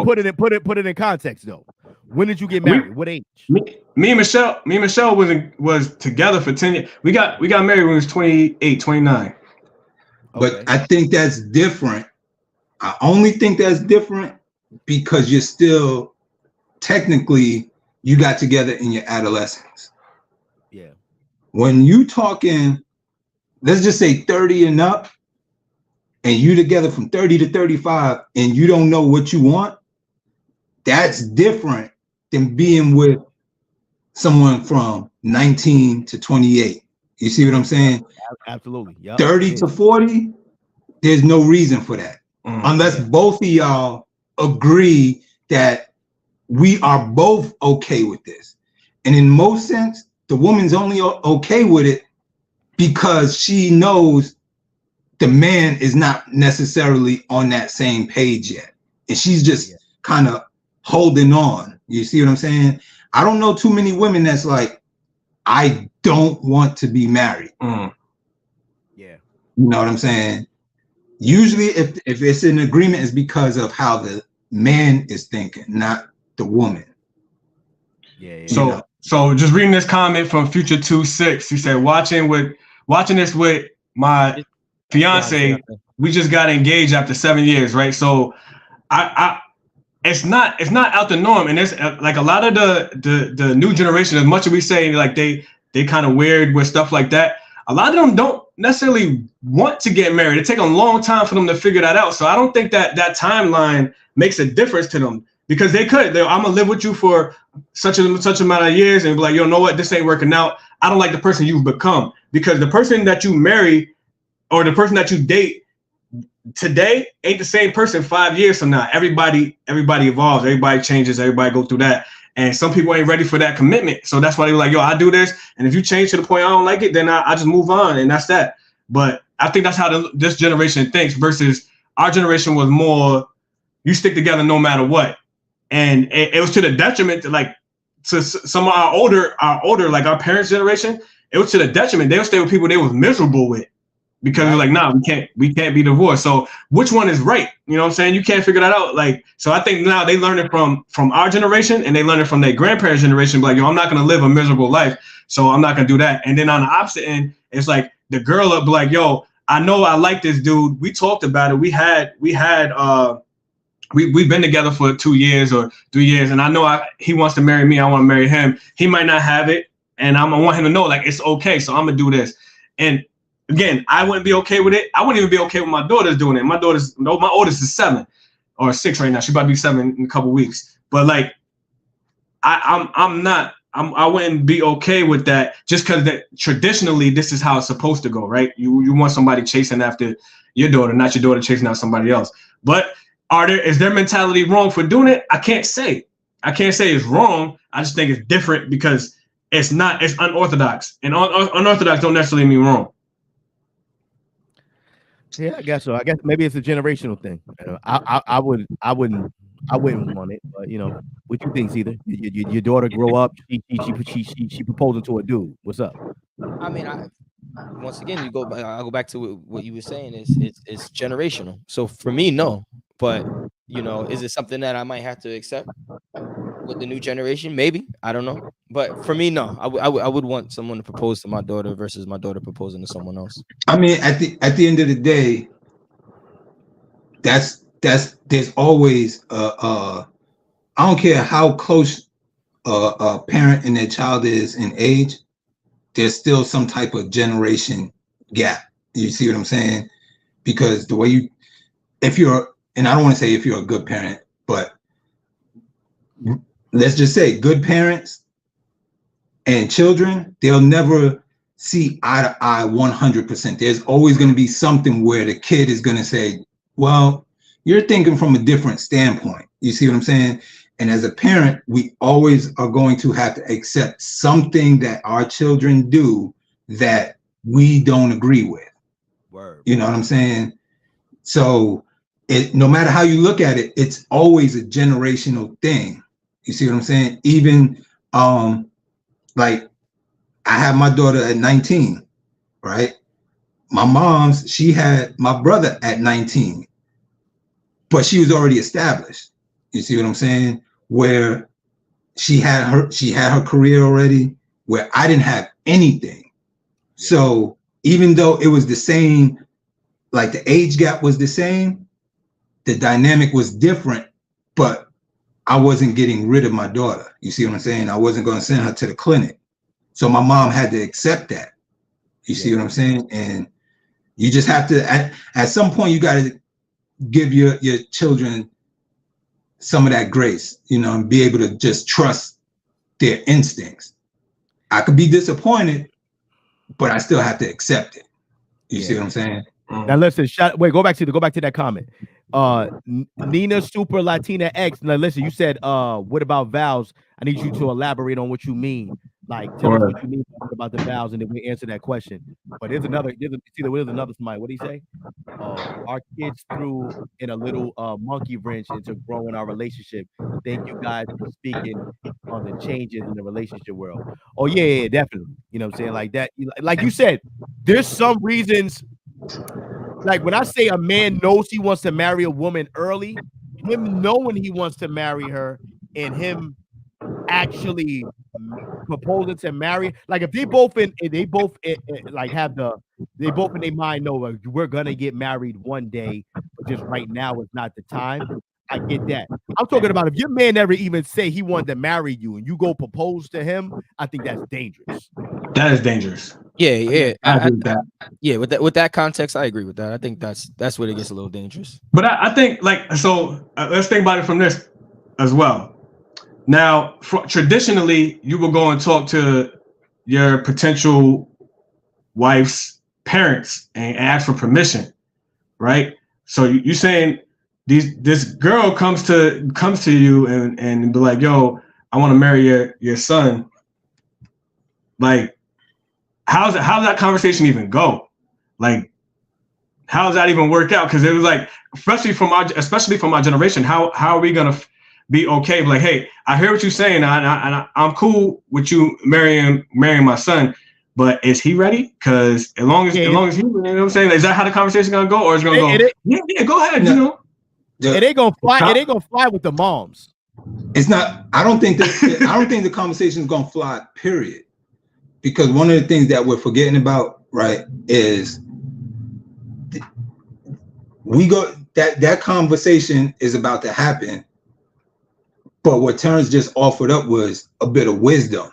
Speaker 2: put it in context though. When did you get married? What age?
Speaker 1: Me and Michelle was together for 10 years. We got married when we was 28, 29.
Speaker 4: But
Speaker 2: Okay.
Speaker 4: I think that's different. I only think that's different because you're still technically you got together in your adolescence.
Speaker 2: Yeah.
Speaker 4: When you talking, let's just say 30 and up, and you together from 30 to 35, and you don't know what you want, that's different than being with someone from 19 to 28. You see what I'm saying?
Speaker 2: Absolutely. Yep.
Speaker 4: 30 to 40, there's no reason for that. Unless both of y'all agree that we are both okay with this. And in most sense, the woman's only okay with it because she knows the man is not necessarily on that same page yet. And she's just kind of holding on. You see what I'm saying? I don't know too many women that's like, I don't want to be married.
Speaker 2: Yeah.
Speaker 4: You know what I'm saying? Usually if it's an agreement, it's because of how the man is thinking, not the woman.
Speaker 2: Yeah.
Speaker 1: So just reading this comment from Future 26, he said, watching this with my fiance, we just got engaged after 7 years, right? So it's not out the norm, and it's like a lot of the new generation, as much as we say like they kind of weird with stuff like that, a lot of them don't necessarily want to get married. It takes a long time for them to figure that out. So I don't think that timeline makes a difference to them, because I'm gonna live with you for such amount of years and be like, you know what, this ain't working out. I don't like the person you've become, because the person that you marry or the person that you date today ain't the same person 5 years from now. Everybody evolves, everybody changes, everybody go through that. And some people ain't ready for that commitment. So that's why they were like, yo, I do this. And if you change to the point I don't like it, then I just move on. And that's that. But I think that's how this generation thinks, versus our generation was more, you stick together no matter what. And it was to the detriment to some of our older, like our parents' generation, it was to the detriment. They would stay with people they was miserable with, because they're like, nah, we can't be divorced. So which one is right? You know what I'm saying? You can't figure that out. Like, so I think now they learn it from our generation, and they learn it from their grandparents' generation. Like, yo, I'm not gonna live a miserable life, so I'm not gonna do that. And then on the opposite end, it's like the girl will be like, yo, I know I like this dude. We talked about it. We've been together for 2 years or 3 years, and I know he wants to marry me. I want to marry him. He might not have it, and I want him to know like it's okay. So I'm gonna do this. And again, I wouldn't be okay with it. I wouldn't even be okay with my daughter's doing it. My oldest is 7 or 6 right now. She's about to be 7 in a couple weeks. But like, I wouldn't be okay with that, just because traditionally this is how it's supposed to go, right? You want somebody chasing after your daughter, not your daughter chasing after somebody else. But is their mentality wrong for doing it? I can't say it's wrong. I just think it's different because it's unorthodox, and unorthodox don't necessarily mean wrong.
Speaker 2: Yeah, I guess so. I guess maybe it's a generational thing. I wouldn't want it, but you know, what you think, either your daughter grow up, she proposing to a dude. What's up?
Speaker 3: I mean, once again, I'll go back to what you were saying. It's generational. So for me, no. But you know, is it something that I might have to accept with the new generation? Maybe, I don't know. But for me, no. I would want someone to propose to my daughter versus my daughter proposing to someone else.
Speaker 4: I mean, at the end of the day, there's always I don't care how close a parent and their child is in age, there's still some type of generation gap. You see what I'm saying? Because the way if you're, and I don't want to say if you're a good parent, but let's just say good parents and children, they'll never see eye to eye 100%. There's always going to be something where the kid is going to say, well, you're thinking from a different standpoint. You see what I'm saying? And as a parent, we always are going to have to accept something that our children do that we don't agree with.
Speaker 2: Word.
Speaker 4: You know what I'm saying? So no matter how you look at it, it's always a generational thing. You see what I'm saying? Even like I have my daughter at 19, right? She had my brother at 19, but she was already established. You see what I'm saying? Where she had her career already, where I didn't have anything. Yeah. So even though it was the same, like the age gap was the same, the dynamic was different, but I wasn't getting rid of my daughter. You see what I'm saying? I wasn't going to send her to the clinic. So my mom had to accept that. You see what I'm saying? And you just have to, at some point, you got to give your children some of that grace, you know, and be able to just trust their instincts. I could be disappointed, but I still have to accept it. You see what I'm saying?
Speaker 2: Now listen, go back to that comment. Nina Super Latina X. Now listen, you said what about vows? I need you to elaborate on what you mean. Like tell us what you mean about the vows, and then we answer that question. But there's another somebody. What did he say? Our kids threw in a little monkey wrench into growing our relationship. Thank you guys for speaking on the changes in the relationship world. Oh yeah, definitely. You know what I'm saying? Like that, like you said, there's some reasons. Like when I say a man knows he wants to marry a woman early, him knowing he wants to marry her and him actually proposing to marry, like if they both in their mind know like, we're gonna get married one day, but just right now is not the time. I get that. I'm talking about if your man never even say he wanted to marry you and you go propose to him, I think that's dangerous.
Speaker 1: That is dangerous.
Speaker 3: Yeah.
Speaker 1: I agree with that.
Speaker 3: Yeah, with that context, I agree with that. I think that's where it gets a little dangerous.
Speaker 1: But I think let's think about it from this as well. Now, traditionally, you will go and talk to your potential wife's parents and ask for permission, right? So you're saying this girl comes to you and be like, yo, I want to marry your son. Like, how's that conversation even go? Like, how does that even work out? Because it was like, especially from my generation, how are we gonna be okay? Like, hey, I hear what you're saying, and I'm cool with you marrying my son, but is he ready? Because as long as he, you know what I'm saying, is that how the conversation gonna go, or is it gonna go? Yeah, go ahead, you know.
Speaker 2: It ain't gonna fly. It ain't gonna fly with the moms.
Speaker 4: It's not. I don't think the conversation is gonna fly. Period. Because one of the things that we're forgetting about, right, is that conversation is about to happen. But what Terrence just offered up was a bit of wisdom.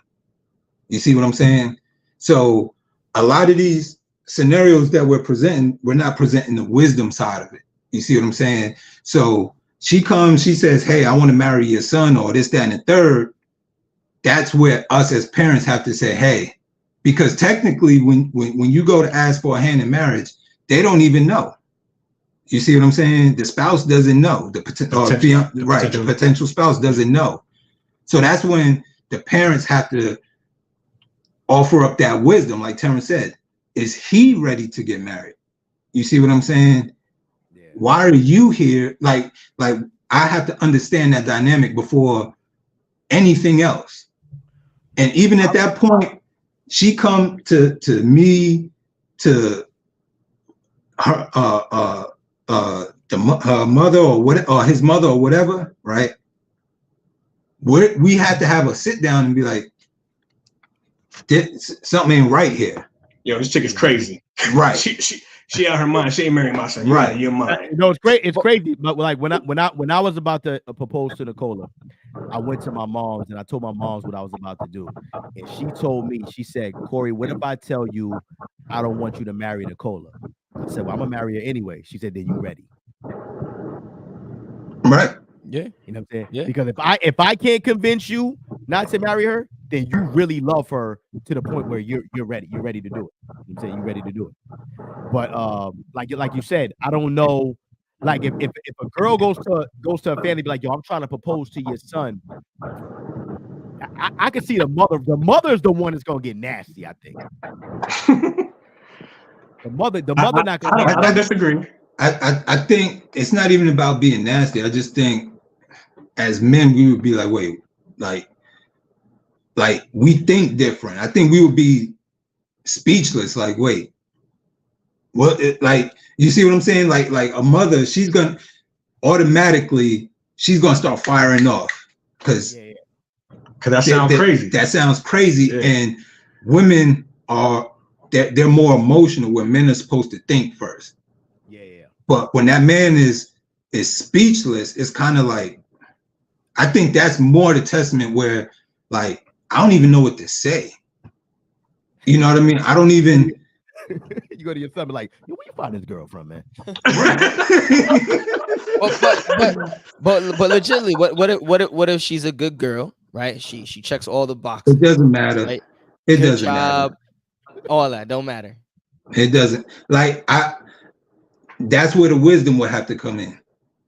Speaker 4: You see what I'm saying? So a lot of these scenarios that we're presenting, we're not presenting the wisdom side of it. You see what I'm saying? So she comes, she says, hey, I want to marry your son, or this, that, and the third. That's where us as parents have to say, hey, because technically when you go to ask for a hand in marriage, they don't even know. You see what I'm saying? The spouse doesn't know. The potential spouse doesn't know. So that's when the parents have to offer up that wisdom, like Terrence said. Is he ready to get married? You see what I'm saying? Yeah. Why are you here? Like I have to understand that dynamic before anything else. And even at that point, she come to me, to her her mother or his mother or whatever, right? We have to have a sit down and be like, something ain't right here.
Speaker 1: Yo, this chick is crazy.
Speaker 4: Right.
Speaker 1: She out her mind. She ain't marrying my son.
Speaker 4: Right.
Speaker 1: You're mine.
Speaker 2: No, it's great. It's crazy. But like when I was about to propose to Nicola, I went to my mom's and I told my mom's what I was about to do, and she told me, she said, "Corey, what if I tell you I don't want you to marry Nicola?" I said, "Well, I'm gonna marry her anyway." She said, "Then you ready?"
Speaker 4: Right.
Speaker 3: Yeah.
Speaker 2: You know what I'm saying?
Speaker 3: Yeah.
Speaker 2: Because if I can't convince you not to marry her, then you really love her to the point where you're ready. You're ready to do it. You know what I'm saying? You're ready to do it. But like you said, I don't know. Like if a girl goes to a family, be like, "Yo, I'm trying to propose to your son." I can see the mother. The mother's the one that's gonna get nasty. I think the mother not gonna.
Speaker 1: I don't disagree.
Speaker 4: I think it's not even about being nasty. I just think as men, we would be like, wait, like we think different. I think we would be speechless. Like, wait, what? Like, you see what I'm saying? Like a mother, she's gonna automatically start firing off because
Speaker 1: that sounds crazy.
Speaker 4: That sounds crazy.
Speaker 1: Yeah.
Speaker 4: And women they're more emotional, where men are supposed to think first.
Speaker 2: Yeah.
Speaker 4: But when that man is speechless, it's kind of like, I think that's more the testament where, like, I don't even know what to say. You know what I mean? I don't even.
Speaker 2: You go to your son, be like, "Where you find this girl from, man?"
Speaker 3: but legitimately, what if she's a good girl, right? She checks all the boxes.
Speaker 4: It doesn't matter.
Speaker 3: Right?
Speaker 4: It
Speaker 3: Good
Speaker 4: doesn't
Speaker 3: job,
Speaker 4: matter.
Speaker 3: all that don't matter.
Speaker 4: It doesn't. Like, that's where the wisdom would have to come in.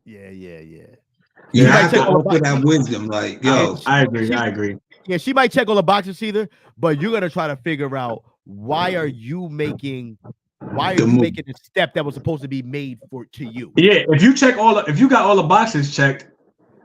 Speaker 2: Yeah.
Speaker 4: You
Speaker 2: Yeah,
Speaker 4: have to
Speaker 2: check all the
Speaker 4: offer that wisdom. Like, yo,
Speaker 1: I agree.
Speaker 2: Yeah, she might check all the boxes either, but you're gonna try to figure out why are you making the step that was supposed to be made to you.
Speaker 1: Yeah, if you got all the boxes checked,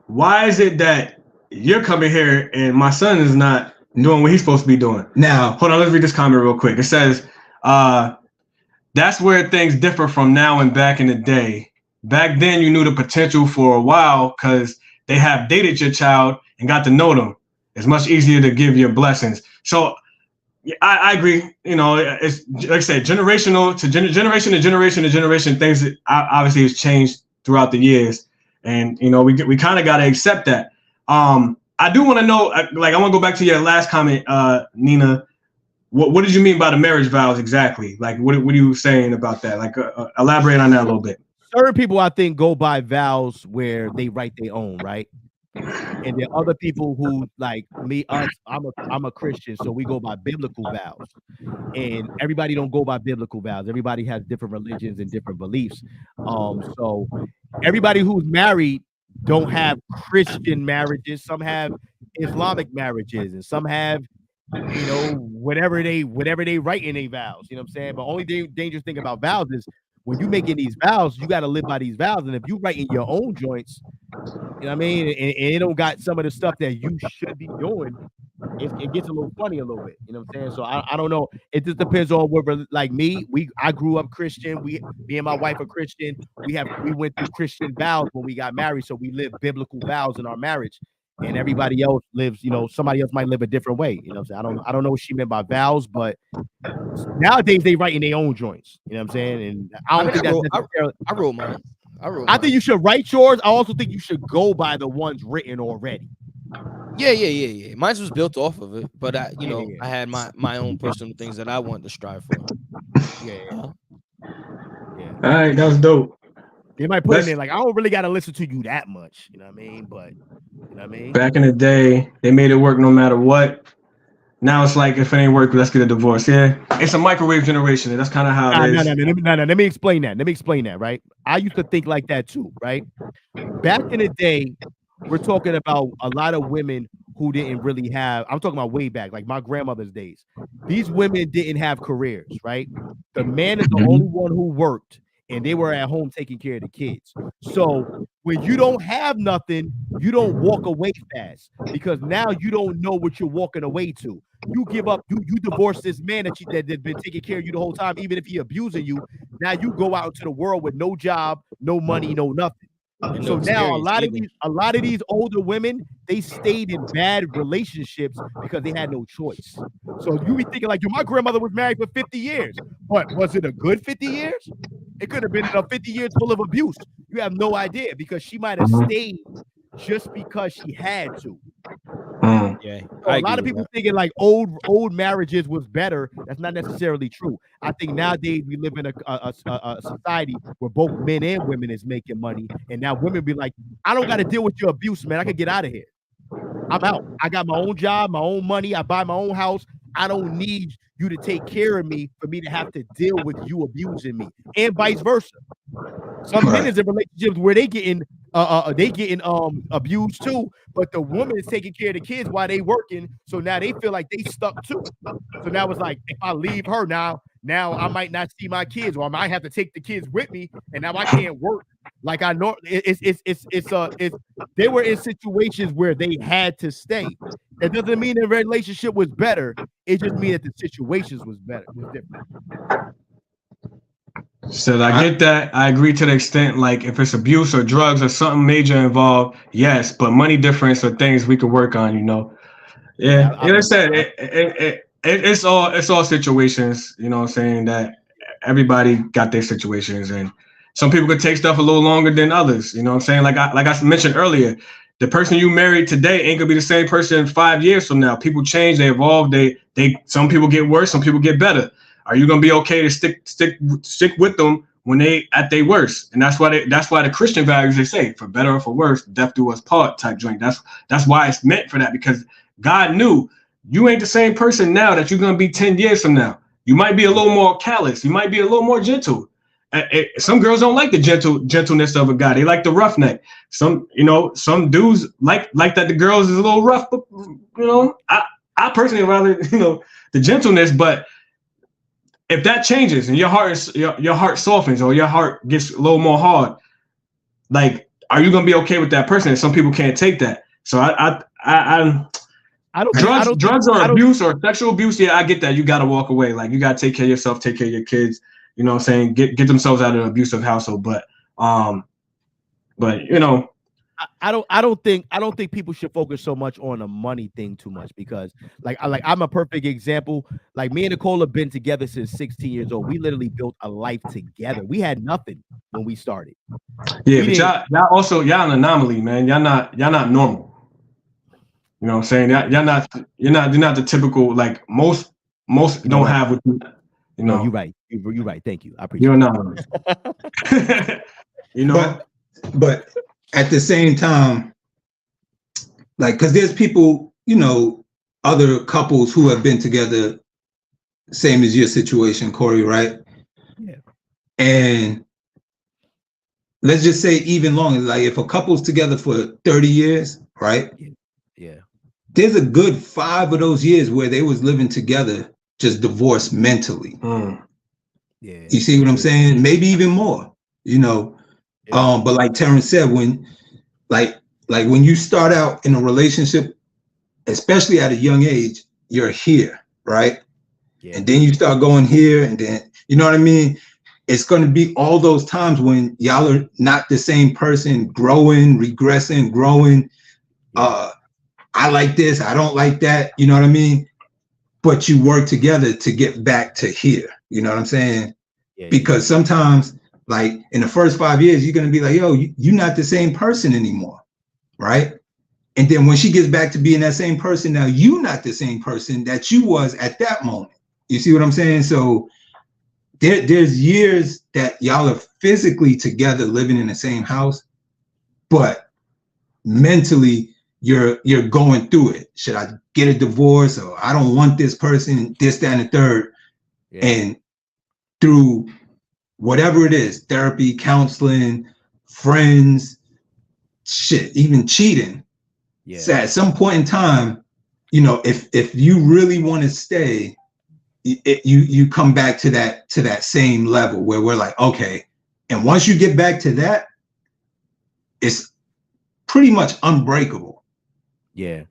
Speaker 1: why is it that you're coming here and my son is not doing what he's supposed to be doing?
Speaker 4: now,
Speaker 1: Hold on, let's read this comment real quick. It says, that's where things differ from now and back in the day. Back then, you knew the potential for a while because they have dated your child and got to know them. It's much easier to give your blessings. So I agree. You know, it's like I said, generational to generation to generation to generation. Things that obviously has changed throughout the years, and you know we kind of got to accept that. I do want to know, like, I want to go back to your last comment, Nina. What did you mean by the marriage vows exactly? Like, what are you saying about that? Like, elaborate on that a little bit.
Speaker 2: Certain people, I think, go by vows where they write their own, right? And there are other people who, like us, I'm a Christian, so we go by biblical vows. And everybody don't go by biblical vows. Everybody has different religions and different beliefs. So everybody who's married don't have Christian marriages. Some have Islamic marriages, and some have, you know, whatever they write in their vows. You know what I'm saying? But only dangerous thing about vows is when you making these vows, you got to live by these vows. And if you write in your own joints, you know what I mean, and it don't got some of the stuff that you should be doing, it gets a little funny a little bit. You know what I'm saying? So I don't know. It just depends on whether, like me, I grew up Christian. Me and my wife are Christian. We went through Christian vows when we got married, so we live biblical vows in our marriage. And everybody else lives, you know, somebody else might live a different way. You know what I'm saying? I don't know what she meant by vows, but nowadays they write in their own joints. You know what I'm saying? And I don't think that's necessarily.
Speaker 3: I wrote mine.
Speaker 2: I think you should write yours. I also think you should go by the ones written already.
Speaker 3: Yeah. Mine was built off of it, but I had my own personal things that I wanted to strive for.
Speaker 2: Yeah.
Speaker 1: All right, that was dope.
Speaker 2: They might put it in like, I don't really got to listen to you that much. You know what I mean? But you know what I mean?
Speaker 1: Back in the day, they made it work no matter what. Now it's like, if it ain't work, let's get a divorce. Yeah, it's a microwave generation. That's kind of how it is.
Speaker 2: No. Let me explain that. Right? I used to think like that too. Right? Back in the day, we're talking about a lot of women who didn't really have. I'm talking about way back, like my grandmother's days. These women didn't have careers. Right? The man is the only one who worked, and they were at home taking care of the kids. So when you don't have nothing, you don't walk away fast, because now you don't know what you're walking away to. You give up, you divorce this man that's been taking care of you the whole time, even if he abusing you. Now you go out into the world with no job, no money, no nothing.
Speaker 3: And
Speaker 2: So
Speaker 3: no
Speaker 2: now
Speaker 3: experience either.
Speaker 2: a lot of these older women, they stayed in bad relationships because they had no choice. So you be thinking like, yo, my grandmother was married for 50 years. But was it a good 50 years? It could have been a 50 years full of abuse. You have no idea because she might have stayed just because she had to.
Speaker 3: Yeah,
Speaker 2: So a lot of people thinking like old marriages was better. That's not necessarily true. I think nowadays we live in a society where both men and women is making money, and now women be like, I don't got to deal with your abuse, man. I can get out of here. I'm out. I got my own job, my own money. I buy my own house. I don't need you to take care of me for me to have to deal with you abusing me, and vice versa. Some men is in relationships where they getting abused too, but the woman is taking care of the kids while they working, so now they feel like they stuck too. So now it's like, if I leave her now I might not see my kids, or I might have to take the kids with me, and now I can't work like I know. They were in situations where they had to stay. That doesn't mean the relationship was better. It just means that the situations was different.
Speaker 1: So I get that. I agree to the extent, like if it's abuse or drugs or something major involved, yes, but money difference are things we could work on, you know. Yeah, like I said, it's all situations, you know what I'm saying, that everybody got their situations, and some people could take stuff a little longer than others, you know what I'm saying? Like I mentioned earlier, the person you married today ain't gonna be the same person 5 years from now. People change, they evolve, they some people get worse, some people get better. Are you gonna be okay to stick with them when they at their worst? And that's why the Christian values, they say, for better or for worse, death do us part type joint. That's why it's meant for that, because God knew you ain't the same person now that you're gonna be 10 years from now. You might be a little more callous, you might be a little more gentle. Some girls don't like the gentleness of a guy. They like the roughneck. Some dudes like that the girls is a little rough, but I personally rather, the gentleness, but if that changes and your heart softens or your heart gets a little more hard, like, are you gonna be okay with that person? And some people can't take that. So drugs or abuse or sexual abuse. Yeah, I get that. You gotta walk away. Like, you gotta take care of yourself, take care of your kids. You know what I'm saying? Get themselves out of an abusive household. But
Speaker 2: I don't think people should focus so much on the money thing too much, because I'm a perfect example. Like, me and Nicole have been together since 16 years old. We literally built a life together. We had nothing when we started.
Speaker 1: Yeah, but y'all an anomaly, man. Y'all not normal. You know what I'm saying? You're not the typical, like most don't have what you know.
Speaker 2: No, you're right. You're right. Thank you. I appreciate
Speaker 1: you're an anomaly.
Speaker 4: But at the same time, like, because there's people, other couples who have been together, same as your situation, Corey, right?
Speaker 2: Yeah.
Speaker 4: And let's just say even longer, like if a couple's together for 30 years, right?
Speaker 2: Yeah.
Speaker 4: There's a good 5 of those years where they was living together, just divorced mentally.
Speaker 2: Yeah.
Speaker 4: You see what I'm saying? Maybe even more, Yeah. But like Terrence said, when when you start out in a relationship, especially at a young age, you're here, right? Yeah. And then you start going here, and then, you know what I mean? It's going to be all those times when y'all are not the same person, growing, regressing, growing. I like this, I don't like that, you know what I mean? But you work together to get back to here, you know what I'm saying? Yeah, because sometimes, like, in the first 5 years, you're going to be like, yo, you're not the same person anymore, right? And then when she gets back to being that same person, now you're not the same person that you was at that moment. You see what I'm saying? So there's years that y'all are physically together, living in the same house, but mentally you're going through it. Should I get a divorce? Or I don't want this person, this, that, and the third. Yeah. And through whatever it is, therapy, counseling, friends, shit, even cheating. Yeah. So at some point in time, if you really want to stay, you come back to that same level where we're like, okay. And once you get back to that, it's pretty much unbreakable.
Speaker 2: Yeah.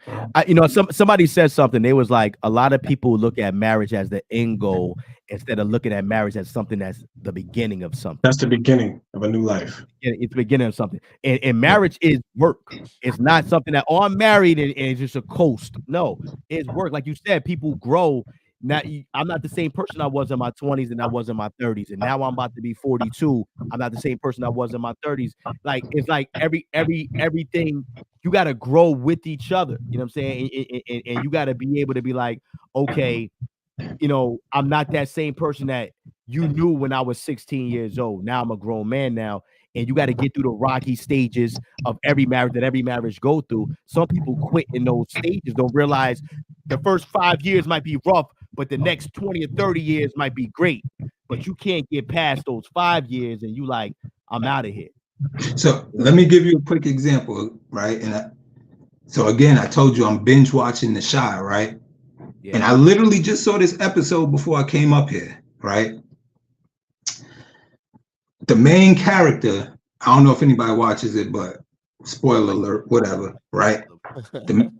Speaker 2: Somebody said something. They was like, a lot of people look at marriage as the end goal instead of looking at marriage as something that's the beginning of something.
Speaker 1: That's the beginning of a new life.
Speaker 2: It's the beginning of something. And marriage is work. It's not something that, I'm married and it's just a coast. No, it's work. Like you said, people grow. I'm not the same person I was in my 20s and I was in my 30s. And now I'm about to be 42. I'm not the same person I was in my 30s. Like, it's like everything, you got to grow with each other. You know what I'm saying? And you got to be able to be like, okay, I'm not that same person that you knew when I was 16 years old. Now I'm a grown man now. And you got to get through the rocky stages of every marriage go through. Some people quit in those stages, don't realize the first 5 years might be rough, but the next 20 or 30 years might be great. But you can't get past those 5 years and you like, I'm out of here.
Speaker 4: So let me give you a quick example, right? So again, I told you I'm binge watching The Chi, right? Yeah. And I literally just saw this episode before I came up here, right? The main character, I don't know if anybody watches it, but spoiler alert, whatever, right?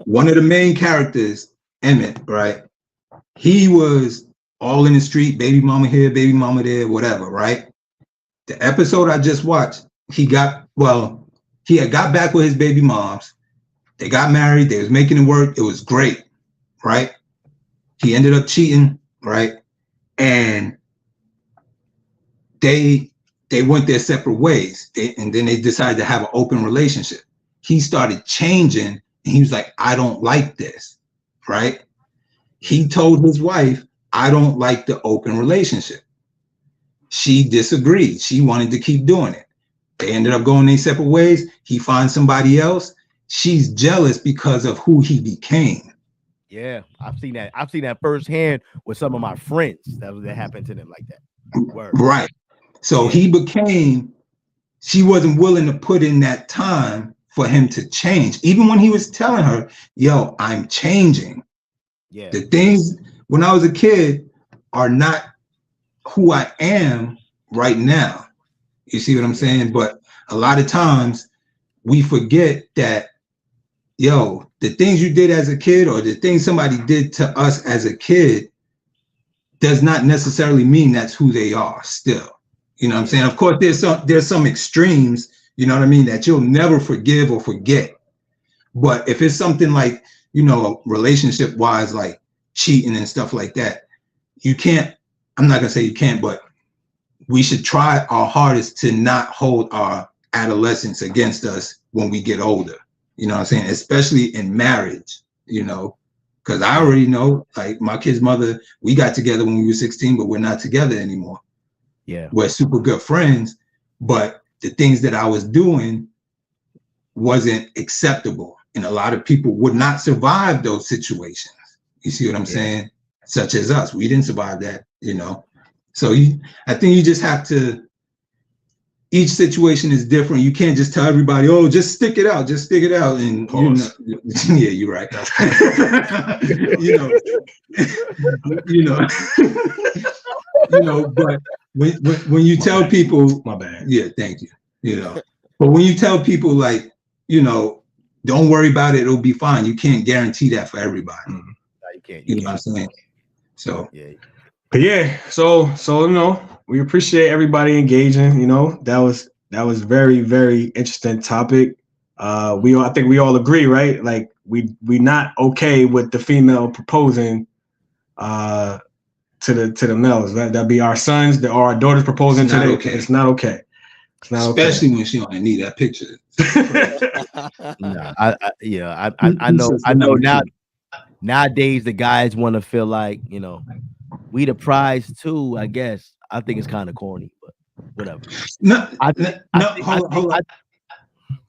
Speaker 4: One of the main characters, Emmett, right? He was all in the street, baby mama here, baby mama there, whatever, right? The episode I just watched, he had got back with his baby moms. They got married. They was making it work. It was great, right? He ended up cheating, right? And they went their separate ways. And then they decided to have an open relationship. He started changing and he was like, I don't like this, right? He told his wife, I don't like the open relationship. She disagreed. She wanted to keep doing it. They ended up going their separate ways. He finds somebody else. She's jealous because of who he became.
Speaker 2: Yeah, I've seen that. I've seen that firsthand with some of my friends. That happened to them like that. Word.
Speaker 4: Right. So she wasn't willing to put in that time for him to change. Even when he was telling her, yo, I'm changing. Yeah. The things when I was a kid are not who I am right now. You see what I'm saying? But a lot of times we forget that, yo, the things you did as a kid or the things somebody did to us as a kid does not necessarily mean that's who they are still. You know what I'm saying? Of course, there's some extremes, you know what I mean, that you'll never forgive or forget. But if it's something like, relationship wise, like cheating and stuff like that, you can't, I'm not gonna say you can't, but we should try our hardest to not hold our adolescence against us when we get older. You know what I'm saying? Especially in marriage, because I already know, like my kid's mother, we got together when we were 16, but we're not together anymore. Yeah. We're super good friends, but the things that I was doing wasn't acceptable. And a lot of people would not survive those situations. You see what I'm saying? Such as us, we didn't survive that, So I think you just have to, each situation is different. You can't just tell everybody, oh, just stick it out. And yeah, you're right. But when you tell people, my bad. Yeah, thank you. But when you tell people like, don't worry about it, it'll be fine. You can't guarantee that for everybody. Mm-hmm. No, you can't. You know what I'm saying? So
Speaker 1: yeah. So we appreciate everybody engaging. That was very, very interesting topic. I think we all agree, right? Like we not okay with the female proposing to the males. That'd be our sons or our daughters proposing to them. Okay. It's not okay. It's not
Speaker 4: especially
Speaker 1: okay.
Speaker 4: when she only need that picture.
Speaker 2: I know now. Nowadays, the guys want to feel like, we the prize too, I guess. I think it's kind of corny, but whatever.
Speaker 4: Hold on.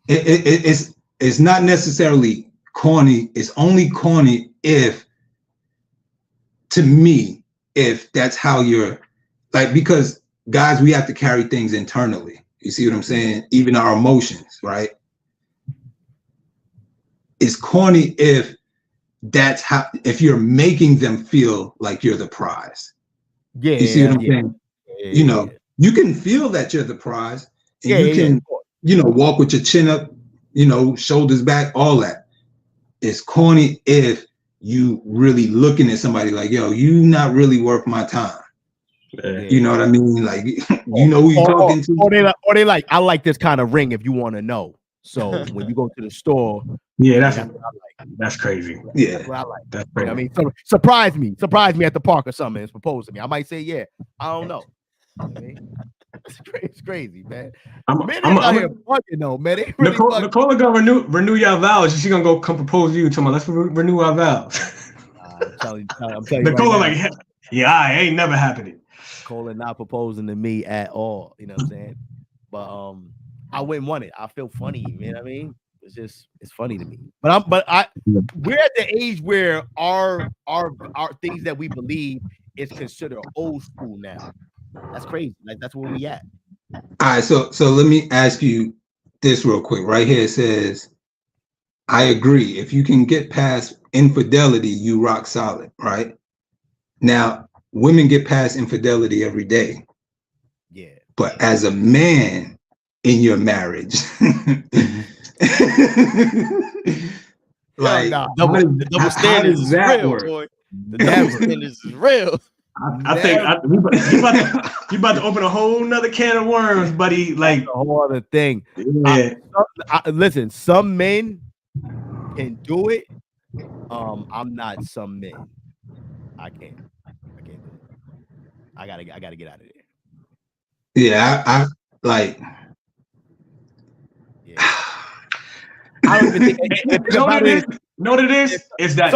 Speaker 4: It's not necessarily corny. It's only corny if that's how you're like, because guys, we have to carry things internally. You see what I'm saying? Even our emotions, right? It's corny if you're making them feel like you're the prize. Yeah. You see what I'm saying? Yeah. You can feel that you're the prize. And you can, walk with your chin up, shoulders back, all that. it's corny if you really looking at somebody like, yo, you not really worth my time.
Speaker 1: Yeah.
Speaker 4: You know what I mean? Like, you know who you talking to?
Speaker 2: Or they like, I like this kind of ring if you want to know. So when you go to the store,
Speaker 1: Yeah,
Speaker 2: that's what I like.
Speaker 1: that's crazy.
Speaker 4: Yeah.
Speaker 2: That's what I like.
Speaker 1: That's
Speaker 2: You know
Speaker 1: crazy.
Speaker 2: what I mean? So surprise me at the park or something and propose to me. I might say, yeah, I don't know. You know what I mean? It's crazy, man. Man, they're out here bugging though, man. They really bugging.
Speaker 1: Nicola gonna renew your vows. She gonna go come propose to you tomorrow. Let's renew our vows.
Speaker 2: I'm telling you
Speaker 1: Nicola
Speaker 2: right now,
Speaker 1: like, yeah, I ain't never happening.
Speaker 2: Nicola not proposing to me at all. You know what I'm saying? But I wouldn't want it. I feel funny. You know what I mean? It's funny to me. But we're at the age where our things that we believe is considered old school now. That's crazy. Like that's where we at.
Speaker 4: All right, so let me ask you this real quick. Right here it says, I agree. If you can get past infidelity, you rock solid, right? Now, women get past infidelity every day.
Speaker 2: Yeah.
Speaker 4: But as a man in your marriage, like
Speaker 3: the double standards is real,
Speaker 4: work?
Speaker 3: boy. The double standards is real.
Speaker 1: I think you about to open a whole nother can of worms, buddy. Like
Speaker 2: a whole other thing.
Speaker 1: Yeah.
Speaker 2: Listen, some men can do it. I'm not some men. I can't do it. I gotta get out of there.
Speaker 4: Yeah, I like.
Speaker 2: Yeah. I don't even think.
Speaker 1: You know what it is? Is that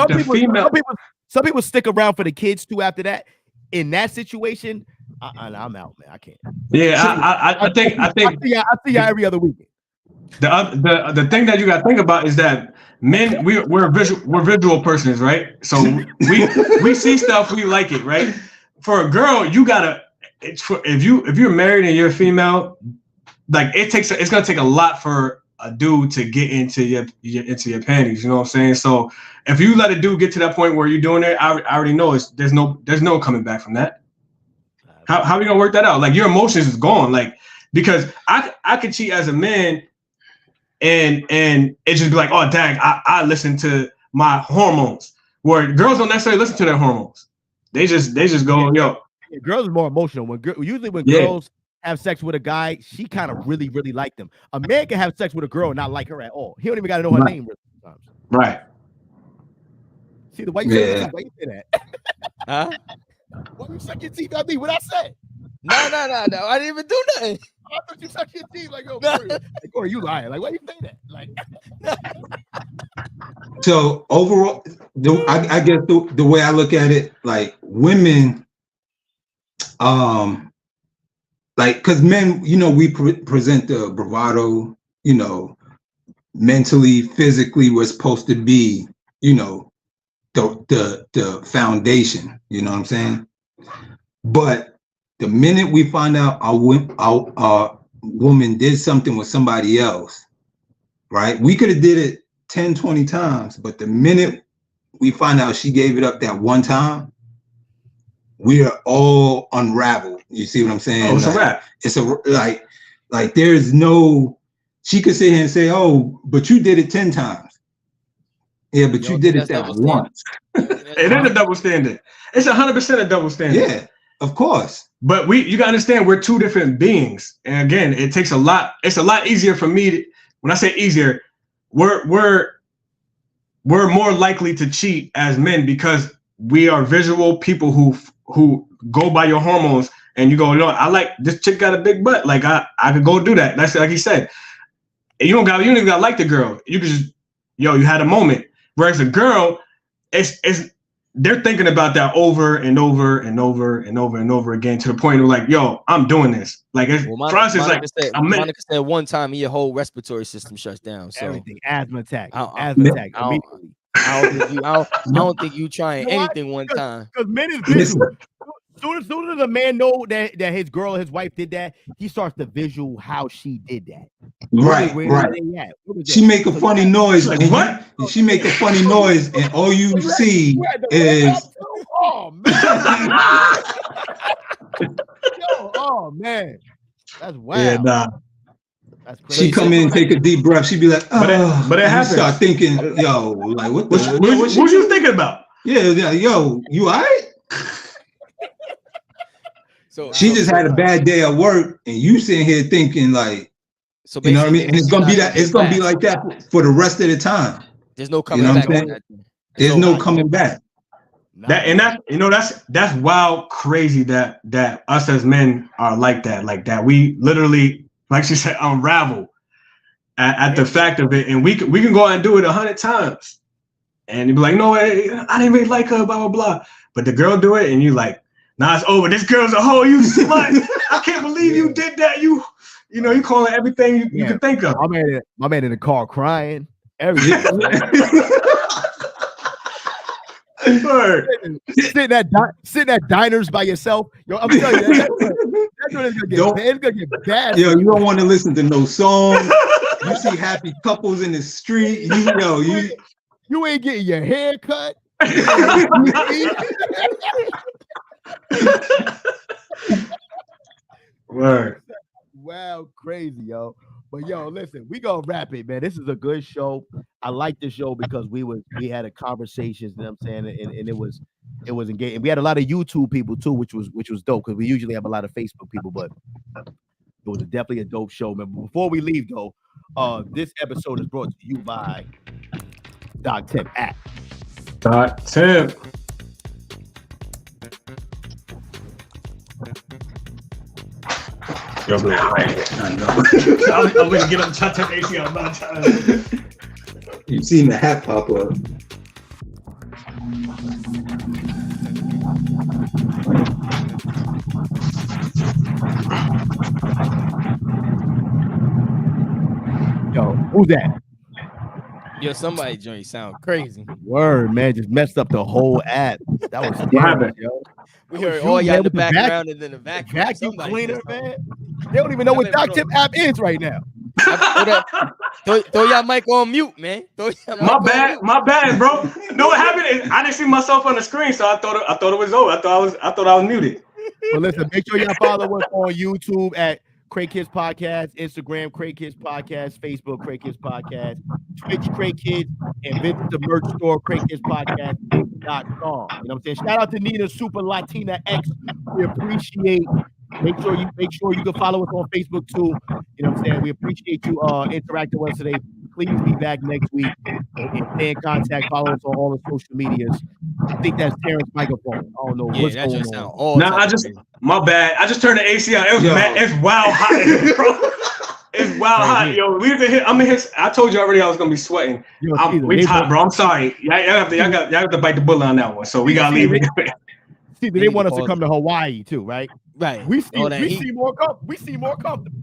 Speaker 2: some people stick around for the kids too after that. In that situation, I'm out, man. I can't.
Speaker 1: Yeah, I think
Speaker 2: I see y'all every other weekend.
Speaker 1: The thing that you got to think about is that men, we're visual persons, right? So we see stuff, we like it, right? For a girl, you gotta. If you're married and you're a female, like it's gonna take a lot for a dude to get into your panties. You know what I'm saying? So if you let a dude get to that point where you're doing it, I already know there's no coming back from that. How are we gonna work that out? Like your emotions is gone. Like because I could cheat as a man, and it just be like, oh dang, I listen to my hormones. Where girls don't necessarily listen to their hormones. They just go, yo.
Speaker 2: Yeah, girls are more emotional. Usually when girls have sex with a guy, she kind of really, really like them. A man can have sex with a girl and not like her at all. He don't even got to know her name sometimes.
Speaker 1: Right.
Speaker 2: See the way you say that?
Speaker 3: Huh?
Speaker 2: Why you suck your teeth at me? What I said?
Speaker 3: No. I didn't even do nothing.
Speaker 2: I thought you sucked your teeth like, Corey, you lying. Like, why you say that? Like,
Speaker 4: so overall, I guess the way I look at it, like women, like because men, you know, we present the bravado, you know, mentally, physically, we're supposed to be, you know, the foundation. You know what I'm saying? But the minute we find out our woman did something with somebody else, right? We could have did it 10, 20 times, but the minute we find out she gave it up that one time, we are all unraveled. You see what I'm saying?
Speaker 1: Oh, it's a wrap.
Speaker 4: It's like there's no, she could sit here and say, oh, but you did it 10 times. Yeah, but you did it that once.
Speaker 1: It is a double standard. It's 100% a double standard.
Speaker 4: Yeah, of course.
Speaker 1: But you gotta understand we're two different beings. And again, it takes a lot. It's a lot easier for me when I say easier, we're more likely to cheat as men because we are visual people who go by your hormones and you go, no, I like this chick got a big butt. Like I could go do that. That's like he said. You don't even gotta like the girl. You could just, you had a moment. Whereas a girl, they're thinking about that over and over and over and over and over again to the point of like, yo, I'm doing this. Like for us, it's like
Speaker 3: Monica said one time your whole respiratory system shuts down. So
Speaker 2: everything, asthma attack.
Speaker 3: I don't think you trying anything one time.
Speaker 2: Because men is visual. Soon as a man know that his girl, his wife did that, he starts to visual how she did that.
Speaker 4: Right. She make a funny noise.
Speaker 1: Like what?
Speaker 4: She make a funny noise, and all you see is.
Speaker 2: Oh man! Oh man! That's wild.
Speaker 1: Yeah, nah.
Speaker 2: That's crazy.
Speaker 4: She come in, take a deep breath. She be like, oh,
Speaker 1: but it
Speaker 4: you
Speaker 1: happens.
Speaker 4: start thinking, yo, like what the
Speaker 1: What you thinking about?
Speaker 4: Yeah, yo, you all right?
Speaker 3: So
Speaker 4: She just had a bad day at work, and you sitting here thinking like,
Speaker 3: so
Speaker 4: you know what I mean? And it's gonna be
Speaker 3: not
Speaker 4: that. It's gonna be like that for the rest of the time.
Speaker 3: There's no coming
Speaker 4: know what
Speaker 3: back.
Speaker 4: I'm
Speaker 3: on
Speaker 4: saying?
Speaker 3: that.
Speaker 4: There's no coming back.
Speaker 1: That's wild, crazy that us as men are like that. We literally, like she said, unravel at the fact of it, and we can go out and do it 100 times, and you be like, no, I didn't really like her, blah blah blah. But the girl do it, and you like, nah, it's over. This girl's a hoe. You slut. I can't believe you did that. You know, you calling everything you can think of.
Speaker 2: My man in the car crying. Everything. Sitting at diners by yourself. Yo, I'm telling you, it's gonna get bad.
Speaker 4: Yo, you don't want to listen to no song. You see happy couples in the street.
Speaker 2: You ain't getting your hair cut.
Speaker 1: Word.
Speaker 2: Wow, crazy, yo. But yo, listen, we gonna wrap it, man. This is a good show. I like this show because we had a conversations, you know what I'm saying, and it was engaging. We had a lot of YouTube people too, which was dope because we usually have a lot of Facebook people, but it was definitely a dope show, man. But before we leave though, this episode is brought to you by Doc Tip app.
Speaker 1: Doc Tip. Yo, man, I know. I'm gonna get up Doc Tip AC on my time.
Speaker 4: You've seen the hat pop up.
Speaker 2: Yo, who's that?
Speaker 3: Yo, somebody joint sound crazy.
Speaker 2: Word, man, just messed up the whole app. That was
Speaker 1: What happened?
Speaker 2: yo.
Speaker 3: We
Speaker 2: That
Speaker 3: heard
Speaker 2: was
Speaker 3: all
Speaker 2: you,
Speaker 3: y'all
Speaker 2: man,
Speaker 3: in the
Speaker 2: with the
Speaker 3: background and then the vacuum.
Speaker 2: Vacuum
Speaker 3: Somebody
Speaker 2: cleaner,
Speaker 3: just-
Speaker 2: man. They don't even know what Doc Tip app is right now.
Speaker 3: Throw y'all mic on mute, man. Throw y'all mic on mute.
Speaker 1: My bad, bro. You know what happened is I didn't see myself on the screen, so I thought it was over. I thought I was muted.
Speaker 2: But listen, make sure y'all follow us on YouTube at Crate Kids Podcast, Instagram Crate Kids Podcast, Facebook Crate Kids Podcast, Twitch Crate Kids, and visit the merch store CrateKidsPodcast.com. You know what I'm saying? Shout out to Nina Super Latina X. We appreciate. Make sure you can follow us on Facebook too. You know what I'm saying? We appreciate you interacting with us today. Please be back next week and stay in contact. Follow us on all the social medias. I think that's Terrence's microphone. I don't know what's
Speaker 3: that
Speaker 2: going
Speaker 3: just sound
Speaker 2: on.
Speaker 3: all type of crazy.
Speaker 1: My bad. I just turned the AC on. It's wild hot, bro. It's wild hot, yo. I'm in here. I told you already I was gonna be sweating. We hot, bro. I'm sorry. Y'all have to bite the bullet on that one. So we gotta leave it.
Speaker 2: See, they want us to come to Hawaii too, right?
Speaker 3: Right.
Speaker 2: We see more comfortable.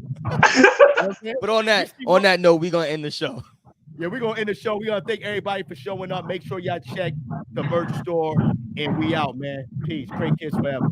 Speaker 3: But on that note, we're gonna end the show.
Speaker 2: Yeah, we're gonna end the show. We're gonna thank everybody for showing up. Make sure y'all check the merch store, and we out, man. Peace. Crate Kids forever.